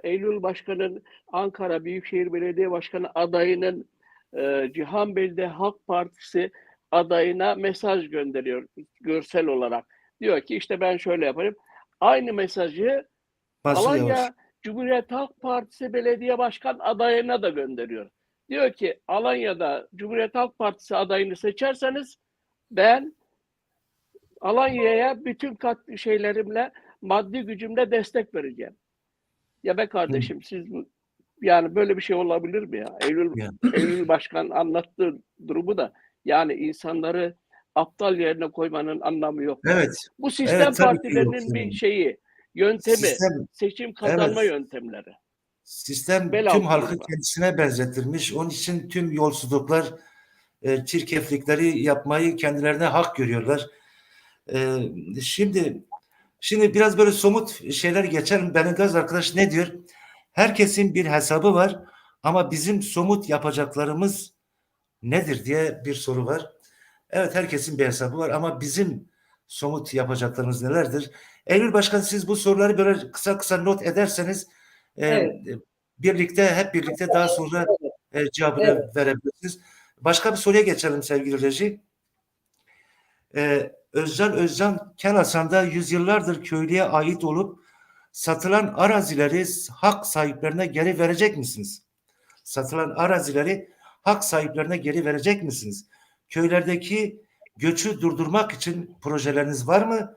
Eylül Başkan'ın Ankara Büyükşehir Belediye Başkanı adayının Cihanbeyli Halk Partisi adayına mesaj gönderiyor görsel olarak. Diyor ki işte ben şöyle yaparım. Aynı mesajı Alanya Cumhuriyet Halk Partisi Belediye Başkan adayına da gönderiyor. Diyor ki Alanya'da Cumhuriyet Halk Partisi adayını seçerseniz ben Alanya'ya bütün şeylerimle, maddi gücümle destek vereceğim. Ya be kardeşim siz yani böyle bir şey olabilir mi ya? Eylül Başkan anlattığı durumu da yani insanları aptal yerine koymanın anlamı yok. Evet. Bu sistem partilerinin bir şeyi, yöntemi, seçim kazanma yöntemleri. Sistem tüm halkı kendisine benzetilmiş. Onun için tüm yolsuzluklar, çirkeflikleri yapmayı kendilerine hak görüyorlar. Şimdi biraz böyle somut şeyler geçelim. Belingaz arkadaş ne diyor? Herkesin bir hesabı var ama bizim somut yapacaklarımız nedir diye bir soru var. Evet, herkesin bir hesabı var ama bizim somut yapacaklarımız nelerdir? Eylül Başkan, siz bu soruları böyle kısa kısa not ederseniz hep birlikte daha sonra cevabını verebilirsiniz. Başka bir soruya geçelim sevgili reji. Özcan Kelhasan'da yüzyıllardır köylüye ait olup satılan arazileri hak sahiplerine geri verecek misiniz? Satılan arazileri hak sahiplerine geri verecek misiniz? Köylerdeki göçü durdurmak için projeleriniz var mı?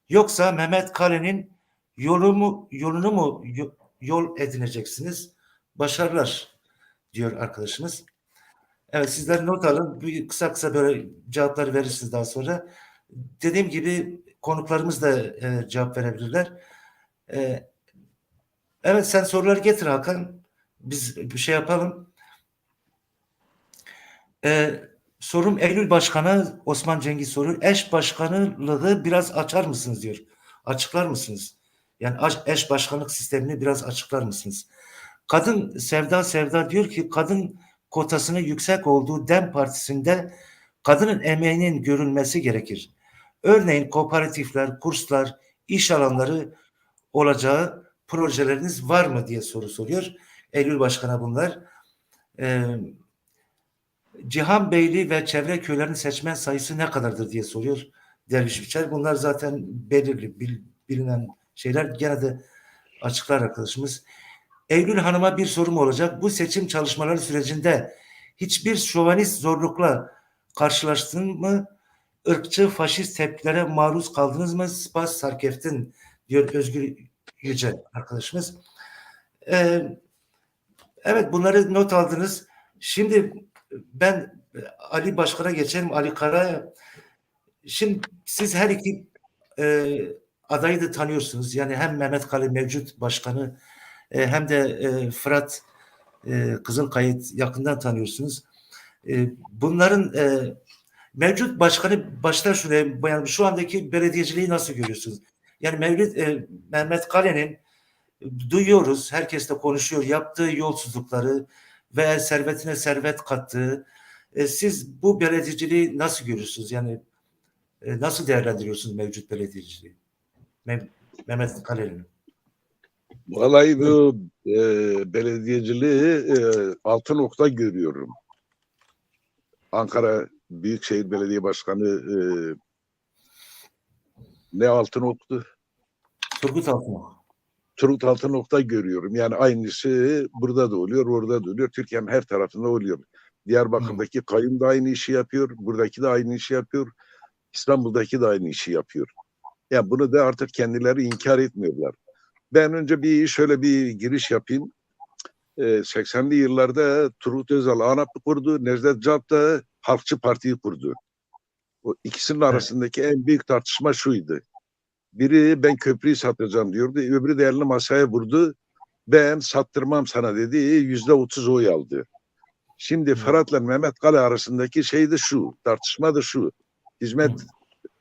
Yoksa Mehmet Kale'nin yolunu mu yol edineceksiniz? Başarılar diyor arkadaşımız. Evet, sizler not alın. Kısa kısa böyle cevapları verirsiniz daha sonra. Dediğim gibi konuklarımız da cevap verebilirler. Evet, sen soruları getir Hakan. Biz bir şey yapalım. Sorum Eylül Başkan'a, Osman Cengiz soruyor. Eş başkanlığı biraz açar mısınız diyor. Açıklar mısınız? Yani eş başkanlık sistemini biraz açıklar mısınız? Kadın Sevda diyor ki kadın kotasının yüksek olduğu DEM Partisi'nde kadının emeğinin görülmesi gerekir. Örneğin kooperatifler, kurslar, iş alanları olacağı projeleriniz var mı diye soru soruyor. Eylül Başkan'a bunlar. Cihanbeyli ve çevre köylerinin seçmen sayısı ne kadardır diye soruyor Derviş Biçer. Bunlar zaten belirli, bilinen şeyler. Gene de açıklar arkadaşımız. Eylül Hanım'a bir sorum olacak. Bu seçim çalışmaları sürecinde hiçbir şovanist zorlukla karşılaştın mı? Irkçı, faşist tepkilere maruz kaldınız mı? Spas Sarkeftin diyor Özgür Yüce arkadaşımız. Evet, bunları not aldınız. Şimdi ben Ali Başkan'a geçelim. Ali Kara. Şimdi siz her iki adayı da tanıyorsunuz. Yani hem Mehmet Kale mevcut başkanı hem de Fırat Kızılkayıt yakından tanıyorsunuz. Bunların mevcut başkanı baştan şuraya, yani şu andaki belediyeciliği nasıl görüyorsunuz? Yani Mehmet Kale'nin duyuyoruz, herkes de konuşuyor, yaptığı yolsuzlukları ve servetine servet kattığı. Siz bu belediyeciliği nasıl görüyorsunuz? Yani nasıl değerlendiriyorsunuz mevcut belediyeciliği? Mehmet Kale'nin. Vallahi bu belediyeciliği 6 nokta görüyorum. Ankara Büyükşehir Belediye Başkanı ne 6 nokta? Turgut Altınok'ta görüyorum. Yani aynısı burada da oluyor, orada da oluyor. Türkiye'nin her tarafında oluyor. Diyarbakır'daki kayın da aynı işi yapıyor. Buradaki de aynı işi yapıyor. İstanbul'daki de aynı işi yapıyor. Yani bunu da artık kendileri inkar etmiyorlar. Ben önce şöyle bir giriş yapayım. 80'li yıllarda Turgut Özal ANAP'ı kurdu. Necdet Cap da Halkçı Parti'yi kurdu. O ikisinin arasındaki en büyük tartışma şuydu. Biri ben köprüyü satacağım diyordu. Öbürü de elini masaya vurdu. Ben sattırmam sana dedi. %30 oy aldı. Şimdi Fırat'la Mehmet Kale arasındaki şey de şu. Tartışma da şu. Hizmet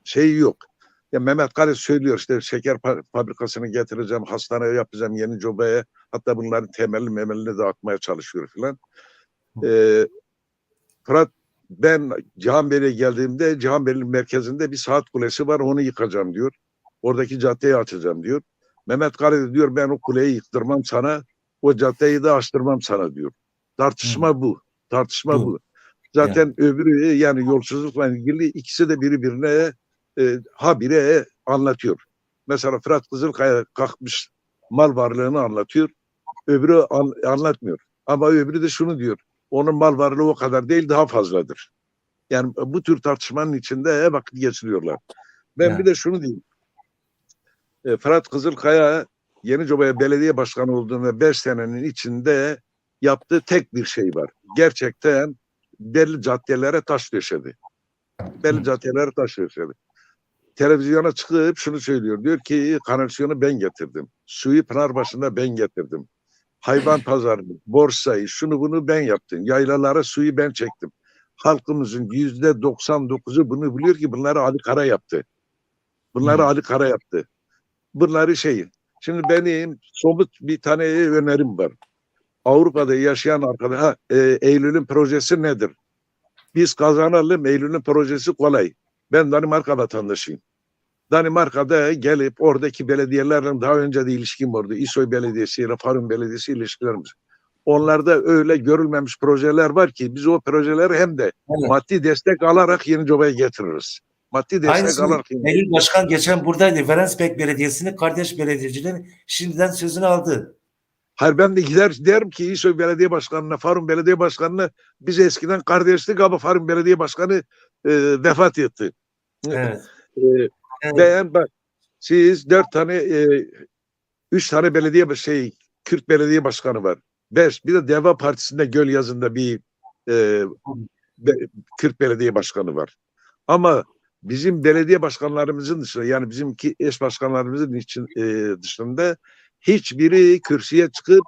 şeyi yok. Ya Mehmet Kale söylüyor işte şeker fabrikasını getireceğim, hastane yapacağım Yenicoba'ya. Hatta bunların temelini de atmaya çalışıyor filan. Fırat ben Cihanbeyli'ye geldiğimde Cihanbeyli'nin merkezinde bir saat kulesi var, onu yıkacağım diyor. Oradaki caddeyi açacağım diyor. Mehmet Kale de diyor ben o kuleyi yıktırmam sana, o caddeyi de açtırmam sana diyor. Tartışma bu. Tartışma bu. Zaten öbürü yani yolsuzlukla ilgili ikisi de birbirine habire anlatıyor. Mesela Fırat Kızılkaya kalkmış mal varlığını anlatıyor. Öbürü anlatmıyor. Ama öbürü de şunu diyor. Onun mal varlığı o kadar değil, daha fazladır. Yani bu tür tartışmanın içinde vakit geçiriyorlar. Ben bir de şunu diyeyim. Fırat Kızılkaya Yenicoba'ya belediye başkanı olduğunda 5 senenin içinde yaptığı tek bir şey var. Gerçekten belli caddelere taş döşedi. Belli caddelere taş döşedi. Televizyona çıkıp şunu söylüyor. Diyor ki kanalizasyonu ben getirdim. Suyu Pınarbaşı'nda ben getirdim. Hayvan pazarını, borsayı, şunu bunu ben yaptım. Yaylalara suyu ben çektim. Halkımızın %99'u bunu biliyor ki bunları Ali Kara yaptı. Bunları Ali Kara yaptı. Bunları Şimdi benim somut bir tane önerim var. Avrupa'da yaşayan arkadaşlar, Eylül'ün projesi nedir? Biz kazanalım, Eylül'ün projesi kolay. Ben Danimarka vatandaşıyım. Danimarka'da gelip oradaki belediyelerle daha önce de ilişkim vardı. İsoy Belediyesi ile Farum Belediyesi ilişkilerimiz. Onlarda öyle görülmemiş projeler var ki biz o projeleri hem de maddi destek alarak Yenicoba'ya getiririz. Maddi destek alarak. Eylül Başkan geçen buradaydı. Verensbek Belediyesi'nin kardeş belediyecilerin şimdiden sözünü aldı. Hayır ben de gider derim ki İsoy Belediye Başkanı'na, Farum Belediye Başkanı'na biz eskiden kardeşlik ama Farum Belediye Başkanı vefat etti. Evet. Ben bak siz 3 tane belediye Kürt belediye başkanı var. 5 bir de Deva Partisi'nde Gölyazı'nda bir Kürt belediye başkanı var. Ama bizim belediye başkanlarımızın dışında yani bizimki eş başkanlarımızın dışında hiçbiri kürsüye çıkıp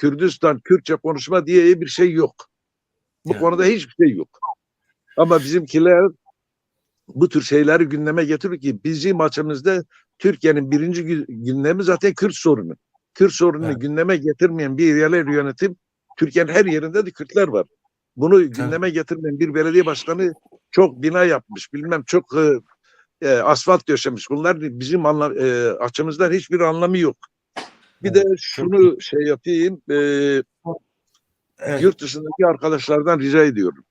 Kürdistan, Kürtçe konuşma diye bir şey yok. Bu konuda hiçbir şey yok. Ama bizimkiler bu tür şeyleri gündeme getiriyor ki bizim açımızda Türkiye'nin birinci gündemi zaten Kürt sorunu. Kürt sorununu gündeme getirmeyen bir yerel yönetim, Türkiye'nin her yerinde de Kürtler var. Bunu gündeme getirmeyen bir belediye başkanı çok bina yapmış, bilmem çok asfalt döşemiş. Bunlar bizim açımızdan hiçbir anlamı yok. Bir de şunu yapayım, yurt dışındaki arkadaşlardan rica ediyorum.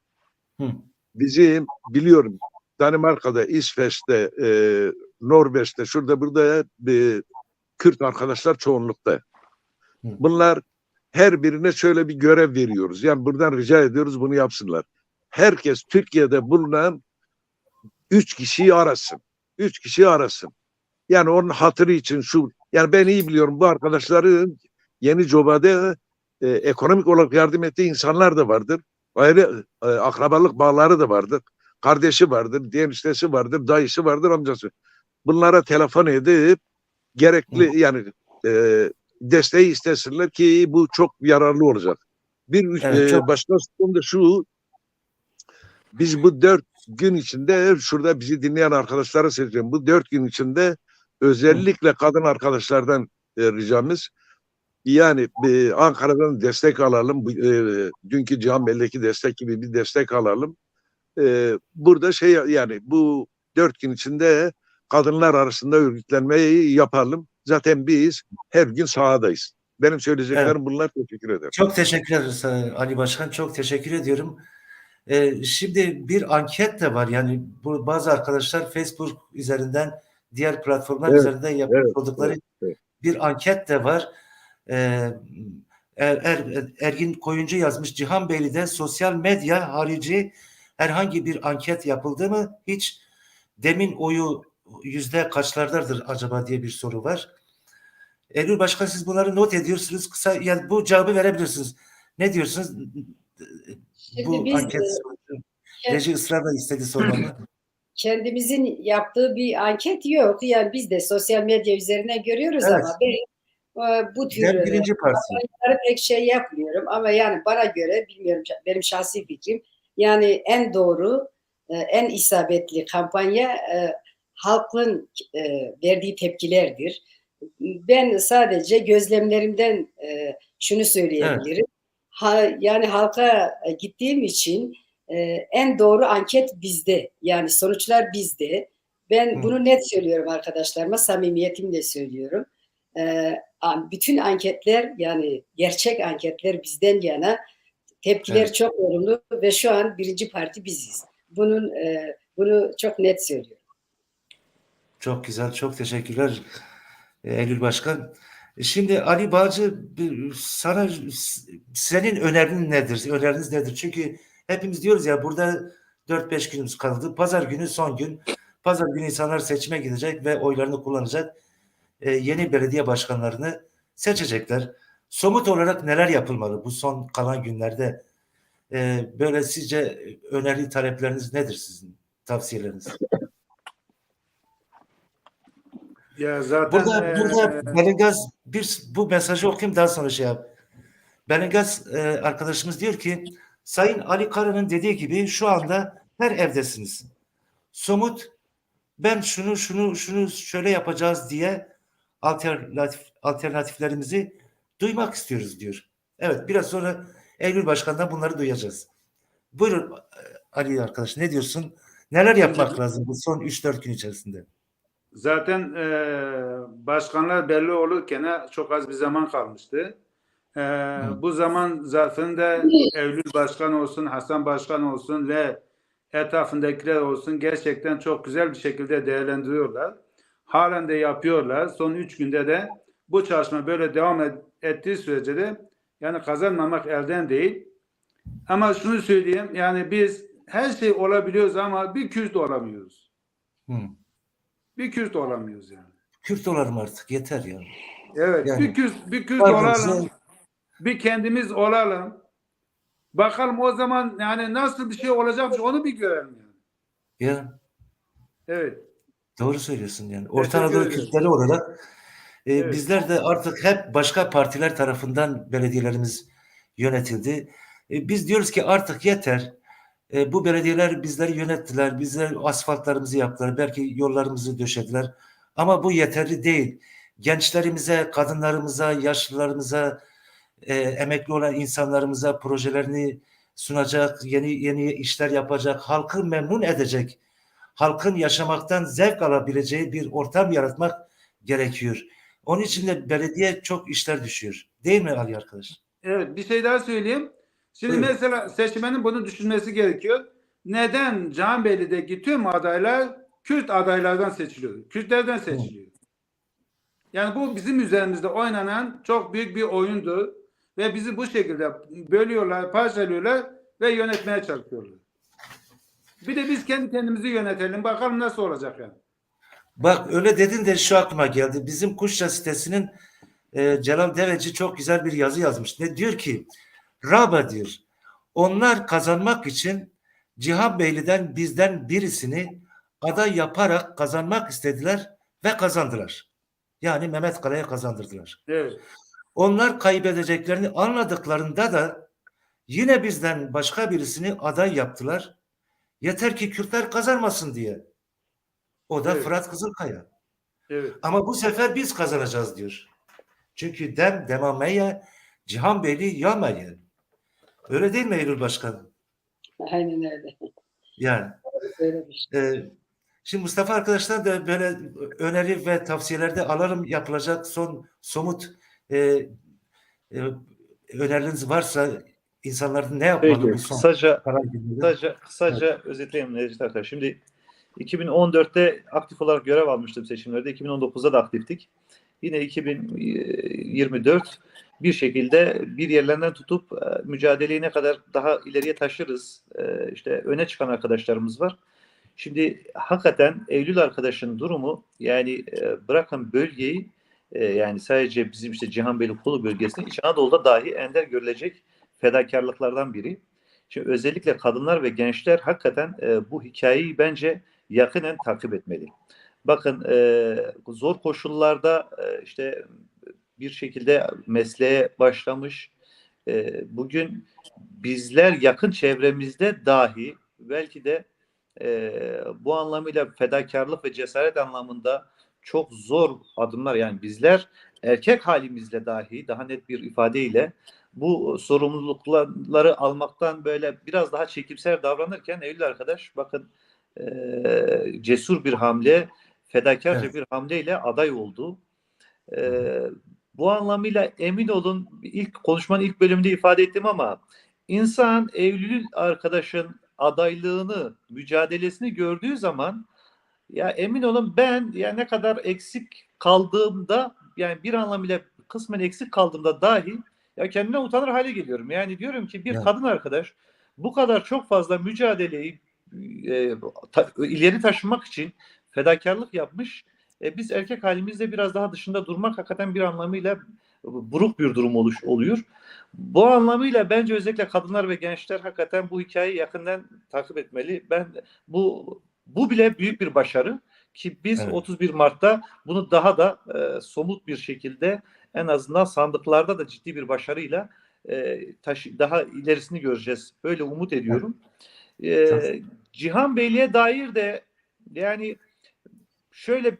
Bizim biliyorum Danimarka'da, İsveç'te, Norveç'te, şurada burada Kürt arkadaşlar çoğunlukta. Bunlar her birine şöyle bir görev veriyoruz. Yani buradan rica ediyoruz bunu yapsınlar. Herkes Türkiye'de bulunan 3 kişiyi arasın. 3 kişiyi arasın. Yani onun hatırı için yani ben iyi biliyorum bu arkadaşların Yenicoba'da ekonomik olarak yardım ettiği insanlar da vardır. Ayrı akrabalık bağları da vardır. Kardeşi vardır, eniştesi vardır, dayısı vardır, amcası. Bunlara telefon edip gerekli yani desteği istesinler ki bu çok yararlı olacak. Başka sorun da şu, biz bu 4 gün içinde şurada bizi dinleyen arkadaşlara söyleyeceğim. Bu 4 gün içinde özellikle kadın arkadaşlardan ricamız yani Ankara'dan destek alalım. Dünkü Cihanbeyli'deki destek gibi bir destek alalım. Burada yani bu 4 gün içinde kadınlar arasında örgütlenmeyi yapalım. Zaten biz her gün sahadayız. Benim söyleyeceklerim bunlar. Teşekkür ederim. Çok teşekkür ederiz Ali Başkan. Çok teşekkür ediyorum. Şimdi bir anket de var. Yani bazı arkadaşlar Facebook üzerinden diğer platformlar üzerinden yapmış oldukları bir anket de var. Ergin Koyuncu yazmış. Cihanbeyli'de sosyal medya harici herhangi bir anket yapıldı mı? Hiç. Demin oyu yüzde kaçlardadır acaba diye bir soru var. Eylül Başkan siz bunları not ediyorsunuz. Kısa yani bu cevabı verebilirsiniz. Ne diyorsunuz? Bu anket sorusu. Reji ısrarla istedi sormamı. kendimizin yaptığı bir anket yok. Yani biz de sosyal medya üzerine görüyoruz Evet. ama benim bu tür Ben birinci parti. kampanyaları pek şey yapmıyorum. Ama yani bana göre, bilmiyorum, benim şahsi fikrim, yani en doğru, en isabetli kampanya halkın verdiği tepkilerdir. Ben sadece gözlemlerimden şunu söyleyebilirim. Yani halka gittiğim için en doğru anket bizde. Yani sonuçlar bizde. Ben bunu net söylüyorum arkadaşlarıma, samimiyetimle söylüyorum. Bütün anketler, yani gerçek anketler bizden yana. Tepkiler çok olumlu ve şu an birinci parti biziz. Bunu çok net söylüyorum. Çok güzel, çok teşekkürler Eylül Başkan. Şimdi Ali Bağcı, sana senin önerin nedir? Öneriniz nedir? Çünkü hepimiz diyoruz ya, burada 4-5 günümüz kaldı. Pazar günü son gün. Pazar günü insanlar seçime gidecek ve oylarını kullanacak. Yeni belediye başkanlarını seçecekler. Somut olarak neler yapılmalı bu son kalan günlerde? Böyle sizce öneri talepleriniz nedir sizin? Tavsiyeleriniz? Ya zaten Burada Belingaz, bu mesajı okuyayım, daha sonra şey yap. Belingaz arkadaşımız diyor ki, Sayın Ali Kara'nın dediği gibi şu anda her evdesiniz. Somut, ben şunu şöyle yapacağız diye alternatiflerimizi duymak istiyoruz diyor. Evet, biraz sonra Eylül Başkan'dan bunları duyacağız. Buyurun Ali arkadaş, ne diyorsun? Neler yapmak lazım bu son 3-4 gün içerisinde? Zaten başkanlar belli olurken çok az bir zaman kalmıştı. Bu zaman zarfında Eylül Başkan olsun, Hasan Başkan olsun ve etrafındakiler olsun gerçekten çok güzel bir şekilde değerlendiriyorlar. Halen de yapıyorlar. Son 3 günde de bu çalışma böyle devam ettiği sürece de yani kazanmamak elden değil. Ama şunu söyleyeyim, yani biz her şey olabiliyoruz ama bir Kürt olamıyoruz. Bir Kürt olamıyoruz yani. Kürt olalım artık, yeter ya. Evet, yani, bir Kürt olalım. Bir kendimiz olalım. Bakalım o zaman yani nasıl bir şey olacak, onu bir görelim yani. Ya. Evet. Doğru söylüyorsun yani. Orta Anadolu Kürtleri olarak bizler de artık hep başka partiler tarafından belediyelerimiz yönetildi. Biz diyoruz ki artık yeter. Bu belediyeler bizleri yönettiler. Bizler asfaltlarımızı yaptılar. Belki yollarımızı döşediler. Ama bu yeterli değil. Gençlerimize, kadınlarımıza, yaşlılarımıza, emekli olan insanlarımıza projelerini sunacak, yeni işler yapacak, halkı memnun edecek, halkın yaşamaktan zevk alabileceği bir ortam yaratmak gerekiyor. Onun için de belediye çok işler düşüyor. Değil mi Ali arkadaş? Evet, bir şey daha söyleyeyim. Şimdi Buyurun. mesela seçmenin bunu düşünmesi gerekiyor. Neden Canbeli'deki tüm adaylar Kürt adaylardan seçiliyor? Kürtlerden seçiliyor. Yani bu bizim üzerimizde oynanan çok büyük bir oyundur. Ve bizi bu şekilde bölüyorlar, parçalıyorlar ve yönetmeye çalışıyorlar. Bir de biz kendi kendimizi yönetelim. Bakalım nasıl olacak yani. Bak öyle dedin de şu aklıma geldi. Bizim Kuşça sitesinin Celal Deveci çok güzel bir yazı yazmış. Ne diyor ki? Raba diyor. Onlar kazanmak için Cihanbeyli'den bizden birisini aday yaparak kazanmak istediler ve kazandılar. Yani Mehmet Kala'ya kazandırdılar. Evet. Onlar kaybedeceklerini anladıklarında da yine bizden başka birisini aday yaptılar. Yeter ki Kürtler kazanmasın diye. O da Fırat Kızılkaya. Evet. Ama bu sefer biz kazanacağız diyor. Çünkü demameye Cihanbeyli yamaya. Öyle değil mi Eylül Başkan? Aynen öyle. Yani. Şimdi Mustafa arkadaşlar da böyle öneri ve tavsiyelerde alalım, yapılacak son somut önerileriniz varsa insanların ne yapmalı? Peki, bu son kısaca özetleyeyim Necdet arkadaşlar. Şimdi 2014'te aktif olarak görev almıştım seçimlerde. 2019'da da aktiftik. Yine 2024 bir şekilde bir yerlerinden tutup mücadeleyi ne kadar daha ileriye taşırız. İşte öne çıkan arkadaşlarımız var. Şimdi hakikaten Eylül arkadaşın durumu, yani bırakın bölgeyi, yani sadece bizim işte Cihanbeyli Kolu bölgesinde, İç Anadolu'da dahi ender görülecek fedakarlıklardan biri. Şimdi özellikle kadınlar ve gençler hakikaten bu hikayeyi bence yakinen takip etmeli. Bakın zor koşullarda işte bir şekilde mesleğe başlamış. Bugün bizler yakın çevremizde dahi belki de bu anlamıyla fedakarlık ve cesaret anlamında çok zor adımlar, yani bizler erkek halimizle dahi daha net bir ifadeyle bu sorumlulukları almaktan böyle biraz daha çekimser davranırken Eylül arkadaş bakın cesur bir hamle, fedakarca bir hamleyle aday oldu. Bu anlamıyla emin olun, konuşmanın ilk bölümünde ifade ettim ama insan Eylül arkadaşın adaylığını, mücadelesini gördüğü zaman ya emin olun ben ya ne kadar eksik kaldığımda, yani bir anlamıyla kısmen eksik kaldığımda dahi ya kendime utanır hale geliyorum. Yani diyorum ki bir kadın arkadaş bu kadar çok fazla mücadeleyi ileri taşımak için fedakarlık yapmış. Biz erkek halimizde biraz daha dışında durmak hakikaten bir anlamıyla buruk bir durum oluyor. Bu anlamıyla bence özellikle kadınlar ve gençler hakikaten bu hikayeyi yakından takip etmeli. Bu bile büyük bir başarı ki biz 31 Mart'ta bunu daha da somut bir şekilde en azından sandıklarda da ciddi bir başarıyla daha ilerisini göreceğiz. Böyle umut ediyorum. Cihan Beyliğe dair de yani şöyle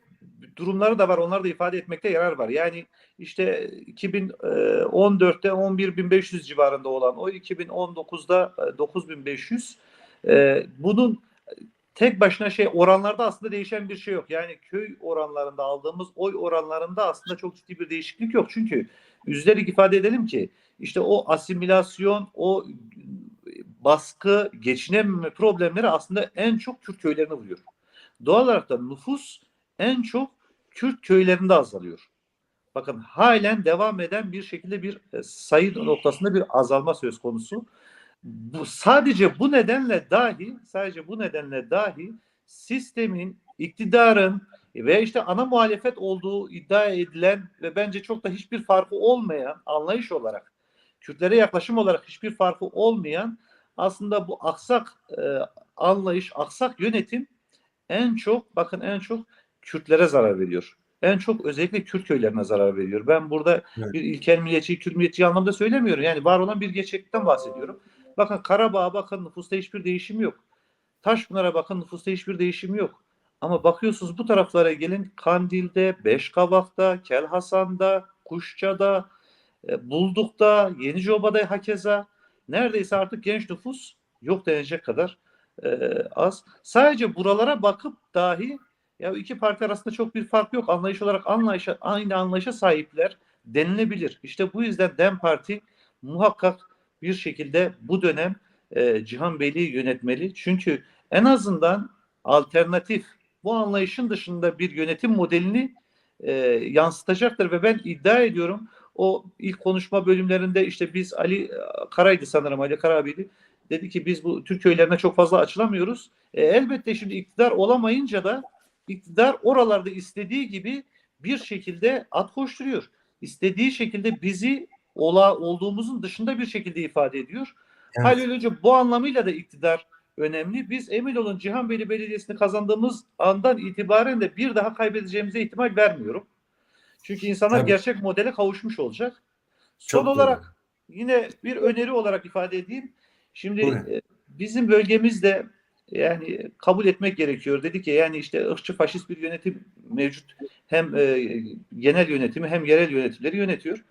durumları da var. Onları da ifade etmekte yarar var. Yani işte 2014'te 11.500 civarında olan o 2019'da 9.500 bunun tek başına oranlarda aslında değişen bir şey yok. Yani köy oranlarında aldığımız oy oranlarında aslında çok ciddi bir değişiklik yok. Çünkü üzülerek ifade edelim ki işte o asimilasyon, o baskı, geçinememe problemleri aslında en çok Kürt köylerine vuruyor. Doğal olarak da nüfus en çok Kürt köylerinde azalıyor. Bakın halen devam eden bir şekilde bir sayı noktasında bir azalma söz konusu. Sadece bu nedenle dahi sistemin, iktidarın ve işte ana muhalefet olduğu iddia edilen ve bence çok da hiçbir farkı olmayan anlayış olarak, Kürtlere yaklaşım olarak hiçbir farkı olmayan aslında bu aksak anlayış, aksak yönetim en çok Kürtlere zarar veriyor. En çok özellikle Kürt köylerine zarar veriyor. Ben burada bir ilkel milliyetçi, Kürt milliyetçi anlamda söylemiyorum. Yani var olan bir gerçeklikten bahsediyorum. Bakın Karabağ'a bakın, nüfusta hiçbir değişim yok. Taşpınar'a bakın, nüfusta hiçbir değişim yok. Ama bakıyorsunuz bu taraflara gelin, Kandil'de, Beşkavak'ta, Kelhasan'da, Kuşça'da, Bulduk'ta, Yenicoba'da hakeza neredeyse artık genç nüfus yok denecek kadar az. Sadece buralara bakıp dahi ya iki parti arasında çok bir fark yok. Anlayış olarak aynı anlayışa sahipler denilebilir. İşte bu yüzden DEM Parti muhakkak bir şekilde bu dönem Cihan Beyliği yönetmeli. Çünkü en azından alternatif bu anlayışın dışında bir yönetim modelini yansıtacaktır ve ben iddia ediyorum o ilk konuşma bölümlerinde işte biz Ali Kara'ydı sanırım, Ali Kara abiydi. Dedi ki biz bu Türk köylerine çok fazla açılamıyoruz. Elbette şimdi iktidar olamayınca da iktidar oralarda istediği gibi bir şekilde at koşturuyor. İstediği şekilde bizi olduğumuzun dışında bir şekilde ifade ediyor. Evet. Hal önce bu anlamıyla da iktidar önemli. Biz emin olun Cihanbeyli Belediyesi'ni kazandığımız andan itibaren de bir daha kaybedeceğimize ihtimal vermiyorum. Çünkü insanlar gerçek modele kavuşmuş olacak. Son olarak yine bir öneri olarak ifade edeyim. Şimdi bizim bölgemizde yani kabul etmek gerekiyor. Dedi ki yani işte ırkçı faşist bir yönetim mevcut. Hem genel yönetimi hem yerel yönetimleri yönetiyor.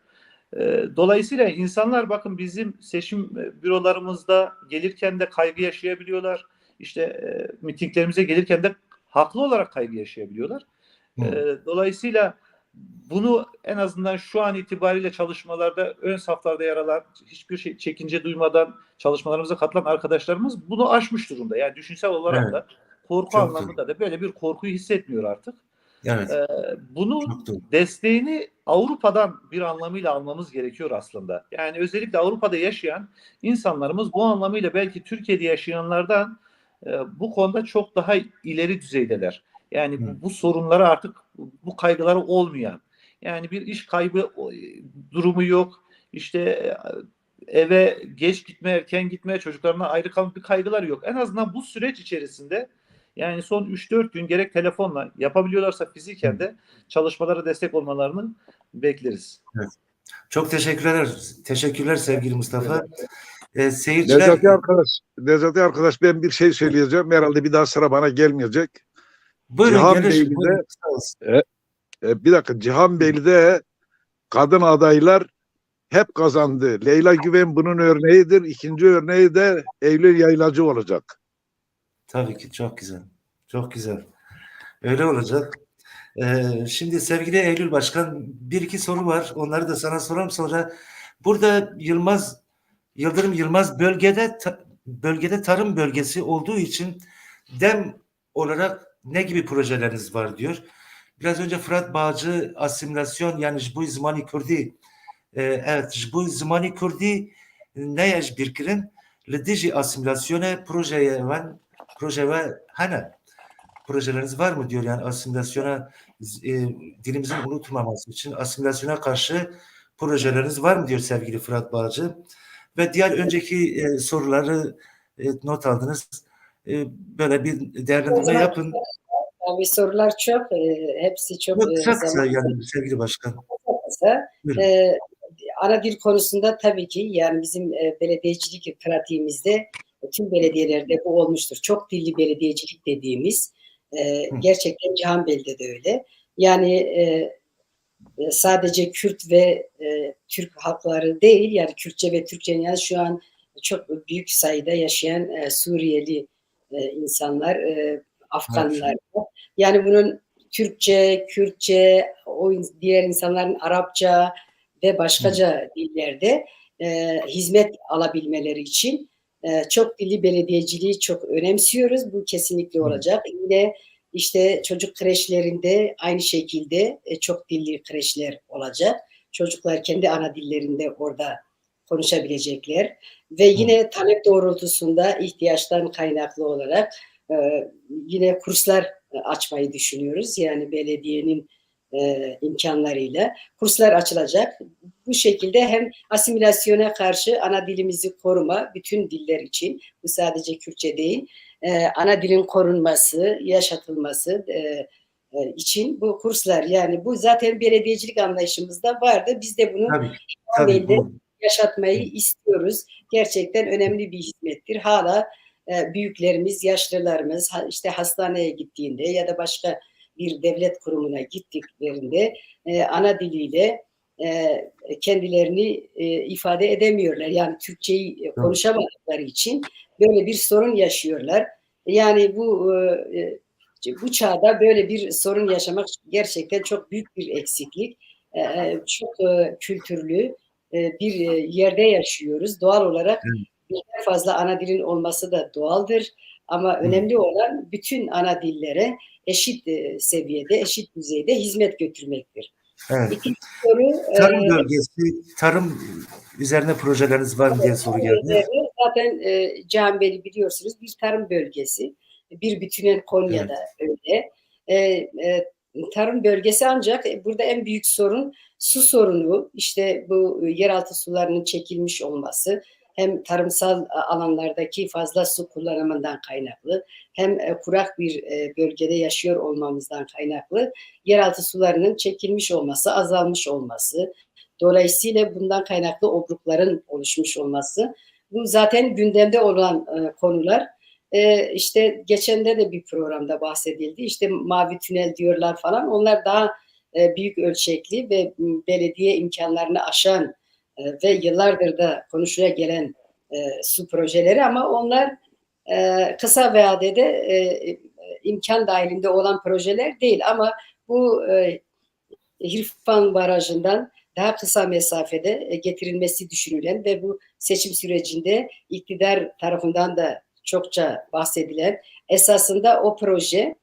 Dolayısıyla insanlar bakın bizim seçim bürolarımızda gelirken de kaygı yaşayabiliyorlar. İşte mitinglerimize gelirken de haklı olarak kaygı yaşayabiliyorlar. Dolayısıyla bunu en azından şu an itibariyle çalışmalarda ön saflarda yer alan, hiçbir çekince duymadan çalışmalarımıza katılan arkadaşlarımız bunu aşmış durumda. Yani düşünsel olarak da korku anlamında da böyle bir korkuyu hissetmiyor artık. Evet. Bunun desteğini Avrupa'dan bir anlamıyla almamız gerekiyor aslında. Yani özellikle Avrupa'da yaşayan insanlarımız bu anlamıyla belki Türkiye'de yaşayanlardan bu konuda çok daha ileri düzeydeler. Yani bu sorunları artık bu kaygıları olmayan. Yani bir iş kaybı durumu yok. İşte eve geç gitme, erken gitme, çocuklarına ayrı kalmak bir kaygılar yok. En azından bu süreç içerisinde Yani son 3-4 gün gerek telefonla yapabiliyorlarsa fiziken de çalışmalara destek olmalarını bekleriz. Evet. Çok teşekkürler. Teşekkürler sevgili Mustafa. Seyirciler... Necati arkadaş ben bir şey söyleyeceğim. Herhalde bir daha sıra bana gelmeyecek. Buyurun gelin. Bir dakika, Cihanbeyli'de kadın adaylar hep kazandı. Leyla Güven bunun örneğidir. İkinci örneği de Eylül Yaylacı olacak. Tabii ki çok güzel. Çok güzel. Öyle olacak. Şimdi sevgili Eylül Başkan bir iki soru var. Onları da sana sorarım sonra. Burada Yıldırım Yılmaz bölgede tarım bölgesi olduğu için dem olarak ne gibi projeleriniz var diyor. Biraz önce Fırat Bağcı asimilasyon yani bu zmani Kurdi evet bu zmani Kurdi ne yaş birkirin lidiji asimilasyona proje ve hana projeleriniz var mı diyor yani asimilasyona dilimizin unutulmaması için asimilasyona karşı projeleriniz var mı diyor sevgili Fırat Bağcı ve diğer önceki soruları not aldınız. Böyle bir değerlendirme yapın. Tabii sorular çok, hepsi çok kısa yani sevgili başkan. Kısa. Ana dil konusunda tabii ki yani bizim belediyecilik pratiğimizde tüm belediyelerde bu olmuştur. Çok dilli belediyecilik dediğimiz gerçekten Cihanbeyli'de de öyle. Yani sadece Kürt ve Türk halkları değil yani Kürtçe ve Türkçe'nin yani şu an çok büyük sayıda yaşayan Suriyeli insanlar, Afganlar. Yani bunun Türkçe, Kürtçe, o diğer insanların Arapça ve başkaca dillerde hizmet alabilmeleri için çok dilli belediyeciliği çok önemsiyoruz. Bu kesinlikle olacak. Yine işte çocuk kreşlerinde aynı şekilde çok dilli kreşler olacak. Çocuklar kendi ana dillerinde orada konuşabilecekler. Ve yine talep doğrultusunda ihtiyaçtan kaynaklı olarak yine kurslar açmayı düşünüyoruz. Yani belediyenin imkanlarıyla kurslar açılacak. Bu şekilde hem asimilasyona karşı ana dilimizi koruma bütün diller için, bu sadece Kürtçe değil, ana dilin korunması, yaşatılması için bu kurslar yani bu zaten belediyecilik anlayışımızda vardı. Biz de bunu tabii, yaşatmayı istiyoruz. Gerçekten önemli bir hizmettir. Hala büyüklerimiz, yaşlılarımız işte hastaneye gittiğinde ya da başka bir devlet kurumuna gittiklerinde ana diliyle kendilerini ifade edemiyorlar. Yani Türkçeyi konuşamadıkları için böyle bir sorun yaşıyorlar. Yani bu çağda böyle bir sorun yaşamak gerçekten çok büyük bir eksiklik. Çok kültürlü bir yerde yaşıyoruz. Doğal olarak birden fazla ana dilin olması da doğaldır. Ama önemli olan bütün ana dillere eşit seviyede, eşit düzeyde hizmet götürmektir. Evet. Tarım bölgesi, tarım üzerine projeleriniz var mı diye soru geldi. Zaten Cihanbeyli biliyorsunuz bir tarım bölgesi. Bir bütünen Konya'da öyle. Tarım bölgesi ancak burada en büyük sorun su sorunu. İşte bu yeraltı sularının çekilmiş olması. Hem tarımsal alanlardaki fazla su kullanımından kaynaklı hem kurak bir bölgede yaşıyor olmamızdan kaynaklı yeraltı sularının çekilmiş olması, azalmış olması, dolayısıyla bundan kaynaklı obrukların oluşmuş olması. Bu zaten gündemde olan konular. İşte geçende de bir programda bahsedildi. İşte mavi tünel diyorlar falan. Onlar daha büyük ölçekli ve belediye imkanlarını aşan ve yıllardır da konuşuya gelen su projeleri ama onlar kısa vadede imkan dahilinde olan projeler değil ama bu Hirfan Barajı'ndan daha kısa mesafede getirilmesi düşünülen ve bu seçim sürecinde iktidar tarafından da çokça bahsedilen esasında o proje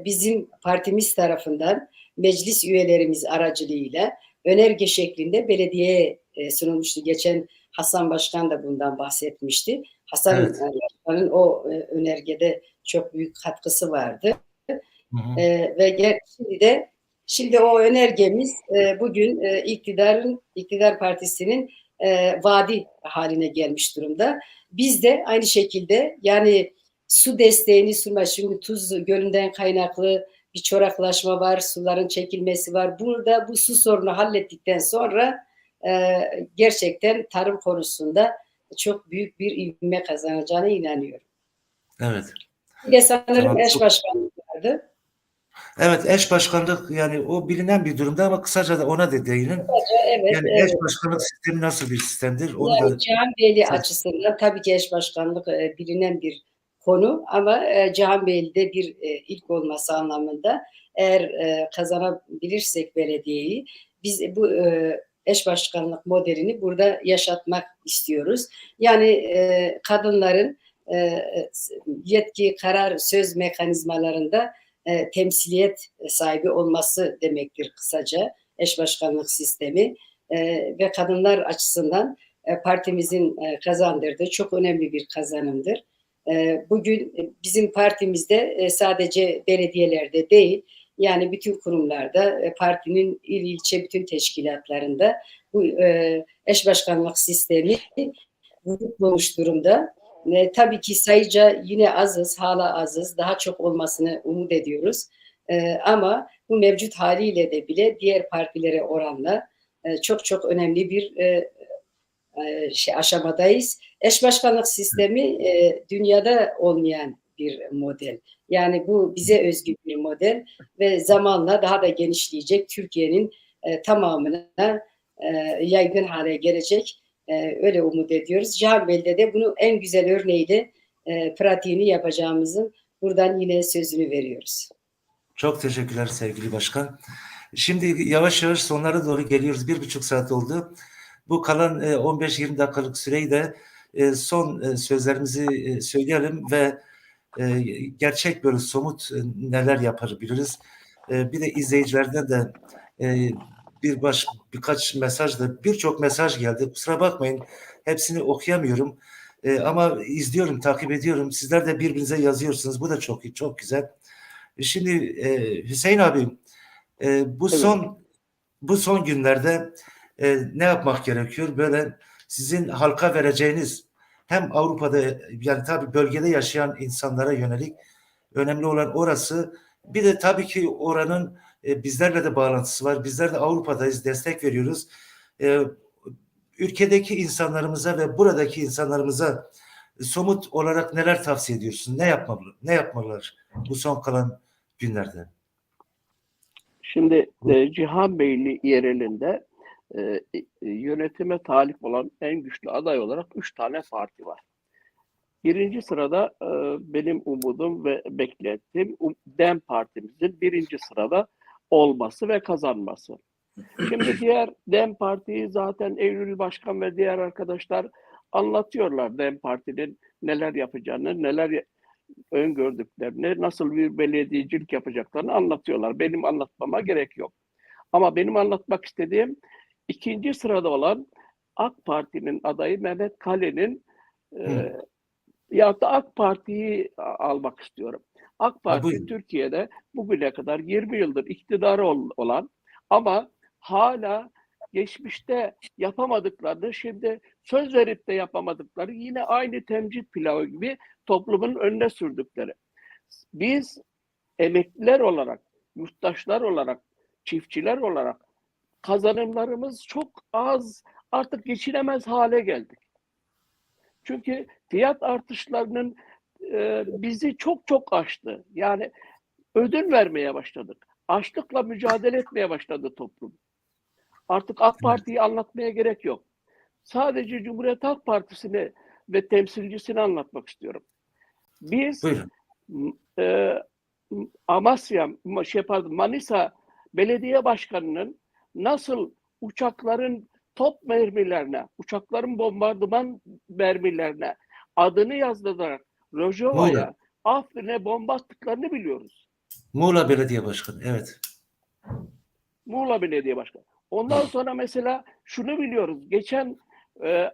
bizim partimiz tarafından meclis üyelerimiz aracılığıyla önerge şeklinde belediyeye sunulmuştu. Geçen Hasan Başkan da bundan bahsetmişti. Hasan Başkan'ın o önergede çok büyük katkısı vardı. Ve şimdi o önergemiz bugün iktidar partisinin vaadi haline gelmiş durumda. Biz de aynı şekilde yani su desteğini sunma. Şimdi Tuz Gölü'nden kaynaklı bir çoraklaşma var, suların çekilmesi var. Burada bu su sorunu hallettikten sonra gerçekten tarım konusunda çok büyük bir ivme kazanacağına inanıyorum. Evet. Bir de sanırım Tamam, eş başkanlık vardı. Evet, eş başkanlık yani o bilinen bir durumda ama kısaca da ona da değinin. Evet, Yani evet. eş başkanlık sistemi nasıl bir sistemdir? Onu Yani da Cihanbeyli açısından tabii ki eş başkanlık bilinen bir konu ama Cihanbeyli'de bir ilk olması anlamında eğer kazanabilirsek belediyeyi biz bu eş başkanlık modelini burada yaşatmak istiyoruz. Yani kadınların yetki, karar, söz mekanizmalarında temsiliyet sahibi olması demektir kısaca eş başkanlık sistemi ve kadınlar açısından partimizin kazandırdığı çok önemli bir kazanımdır. Bugün bizim partimizde sadece belediyelerde değil, yani bütün kurumlarda, partinin il ilçe bütün teşkilatlarında bu eş başkanlık sistemi bulmuş durumda. Tabii ki sayıca yine azız, hala azız, daha çok olmasını umut ediyoruz. Ama bu mevcut haliyle de bile diğer partilere oranla çok çok önemli bir aşamadayız. Eş başkanlık sistemi dünyada olmayan bir model. Yani bu bize özgü bir model ve zamanla daha da genişleyecek, Türkiye'nin tamamına yaygın hale gelecek. Öyle umut ediyoruz. Cihanbeyli'de de bunu en güzel örneğiyle pratiğini yapacağımızın buradan yine sözünü veriyoruz. çok teşekkürler sevgili başkan. Şimdi yavaş yavaş sonlara doğru geliyoruz. 1,5 saat oldu. Bu kalan 15-20 dakikalık süreyi de son sözlerimizi söyleyelim ve gerçek böyle somut neler yapabiliriz. Bir de izleyicilerden de birkaç mesaj da birçok mesaj geldi. Kusura bakmayın hepsini okuyamıyorum. Ama izliyorum, takip ediyorum. Sizler de birbirinize yazıyorsunuz. Bu da çok çok güzel. Şimdi Hüseyin abi bu son günlerde ne yapmak gerekiyor? Böyle sizin halka vereceğiniz hem Avrupa'da yani tabii bölgede yaşayan insanlara yönelik önemli olan orası. Bir de tabii ki oranın bizlerle de bağlantısı var. Bizler de Avrupa'dayız, destek veriyoruz. Ülkedeki insanlarımıza ve buradaki insanlarımıza somut olarak neler tavsiye ediyorsun? Ne yapmalılar bu son kalan günlerde? Şimdi Cihanbeyli yerelinde yönetime talip olan en güçlü aday olarak 3 tane parti var. Birinci sırada benim umudum ve beklentim DEM Partimizin birinci sırada olması ve kazanması. Şimdi diğer DEM Parti'yi zaten Eylül Başkan ve diğer arkadaşlar anlatıyorlar. DEM Parti'nin neler yapacağını, neler öngördüklerini, nasıl bir belediyecilik yapacaklarını anlatıyorlar. Benim anlatmama gerek yok. Ama benim anlatmak istediğim ikinci sırada olan AK Parti'nin adayı Mehmet Kale'nin ya da AK Parti'yi almak istiyorum. AK Parti Türkiye'de bugüne kadar 20 yıldır iktidarı olan ama hala geçmişte yapamadıklarını şimdi söz verip de yapamadıkları yine aynı temcit pilavı gibi toplumun önüne sürdükleri. Biz emekliler olarak, yurttaşlar olarak, çiftçiler olarak kazanımlarımız çok az, artık geçinemez hale geldik. Çünkü fiyat artışlarının bizi çok çok aştı. Yani ödün vermeye başladık. Açlıkla mücadele etmeye başladı toplum. Artık AK Parti'yi anlatmaya gerek yok. Sadece Cumhuriyet Halk Partisi'ni ve temsilcisini anlatmak istiyorum. Biz Manisa Belediye Başkanı'nın nasıl uçakların top mermilerine, uçakların bombardıman mermilerine adını yazdırarak Rojava'ya, Afrin'e bomba attıklarını biliyoruz. Muğla Belediye Başkanı, evet. Muğla Belediye Başkanı. Ondan sonra mesela şunu biliyoruz. Geçen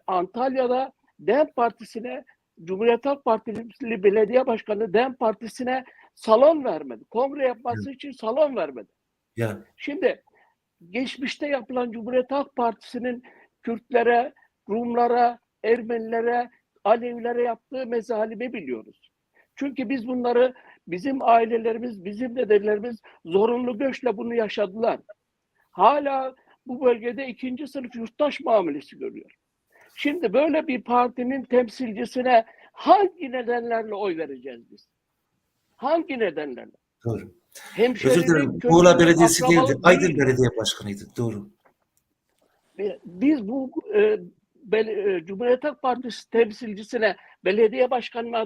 Antalya'da DEM Partisi'ne, Cumhuriyet Halk Partisi Belediye Başkanı DEM Partisi'ne salon vermedi. Kongre yapması için salon vermedi. Ya. Şimdi geçmişte yapılan Cumhuriyet Halk Partisi'nin Kürtlere, Rumlara, Ermenilere, Alevilere yaptığı mezalimi biliyoruz. Çünkü biz bunları, bizim ailelerimiz, bizim dedelerimiz zorunlu göçle bunu yaşadılar. Hala bu bölgede 2. sınıf yurttaş muamelesi görüyor. Şimdi böyle bir partinin temsilcisine hangi nedenlerle oy vereceğiz biz? Hangi nedenlerle? Doğru. Hemşerilik, Özür dilerim. köylülük, Muğla Belediyesi değildi. akrabalık Aydın değil. Belediye Başkanı'ydı. Doğru. Biz bu Cumhuriyet Halk Partisi temsilcisine, belediye başkanı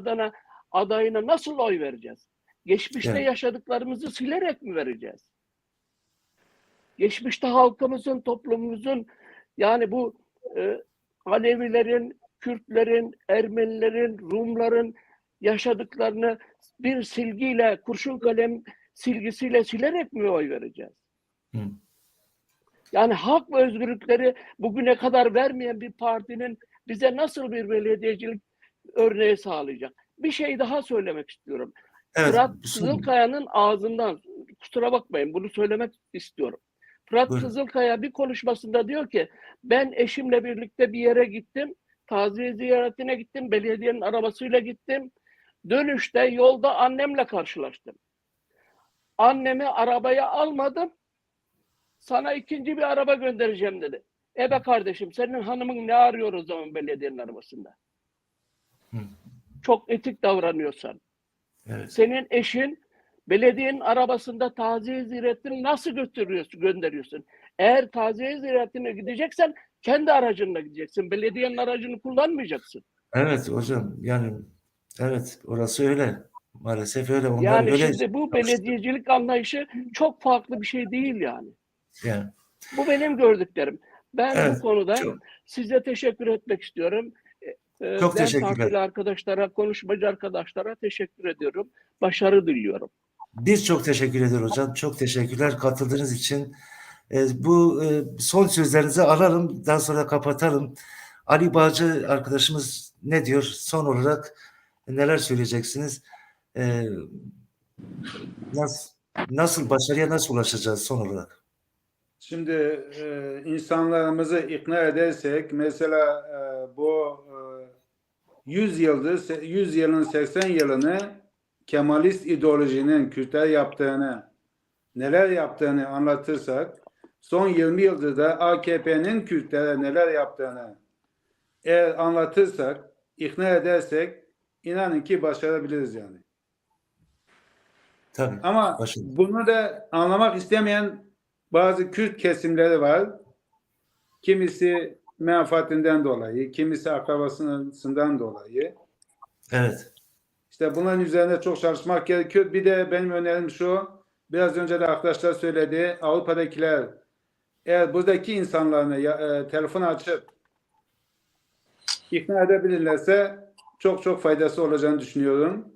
adayına nasıl oy vereceğiz? Geçmişte Evet. yaşadıklarımızı silerek mi vereceğiz? Geçmişte halkımızın, toplumumuzun, yani bu Alevilerin, Kürtlerin, Ermenilerin, Rumların yaşadıklarını bir silgiyle, kurşun kalem silgisiyle silerek mi oy vereceğiz? Hı. Yani hak ve özgürlükleri bugüne kadar vermeyen bir partinin bize nasıl bir belediyecilik örneği sağlayacak? Bir şey daha söylemek istiyorum. Evet. Fırat Kızılkaya'nın ağzından, kusura bakmayın bunu söylemek istiyorum. Fırat Buyurun. Kızılkaya bir konuşmasında diyor ki, ben eşimle birlikte bir yere gittim, taziye ziyaretine gittim, belediyenin arabasıyla gittim. Dönüşte yolda annemle karşılaştım. Annemi arabaya almadım, sana ikinci bir araba göndereceğim dedi. Be kardeşim, senin hanımın ne arıyor o zaman belediyenin arabasında? Hı. Çok etik davranıyorsan. Evet. Senin eşin belediyenin arabasında taziye ziyaretini nasıl gönderiyorsun? Eğer taziye ziyaretine gideceksen kendi aracınla gideceksin. Belediyenin aracını kullanmayacaksın. Evet hocam. Yani evet, orası öyle. Maalesef öyle. Onlar Yani öyle şimdi bu belediyecilik anlayışı çok farklı bir şey değil yani. yani. Bu benim gördüklerim. Ben Evet. bu konuda Çok, size teşekkür etmek istiyorum. çok Ben teşekkürler. partili arkadaşlara, konuşmacı arkadaşlara teşekkür ediyorum. Başarı diliyorum. Biz çok teşekkür ederiz hocam. Çok teşekkürler katıldığınız için. Bu son sözlerinizi alalım. Daha sonra kapatalım. Ali Bağcı arkadaşımız ne diyor? Son olarak neler söyleyeceksiniz? Nasıl başarıya nasıl ulaşacağız son olarak? Şimdi insanlarımızı ikna edersek, mesela bu 100 yılın 80 yılını Kemalist ideolojinin Kürtler yaptığını, neler yaptığını anlatırsak, son 20 yıldır da AKP'nin Kürtlere neler yaptığını eğer anlatırsak, ikna edersek, inanın ki başarabiliriz yani. Tabii. Ama bunu da anlamak istemeyen bazı Kürt kesimleri var. Kimisi menfaatinden dolayı, kimisi akrabasından dolayı. Evet. İşte bunların üzerine çok çalışmak gerekiyor. Bir de benim önerim şu, biraz önce de arkadaşlar söyledi, Avrupa'dakiler eğer buradaki insanlarını telefon açıp ikna edebilirlerse çok çok faydası olacağını düşünüyorum.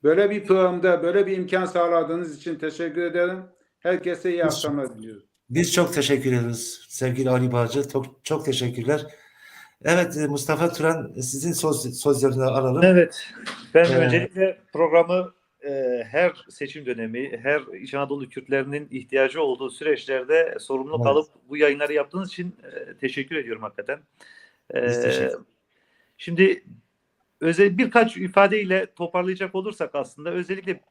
Böyle bir programda, böyle bir imkan sağladığınız için teşekkür ederim. Herkese iyi akşamlar diliyorum. Biz çok teşekkür ederiz sevgili Ali Bağcı. Çok teşekkürler. Evet Mustafa Turan, sizin sözlerini alalım. Evet. Ben öncelikle programı her seçim dönemi, her İç Anadolu Kürtlerinin ihtiyacı olduğu süreçlerde sorumlu kalıp bu yayınları yaptığınız için teşekkür ediyorum hakikaten. Şimdi birkaç ifadeyle toparlayacak olursak aslında özellikle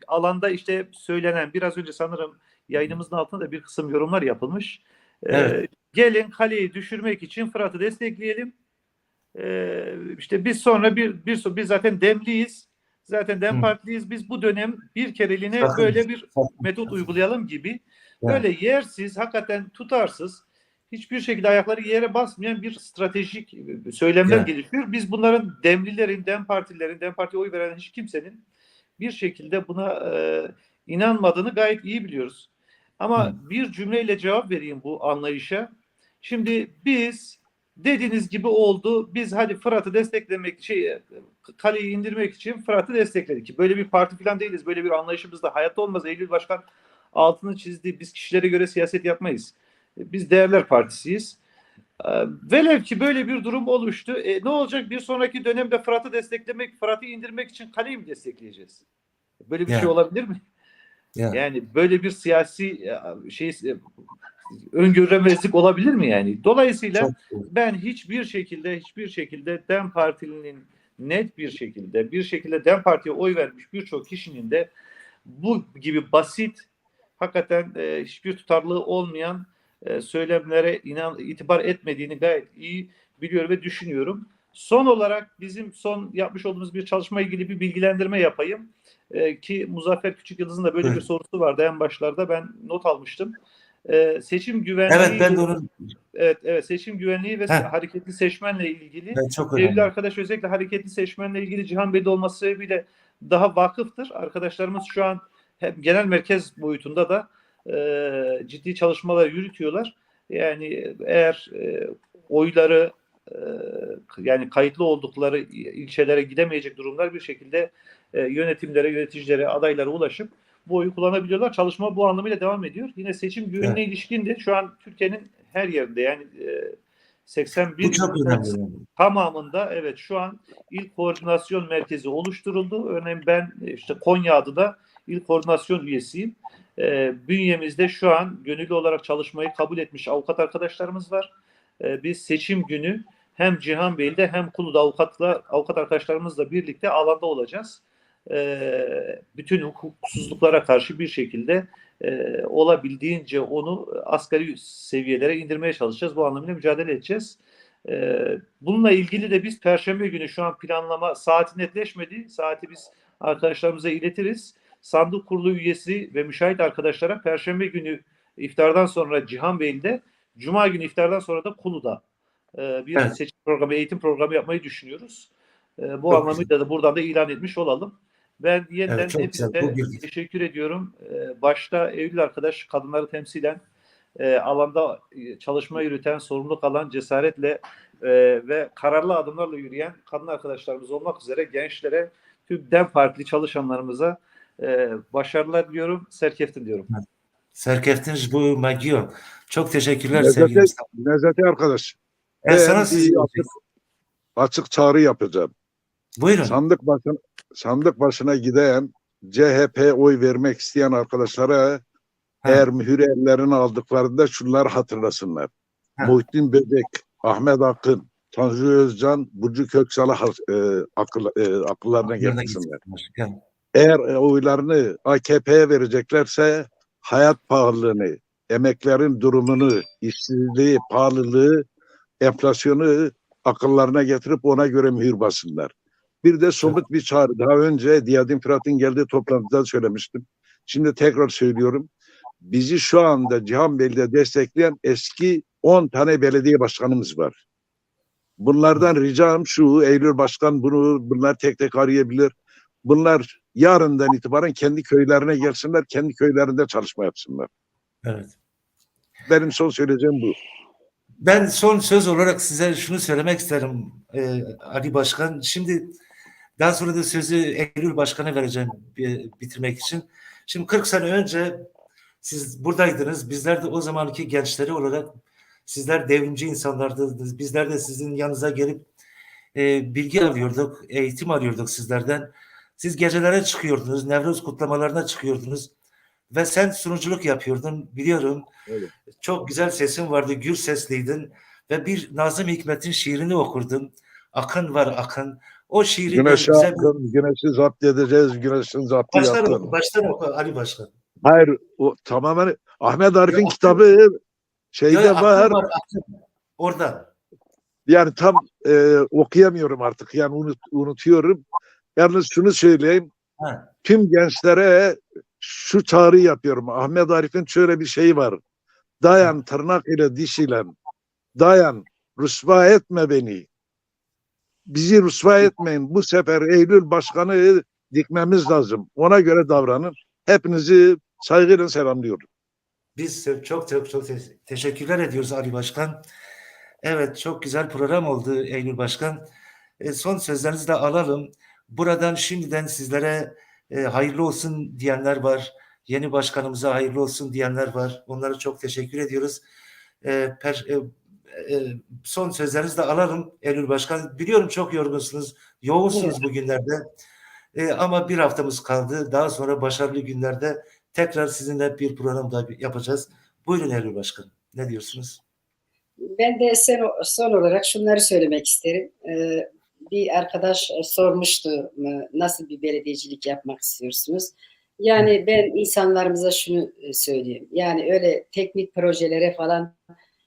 alanda işte söylenen, biraz önce sanırım yayınımızın altında da bir kısım yorumlar yapılmış. Evet. Gelin kaleyi düşürmek için Fırat'ı destekleyelim. İşte biz sonra biz zaten Demliyiz. Zaten Dem Partiliyiz. Biz bu dönem bir kereliğine böyle bir metot uygulayalım gibi. Böyle yersiz, hakikaten tutarsız, hiçbir şekilde ayakları yere basmayan bir stratejik söylemler gelişiyor. Biz bunların Demlilerin, Dem Partililerin, Dem Parti'ye oy veren hiç kimsenin bir şekilde buna inanmadığını gayet iyi biliyoruz. Ama bir cümleyle cevap vereyim bu anlayışa. Şimdi biz dediğiniz gibi oldu. Biz hadi Fırat'ı desteklemek, kaleyi indirmek için Fırat'ı destekledik. Böyle bir parti falan değiliz. Böyle bir anlayışımız da hayatta olmaz. Eylül Başkan altını çizdi. Biz kişilere göre siyaset yapmayız. Biz değerler partisiyiz. Velev ki böyle bir durum oluştu. Ne olacak? Bir sonraki dönemde Fırat'ı desteklemek, Fırat'ı indirmek için kaleyi mi destekleyeceğiz? Böyle bir şey olabilir mi? Yani böyle bir siyasi öngöremezlik olabilir mi yani? Dolayısıyla ben hiçbir şekilde Dem Partili'nin net bir şekilde DEM Parti'ye oy vermiş birçok kişinin de bu gibi basit, hakikaten hiçbir tutarlılığı olmayan söylemlere itibar etmediğini gayet iyi biliyor ve düşünüyorum. Son olarak bizim son yapmış olduğumuz bir çalışma ilgili bir bilgilendirme yapayım. Ki Muzaffer Küçükyıldız'ın da böyle bir sorusu vardı en başlarda, ben not almıştım. Seçim güvenliği. Evet, ben de onu. Evet, seçim güvenliği ve hareketli seçmenle ilgili. Sevgili arkadaş özellikle hareketli seçmenle ilgili Cihan Bey'de olması sebebiyle daha vakıftır. Arkadaşlarımız şu an hem genel merkez boyutunda da ciddi çalışmalar yürütüyorlar. Yani eğer oyları yani kayıtlı oldukları ilçelere gidemeyecek durumlar bir şekilde yönetimlere, yöneticilere, adaylara ulaşıp bu oyu kullanabiliyorlar. Çalışma bu anlamıyla devam ediyor. Yine seçim güvenliğine ilişkin de şu an Türkiye'nin her yerinde, yani 81 tamamında evet şu an il koordinasyon merkezi oluşturuldu. Örneğin ben işte Konya'da il koordinasyon üyesiyim. Bünyemizde şu an gönüllü olarak çalışmayı kabul etmiş avukat arkadaşlarımız var. Biz seçim günü hem Cihanbeyli'de hem Kulu'da avukat arkadaşlarımızla birlikte alanda olacağız. Bütün hukuksuzluklara karşı bir şekilde olabildiğince onu asgari seviyelere indirmeye çalışacağız. Bu anlamda mücadele edeceğiz. Bununla ilgili de biz Perşembe günü, şu an planlama saati netleşmedi. Saati biz arkadaşlarımıza iletiriz. Sandık kurulu üyesi ve müşahit arkadaşlara Perşembe günü iftardan sonra Cihanbeyli'de, Cuma günü iftardan sonra da Kulu'da bir seçim programı, eğitim programı yapmayı düşünüyoruz. Bu anlamıyla da buradan da ilan etmiş olalım. Ben yeniden hepsine teşekkür ediyorum. Başta Eylül arkadaş, kadınları temsilen alanda çalışma yürüten, sorumluluk alan, cesaretle ve kararlı adımlarla yürüyen kadın arkadaşlarımız olmak üzere gençlere, tüm DEM Partili çalışanlarımıza başarılar diliyorum. Serkeftin diyorum. Serkeftin bu Magio. Çok teşekkürler sevgili Nezati arkadaş. Sana açık çağrı yapacağım. Buyurun. Sandık başına giden CHP oy vermek isteyen arkadaşlara eğer mühür ellerine aldıklarında şunları hatırlasınlar. Muhittin Böcek, Ahmet Akın, Tanju Özcan, Burcu Köksal'ı akıllarına getirsinler. Eğer oylarını AKP'ye vereceklerse hayat pahalılığını, emeklerin durumunu, işsizliği, pahalılığı, enflasyonu akıllarına getirip ona göre mühür basınlar. Bir de somut bir çağrı. Daha önce Diyadim Fırat'ın geldiği toplantıda söylemiştim. Şimdi tekrar söylüyorum. Bizi şu anda Cihanbeyli'de destekleyen eski 10 tane belediye başkanımız var. Bunlardan ricam şu, Eylül Başkan bunlar tek tek arayabilir. Bunlar yarından itibaren kendi köylerine gelsinler, kendi köylerinde çalışma yapsınlar. Evet. Benim son söyleyeceğim bu. Ben son söz olarak size şunu söylemek isterim Ali Başkan. Şimdi daha sonra da sözü Eylül Başkan'a vereceğim bitirmek için. Şimdi 40 sene önce siz buradaydınız. Bizler de o zamanki gençleri olarak, sizler devrimci insanlardınız. Bizler de sizin yanınıza gelip bilgi alıyorduk, eğitim alıyorduk sizlerden. Siz gecelere çıkıyordunuz, Nevruz kutlamalarına çıkıyordunuz. Ve sen sunuculuk yapıyordun, biliyorum. Evet. Çok güzel sesin vardı, gür sesliydin. Ve bir Nazım Hikmet'in şiirini okurdun. Akın var akın. O şiiri... Güneşi zapt edeceğiz, güneşin zaptı yaptın. Baştan oku Ali Başkan. Hayır, o tamamen Ahmet Arif'in kitabı şeyde var. Akın. Orada. Yani tam okuyamıyorum artık. Yani unutuyorum. Yalnız şunu söyleyeyim. Tüm gençlere şu çağrıyı yapıyorum. Ahmet Arif'in şöyle bir şeyi var. Dayan tırnak ile diş ile. Dayan. Rüsva etme beni. Bizi rüsva etmeyin. Bu sefer Eylül Başkanı dikmemiz lazım. Ona göre davranın. Hepinizi saygıyla selamlıyorum. Biz çok teşekkürler ediyoruz Ali Başkan. Evet, çok güzel program oldu Eylül Başkan. Son sözlerinizi de alalım. Buradan şimdiden sizlere hayırlı olsun diyenler var. Yeni başkanımıza hayırlı olsun diyenler var. Onlara çok teşekkür ediyoruz. Son sözlerinizi de alalım Eylül Başkan. Biliyorum çok yorgunsunuz, yoğunsunuz bugünlerde. Ama bir haftamız kaldı. Daha sonra başarılı günlerde tekrar sizinle bir program daha yapacağız. Buyurun Eylül Başkan. Ne diyorsunuz? Ben de son olarak şunları söylemek isterim. bir arkadaş sormuştu nasıl bir belediyecilik yapmak istiyorsunuz? Yani ben insanlarımıza şunu söyleyeyim. Yani öyle teknik projelere falan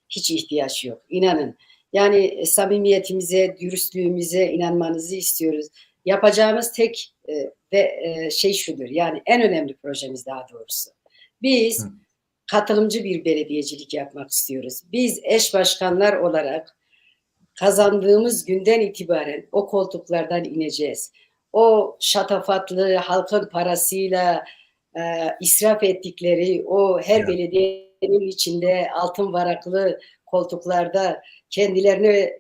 hiç ihtiyaç yok. İnanın. Yani samimiyetimize, dürüstlüğümüze inanmanızı istiyoruz. Yapacağımız tek şey şudur. Yani en önemli projemiz daha doğrusu. Biz katılımcı bir belediyecilik yapmak istiyoruz. Biz eş başkanlar olarak kazandığımız günden itibaren o koltuklardan ineceğiz. O şatafatlı halkın parasıyla israf ettikleri o her belediyenin içinde altın varaklı koltuklarda kendilerine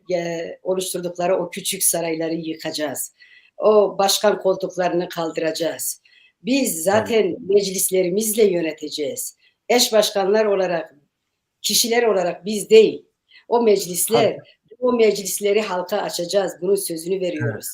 oluşturdukları o küçük sarayları yıkacağız. O başkan koltuklarını kaldıracağız. Biz zaten meclislerimizle yöneteceğiz. Eş başkanlar olarak, kişiler olarak biz değil. O meclisleri halka açacağız. Bunun sözünü veriyoruz.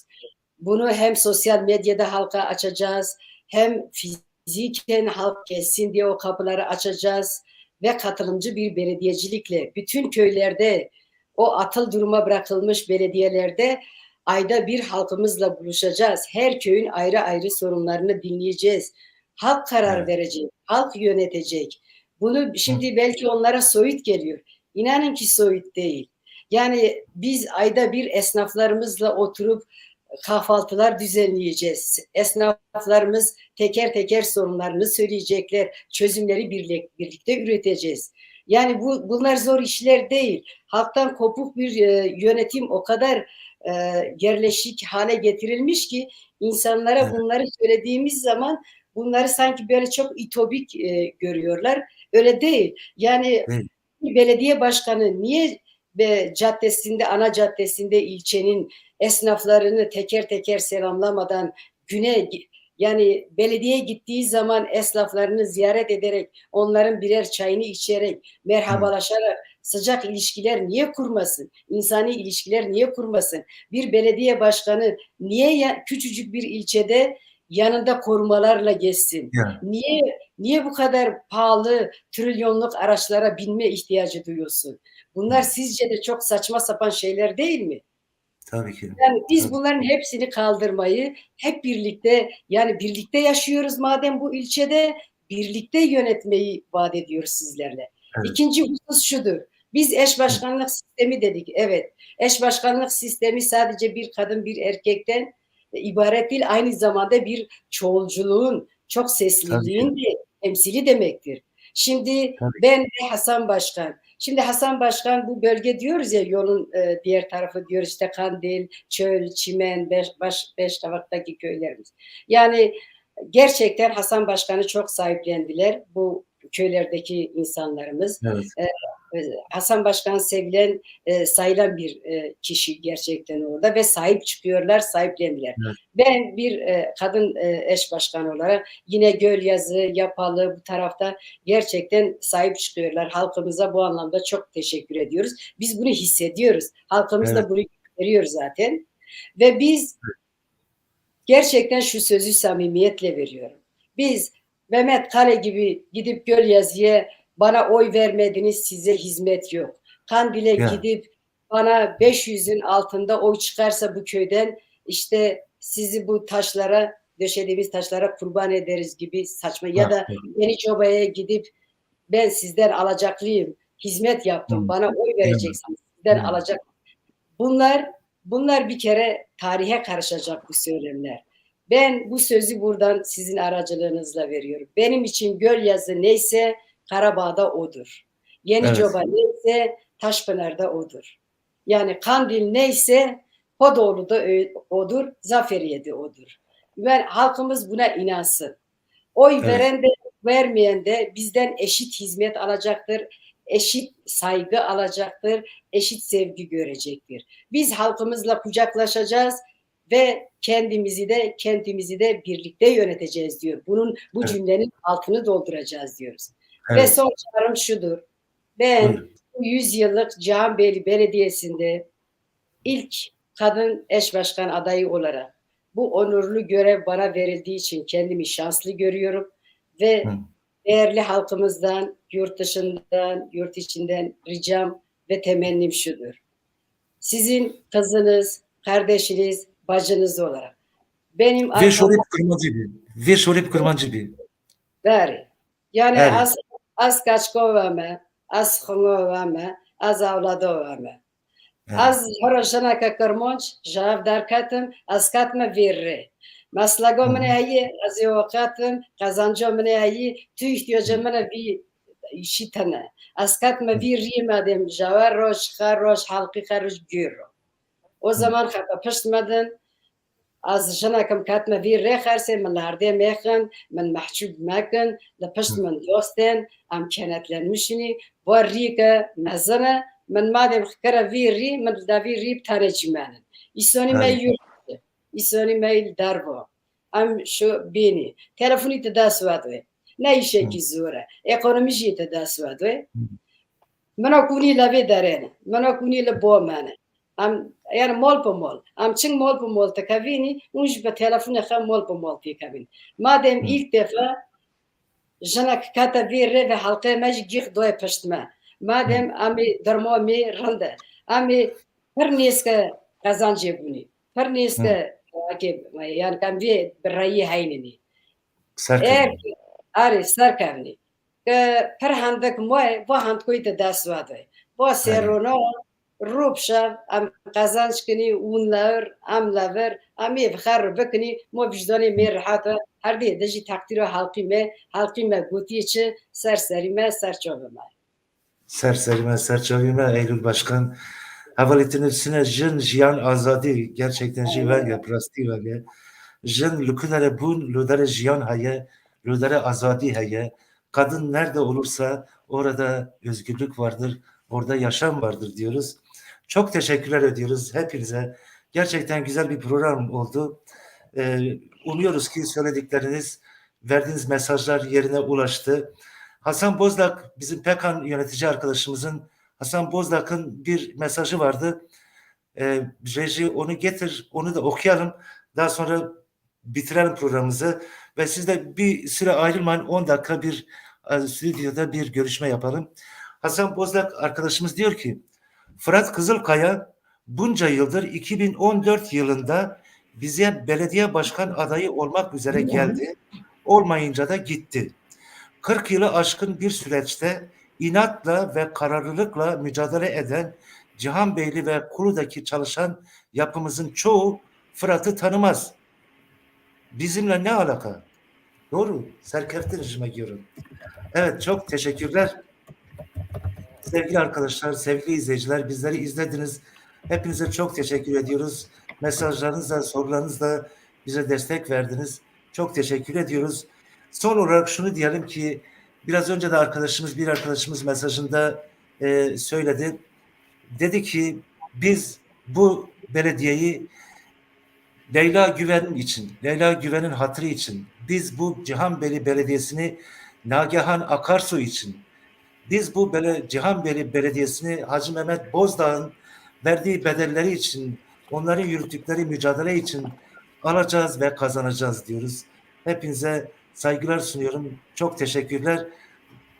Bunu hem sosyal medyada halka açacağız, hem fiziken halk gelsin diye o kapıları açacağız ve katılımcı bir belediyecilikle bütün köylerde, o atıl duruma bırakılmış belediyelerde ayda bir halkımızla buluşacağız. Her köyün ayrı ayrı sorunlarını dinleyeceğiz. Halk karar verecek, halk yönetecek. Bunu şimdi belki onlara soyut geliyor. İnanın ki soyut değil. Yani biz ayda bir esnaflarımızla oturup kahvaltılar düzenleyeceğiz. Esnaflarımız teker teker sorunlarını söyleyecekler. Çözümleri birlikte üreteceğiz. Yani bunlar zor işler değil. Halktan kopuk bir yönetim o kadar yerleşik hale getirilmiş ki insanlara bunları söylediğimiz zaman bunları sanki böyle çok itobik görüyorlar. Öyle değil. Yani belediye başkanı niye caddesinde, ana caddesinde ilçenin esnaflarını teker teker selamlamadan yani belediyeye gittiği zaman esnaflarını ziyaret ederek, onların birer çayını içerek, merhabalaşarak sıcak ilişkiler niye kurmasın? İnsani ilişkiler niye kurmasın? Bir belediye başkanı niye küçücük bir ilçede yanında korumalarla gezsin? Niye bu kadar pahalı trilyonluk araçlara binme ihtiyacı duyuyorsun? Bunlar sizce de çok saçma sapan şeyler değil mi? Tabii ki. Yani biz bunların hepsini kaldırmayı hep birlikte, yani birlikte yaşıyoruz madem bu ilçede, birlikte yönetmeyi vaat ediyoruz sizlerle. İkinci husus şudur. Biz eş başkanlık sistemi dedik. Evet. Eş başkanlık sistemi sadece bir kadın bir erkekten ibaret değil. Aynı zamanda bir çoğulculuğun, çok sesliliğin de temsili demektir. Şimdi ben de Hasan Başkan. Şimdi Hasan Başkan bu bölge diyoruz ya, yolun diğer tarafı diyoruz işte Kandil, Çöl, Çimen, Beşkavak'taki köylerimiz. Yani gerçekten Hasan Başkan'ı çok sahiplendiler bu köylerdeki insanlarımız. Hasan Başkan sevilen, sayılan bir kişi gerçekten orada ve sahip çıkıyorlar, sahiplendiler. Ben bir kadın eş başkan olarak yine Gölyazı, Yapalı bu tarafta gerçekten sahip çıkıyorlar. Halkımıza bu anlamda çok teşekkür ediyoruz. Biz bunu hissediyoruz. Halkımız da bunu görüyor zaten. Ve biz gerçekten şu sözü samimiyetle veriyorum. Biz Mehmet Kale gibi gidip Gölyazı'ya bana oy vermediniz, size hizmet yok. Kandil'e gidip bana 500'ün altında oy çıkarsa bu köyden işte sizi bu taşlara, döşediğimiz taşlara kurban ederiz gibi saçma. Ya da Yeniçoba'ya gidip ben sizden alacaklıyım, hizmet yaptım, bana oy vereceksiniz, sizden alacak. Bunlar bir kere tarihe karışacak bu söylemler. Ben bu sözü buradan sizin aracılığınızla veriyorum. Benim için Gölyazı neyse Karabağ'da odur. Yeniçoba neyse Taşpınar'da odur. Yani Kandil neyse Hodoğlu'da odur, Zaferiye'de odur. Ve halkımız buna inansın. Oy veren de vermeyen de bizden eşit hizmet alacaktır, eşit saygı alacaktır, eşit sevgi görecektir. Biz halkımızla kucaklaşacağız ve kendimizi de birlikte yöneteceğiz diyor. Bu cümlenin altını dolduracağız diyoruz. Ve son çağrım şudur. Ben 100 yıllık Cihanbeyli Belediyesi'nde ilk kadın eş başkan adayı olarak bu onurlu görev bana verildiği için kendimi şanslı görüyorum ve değerli halkımızdan, yurt dışından, yurt içinden ricam ve temennim şudur. Sizin kızınız, kardeşiniz, bacınız olarak. Benim Ve şöyle bir kırmancı bir. Bari. Yani Evet. az kaçkovame, az xungovame, az avladovame. Az horoşana ka kırmanç, jav derkatim, az katma virre. Maslago mene hayi, az yokatim, kazancı mene hayi, tu ihtiyacı mene bir işitene. Az katma virre madem, javar roş, xar roş, halkı xarış gyro. O zaman xapa piştmedin, از جنکم کاتم ویر رخرسه من لارده میخن من محجوب مکن لپشت من دوستن ام کنت لنمشنی و ریکه مزنه من مادم خکره ویر ری من داوی ری بتانه جمانن ایسانی میل ایسانی میل دربا ام شو بینی تلفونی تداسوادوه نه ایشه کی زوره اقونومیشی تداسوادوه منا کونی لبه درنه منا کونی لبو منه yani mol po mol. Am çing mol po mol takavini, unj be telefonu kham mol po mol pikavin. Madem ilk defa janak kata bir ve halqa maj gih doya piştme. Madem ami darmo mi randa. Ami her neske kazancı buni. Her neske yani kam bir rayi haynini. Ari sarkavni. Ke per handak moy bu hand koyta daswade. Bu serono روب شب ام قزانش کنی اون لور ام لور امی بخار بکنی ما وجدانی می راحت هر دی دجی تقدیر حلقی me گوتی چه serçavime Eylül Başkan havaletinin üstüne jin jiyan azadi gerçekten jivel prasti ve jin lükülere bun lüdere jiyan haye lüdere azadi haye kadın nerede olursa orada özgürlük vardır, orada yaşam vardır diyoruz. Çok teşekkürler ediyoruz hepinize. Gerçekten güzel bir program oldu. Umuyoruz ki söyledikleriniz, verdiğiniz mesajlar yerine ulaştı. Hasan Bozlak, bizim PKK yönetici arkadaşımızın, Hasan Bozlak'ın bir mesajı vardı. Reji onu getir, onu da okuyalım. Daha sonra bitirelim programımızı. Ve siz de bir süre ayrılmayın, 10 dakika bir stüdyoda bir görüşme yapalım. Hasan Bozlak arkadaşımız diyor ki, Fırat Kızılkaya bunca yıldır 2014 yılında bize belediye başkan adayı olmak üzere geldi. Olmayınca da gitti. 40 yılı aşkın bir süreçte inatla ve kararlılıkla mücadele eden Cihanbeyli ve Kulu'daki çalışan yapımızın çoğu Fırat'ı tanımaz. Bizimle ne alaka? Doğru. Serkeftin rejime giriyorum. Evet, çok teşekkürler. Sevgili arkadaşlar, sevgili izleyiciler, bizleri izlediniz. Hepinize çok teşekkür ediyoruz. Mesajlarınızla, sorularınızla bize destek verdiniz. Çok teşekkür ediyoruz. Son olarak şunu diyelim ki biraz önce de bir arkadaşımız mesajında söyledi. Dedi ki biz bu belediyeyi Leyla Güven için, Leyla Güven'in hatırı için, biz bu Cihanbeyli Belediyesi'ni Nagihan Akarsu için, biz bu Cihanbeyli Belediyesi'ni Hacı Mehmet Bozdağ'ın verdiği bedelleri için, onların yürüttükleri mücadele için alacağız ve kazanacağız diyoruz. Hepinize saygılar sunuyorum. Çok teşekkürler.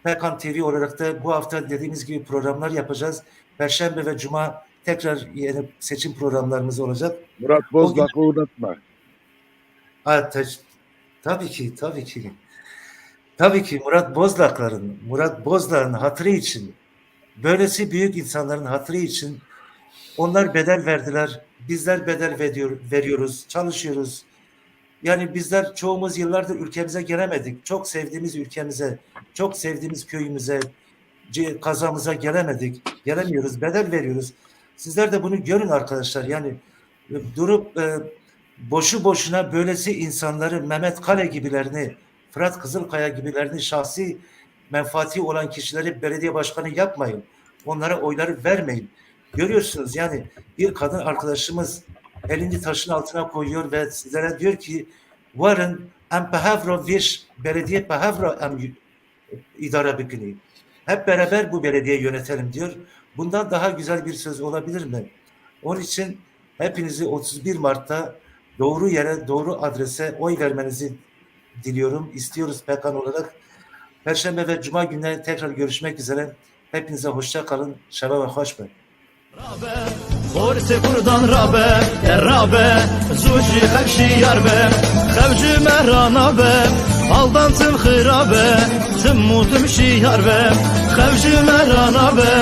Pekan TV olarak da bu hafta dediğimiz gibi programlar yapacağız. Perşembe ve Cuma tekrar yeni seçim programlarımız olacak. Murat Bozdağ'ı unutma. Tabii ki. Tabii ki Murat Bozdağ'ın hatırı için, böylesi büyük insanların hatırı için onlar bedel verdiler. Bizler bedel veriyoruz, çalışıyoruz. Yani bizler çoğumuz yıllardır ülkemize gelemedik. Çok sevdiğimiz ülkemize, çok sevdiğimiz köyümüze, kazamıza gelemiyoruz, bedel veriyoruz. Sizler de bunu görün arkadaşlar. Yani durup boşu boşuna böylesi insanları, Mehmet Kale gibilerini, Fırat Kızılkaya gibilerini, şahsi menfaati olan kişileri belediye başkanı yapmayın. Onlara oyları vermeyin. Görüyorsunuz yani bir kadın arkadaşımız elini taşın altına koyuyor ve sizlere diyor ki varın em pehavro viş belediye pehavro em idare bükünü. Hep beraber bu belediye yönetelim diyor. Bundan daha güzel bir söz olabilir mi? Onun için hepinizi 31 Mart'ta doğru yere, doğru adrese oy vermenizi diliyorum, istiyoruz PKK olarak. Perşembe ve Cuma günleri tekrar görüşmek üzere. Hepinize hoşça kalın. Şaba ve hoş be. خورس کردان رابه رابه زوجی خکشی یاربه خبجی مهرانابه aldan tüm xirabe tüm mutum şiyarbe xevji meranabe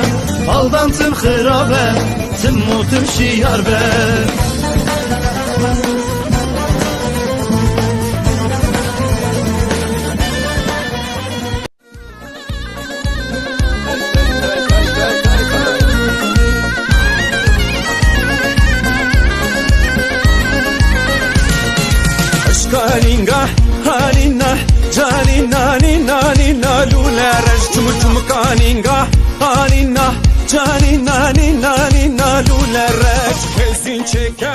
aldan tüm xirabe tüm mutum şiyarbe Aşkaninga hanina canina nina nina lula rajtum tumkaninga hanina canina nina nina lula raj kesin çeke